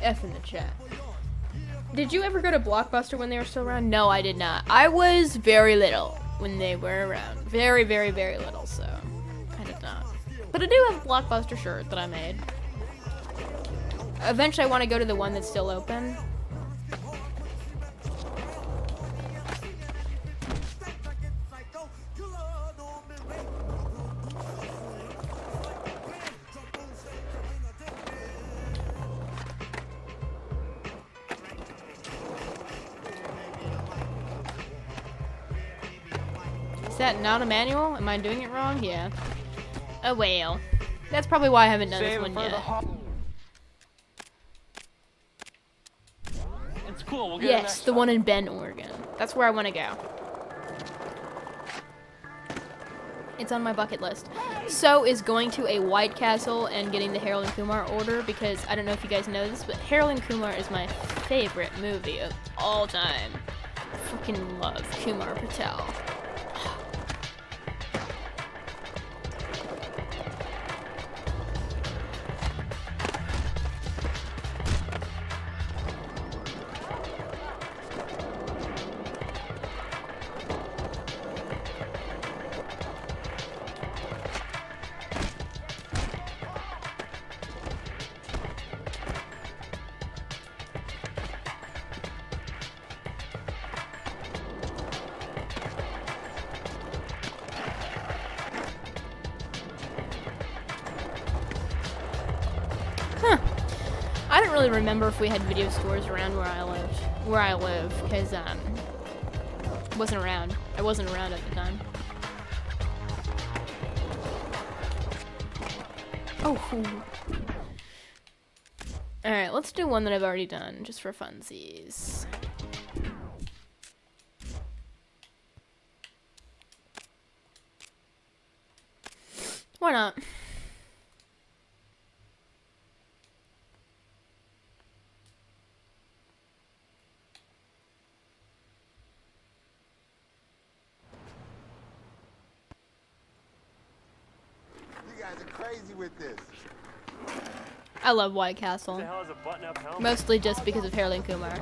Speaker 1: F in the chat. Did you ever go to Blockbuster when they were still around? No, I did not. I was very little when they were around. Very, very, very little, so I did not. But I do have a Blockbuster shirt that I made. Eventually I want to go to the one that's still open. Is that not a manual? Am I doing it wrong? Yeah. Oh well. That's probably why I haven't done this
Speaker 6: Save it
Speaker 1: one
Speaker 6: for
Speaker 1: yet.
Speaker 6: the It's cool. We'll get it
Speaker 1: Yes,
Speaker 6: next
Speaker 1: the
Speaker 6: time.
Speaker 1: one in Bend, Oregon. That's where I want to go. It's on my bucket list. So is going to a White Castle and getting the Harold and Kumar order, because I don't know if you guys know this, but Harold and Kumar is my favorite movie of all time. I fucking love Kumar Patel. I don't really remember if we had video stores around where I live, because wasn't around. I wasn't around at the time. Oh. All right, let's do one that I've already done, just for funsies. Why not?
Speaker 7: You guys are crazy with this.
Speaker 1: I love White Castle.
Speaker 8: What the hell is a button-up helmet?
Speaker 1: Mostly just because of Harold and Kumar.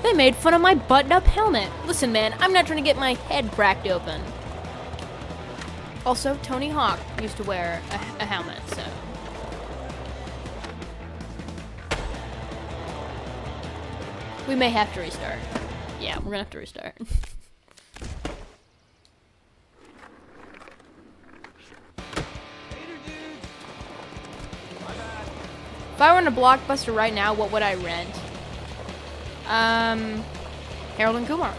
Speaker 1: They made fun of my button-up helmet. Listen, man, I'm not trying to get my head cracked open. Also, Tony Hawk used to wear a helmet, so. We may have to restart. Yeah, we're gonna have to restart. If I went to Blockbuster right now, what would I rent? Harold and Kumar.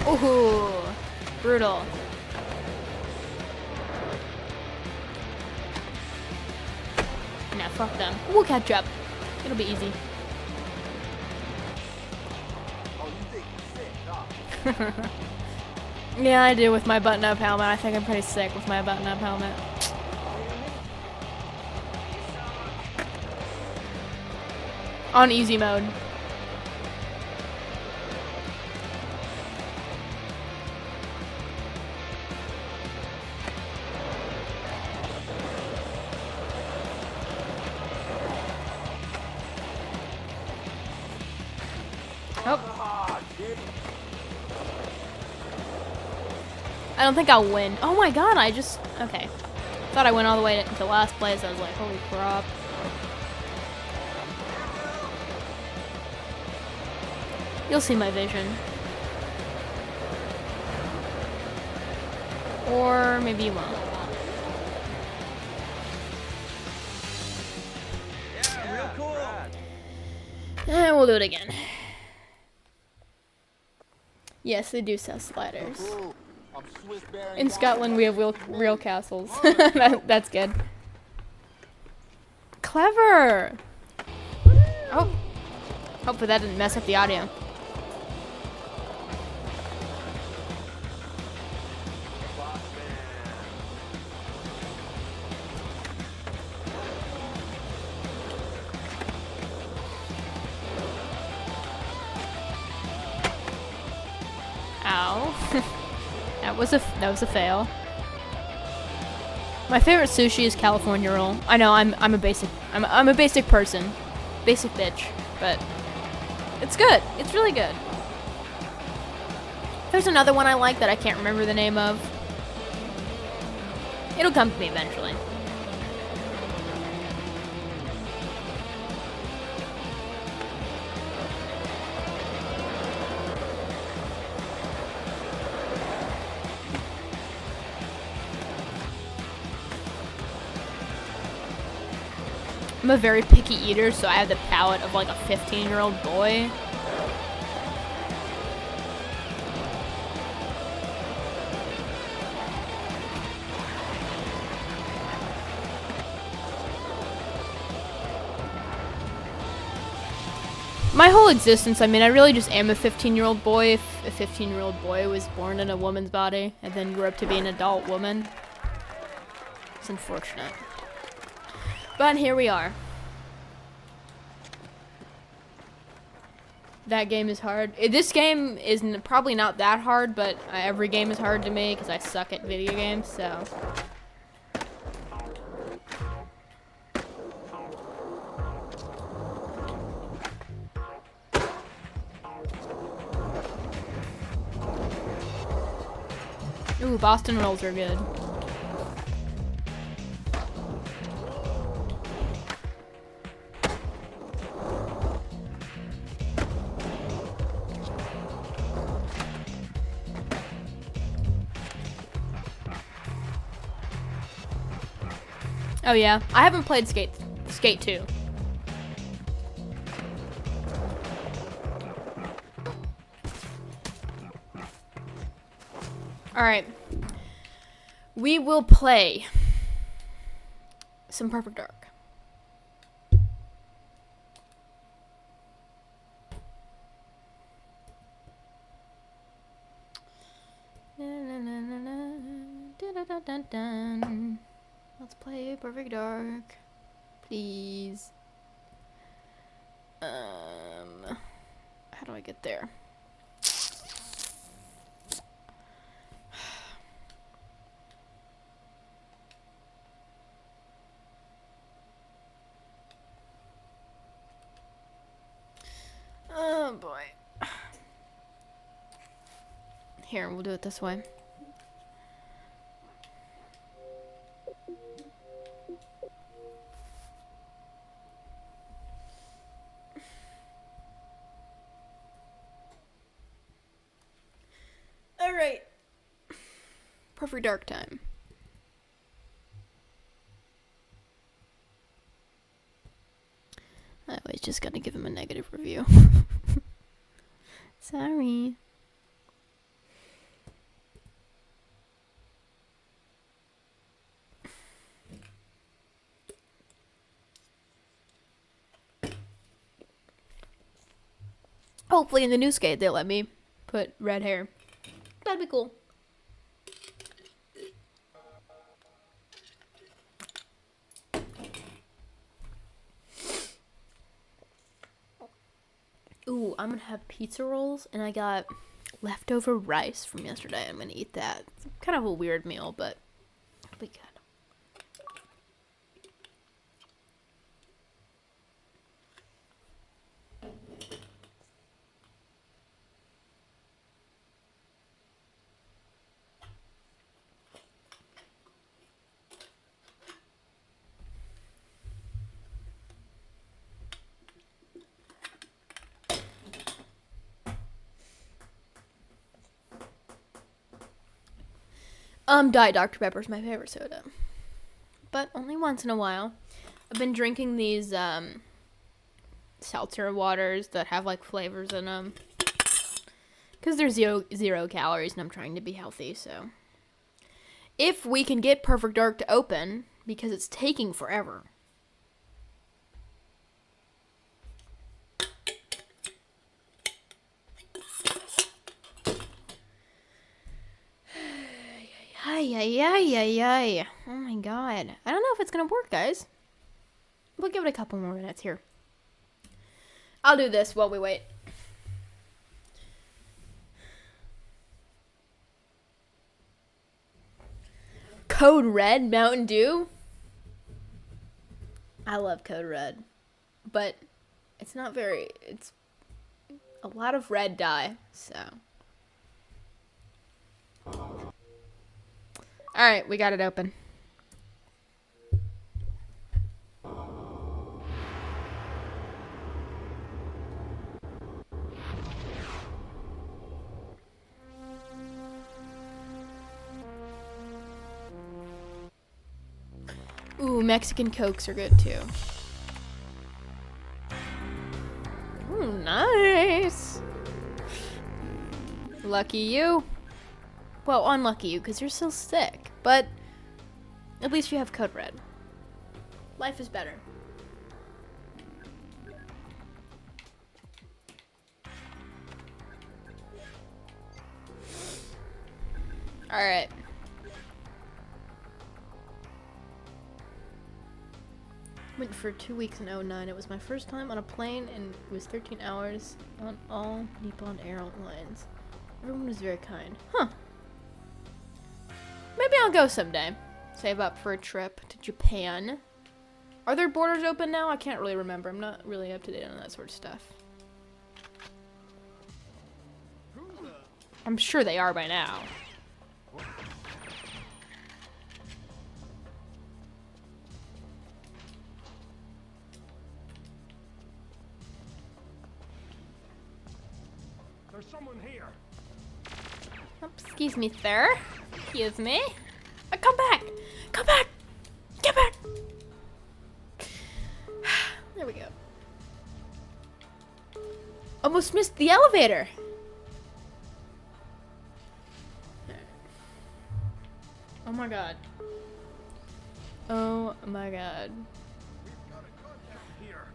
Speaker 1: Ooh, brutal. Nah, fuck them. We'll catch up. It'll be easy.
Speaker 7: Oh, you think you're sick, dog.
Speaker 1: Yeah, I do with my button-up helmet. I think I'm pretty sick with my button-up helmet. On easy mode. Oh. I don't think I'll win. Oh my god, I just... Okay. Thought I went all the way to last place. I was like, holy crap. You'll see my vision. Or maybe you won't.
Speaker 7: Yeah, real cool.
Speaker 1: And we'll do it again. Yes, they do sell sliders.
Speaker 7: Cool. I'm Swiss bearing
Speaker 1: In
Speaker 7: down.
Speaker 1: Scotland, we have real castles. That's good. Clever! Oh. Hopefully that didn't mess up the audio. Ow. that was a fail. My favorite sushi is California roll. I know I'm a basic person. Basic bitch, but it's good. It's really good. There's another one I like that I can't remember the name of. It'll come to me eventually. I'm a very picky eater, so I have the palate of like a 15-year-old boy. My whole existence, I mean, I really just am a 15-year-old boy. If a 15-year-old boy was born in a woman's body and then grew up to be an adult woman, it's unfortunate. But here we are. That game is hard. This game is probably not that hard, but every game is hard to me because I suck at video games, so... Ooh, Boston rolls are good. Oh yeah, I haven't played Skate 2. Alright. We will play some Perfect Dark. Let's play Perfect Dark. Please. How do I get there? Oh boy. Here, we'll do it this way. Alright. Perfect Dark time. I always just gotta give him a negative review. Sorry. Hopefully in the new Skate they'll let me put red hair. That'd be cool. Ooh, I'm gonna have pizza rolls, and I got leftover rice from yesterday. I'm gonna eat that. It's kind of a weird meal, but it'll be good. Diet Dr. Pepper's my favorite soda. But only once in a while. I've been drinking these, seltzer waters that have, like, flavors in them. Because they're zero calories and I'm trying to be healthy, so. If we can get Perfect Dark to open, because it's taking forever. Ay. Oh my god. I don't know if it's gonna work, guys. We'll give it a couple more minutes here. I'll do this while we wait. Code Red Mountain Dew? I love Code Red. But it's not very... It's a lot of red dye, so... Alright, we got it open. Ooh, Mexican Cokes are good too. Ooh, nice. Lucky you. Well, unlucky you, because you're still sick. But at least you have Code Red. Life is better. Alright. Went for 2 weeks in 09. It was my first time on a plane, and it was 13 hours on all Nippon Airlines. Everyone was very kind. Huh. Maybe I'll go someday. Save up for a trip to Japan. Are their borders open now? I can't really remember. I'm not really up to date on that sort of stuff. I'm sure they are by now.
Speaker 7: There's someone here.
Speaker 1: Oh, excuse me, sir. Excuse me. Come back! Come back! Get back! There we go. Almost missed the elevator. Oh my god. Oh my god.
Speaker 7: We've got a contact here.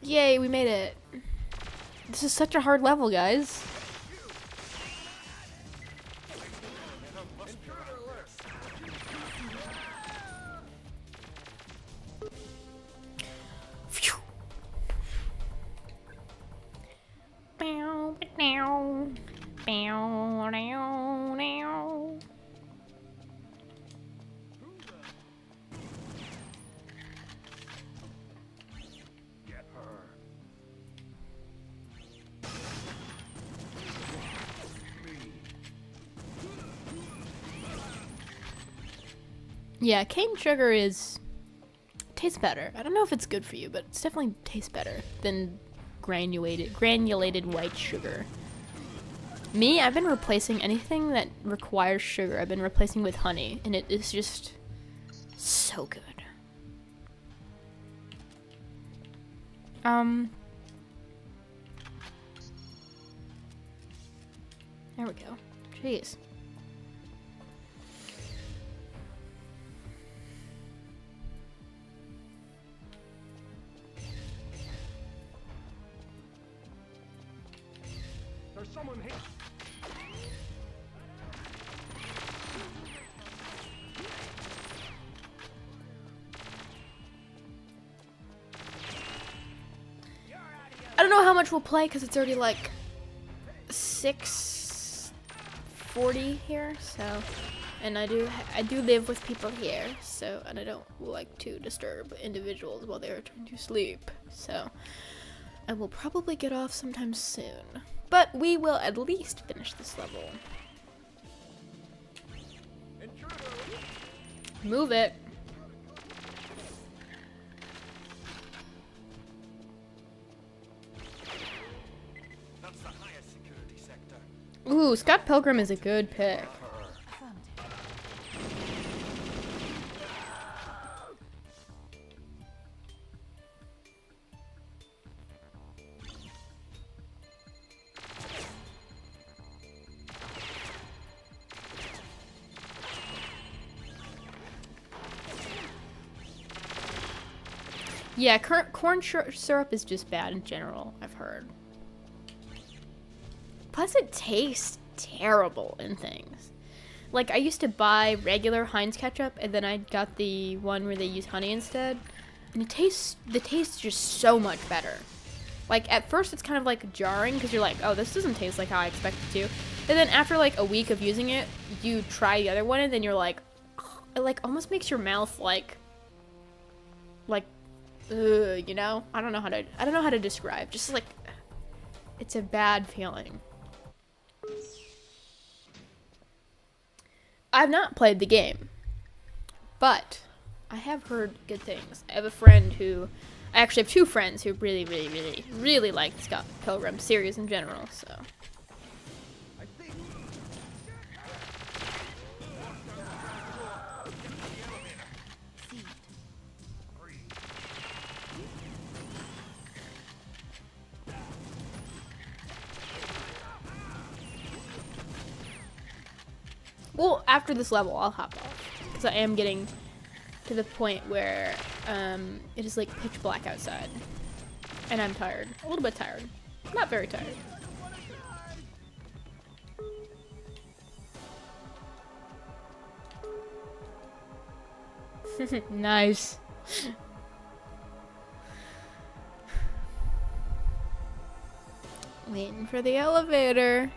Speaker 1: Yay, we made it. This is such a hard level, guys. Phew. Bow, bow, bow, bow, bow.
Speaker 7: Get her.
Speaker 1: Yeah, cane sugar tastes better. I don't know if it's good for you, but it's definitely tastes better than granulated white sugar. Me, I've been replacing anything that requires sugar. I've been replacing with honey, and it is just so good. There we go. Jeez.
Speaker 7: There's someone here.
Speaker 1: I don't know how much we'll play because it's already like 6:40 here, so, and I do live with people here, so, and I don't like to disturb individuals while they are trying to sleep, so I will probably get off sometime soon, but we will at least finish this level. Move it. Ooh, Scott Pilgrim is a good pick. Yeah, syrup is just bad in general, I've heard. Plus it tastes terrible in things. Like, I used to buy regular Heinz ketchup, and then I got the one where they use honey instead. And the taste is just so much better. Like, at first it's kind of like jarring, because you're like, oh, this doesn't taste like how I expect it to. And then after like a week of using it, you try the other one, and then you're like, oh, it like almost makes your mouth like, you know? I don't know how to describe. Just like, it's a bad feeling. I've not played the game, but I have heard good things. I have I actually have two friends who really, really, really, really like the Scott Pilgrim series in general, so. Well, after this level, I'll hop off. Because I am getting to the point where it is like pitch black outside. And I'm tired. A little bit tired. Not very tired. Nice. Waiting for the elevator.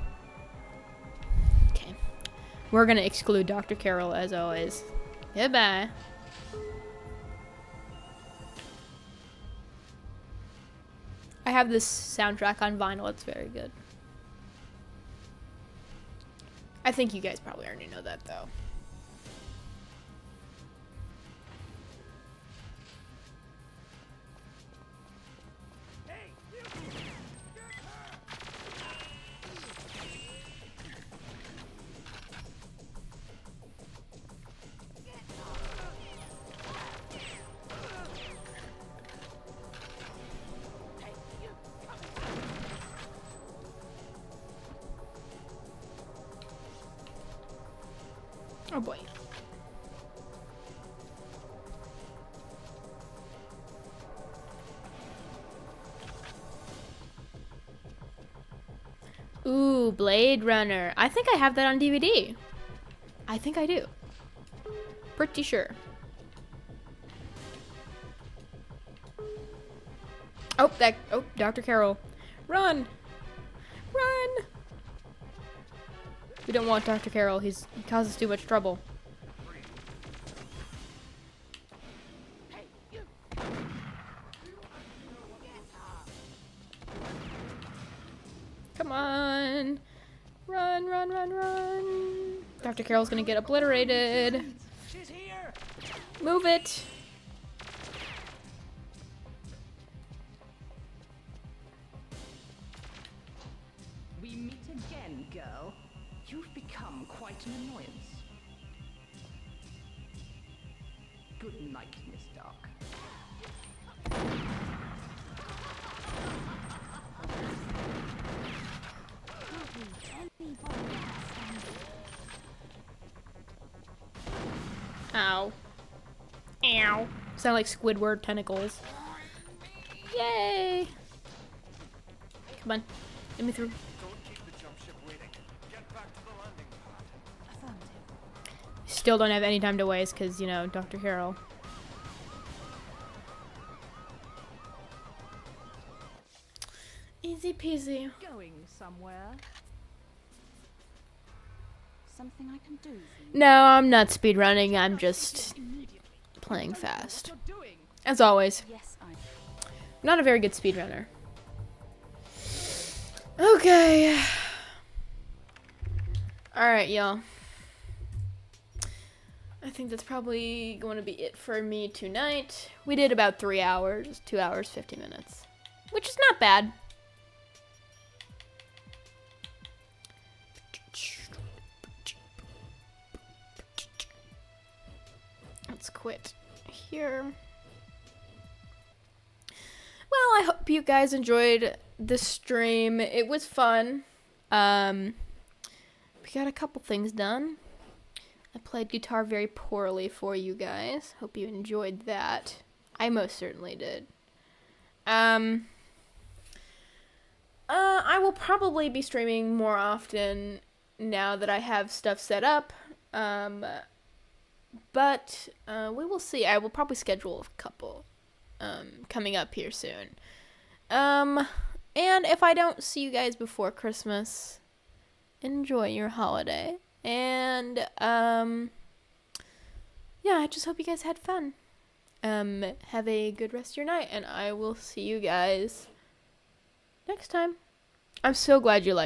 Speaker 1: We're gonna exclude Dr. Carroll as always. Goodbye. I have this soundtrack on vinyl. It's very good. I think you guys probably already know that though. Oh boy. Ooh, Blade Runner. I think I have that on DVD. I think I do. Pretty sure. Oh, Dr. Carroll. Run! Run! We don't want Dr. Carroll. He causes too much trouble. Come on. Run, run, run, run. Dr. Carroll's gonna get obliterated.
Speaker 5: She's here!
Speaker 1: Move it.
Speaker 8: We meet again, girl. You've become quite an annoyance. Good night, Miss Dark.
Speaker 1: Ow. Ow. Sound like Squidward tentacles. Yay! Come on. Get me through. Still don't have any time to waste because, you know, Dr. Carroll. Easy peasy.
Speaker 8: Going somewhere? Something I can do for you?
Speaker 1: No, I'm not speedrunning. I'm just playing fast. As always.
Speaker 8: Yes, I.
Speaker 1: Not a very good speedrunner. Okay. Alright, y'all. I think that's probably going to be it for me tonight. We did about 3 hours, 2 hours, 50 minutes. Which is not bad. quit here. Well, I hope you guys enjoyed the stream. It was fun. We got a couple things done. I played guitar very poorly for you guys. Hope you enjoyed that. I most certainly did. I will probably be streaming more often now that I have stuff set up. But we will see. I will probably schedule a couple coming up here soon. And if I don't see you guys before Christmas, enjoy your holiday. And yeah, I just hope you guys had fun. Have a good rest of your night, and I will see you guys next time. I'm so glad you liked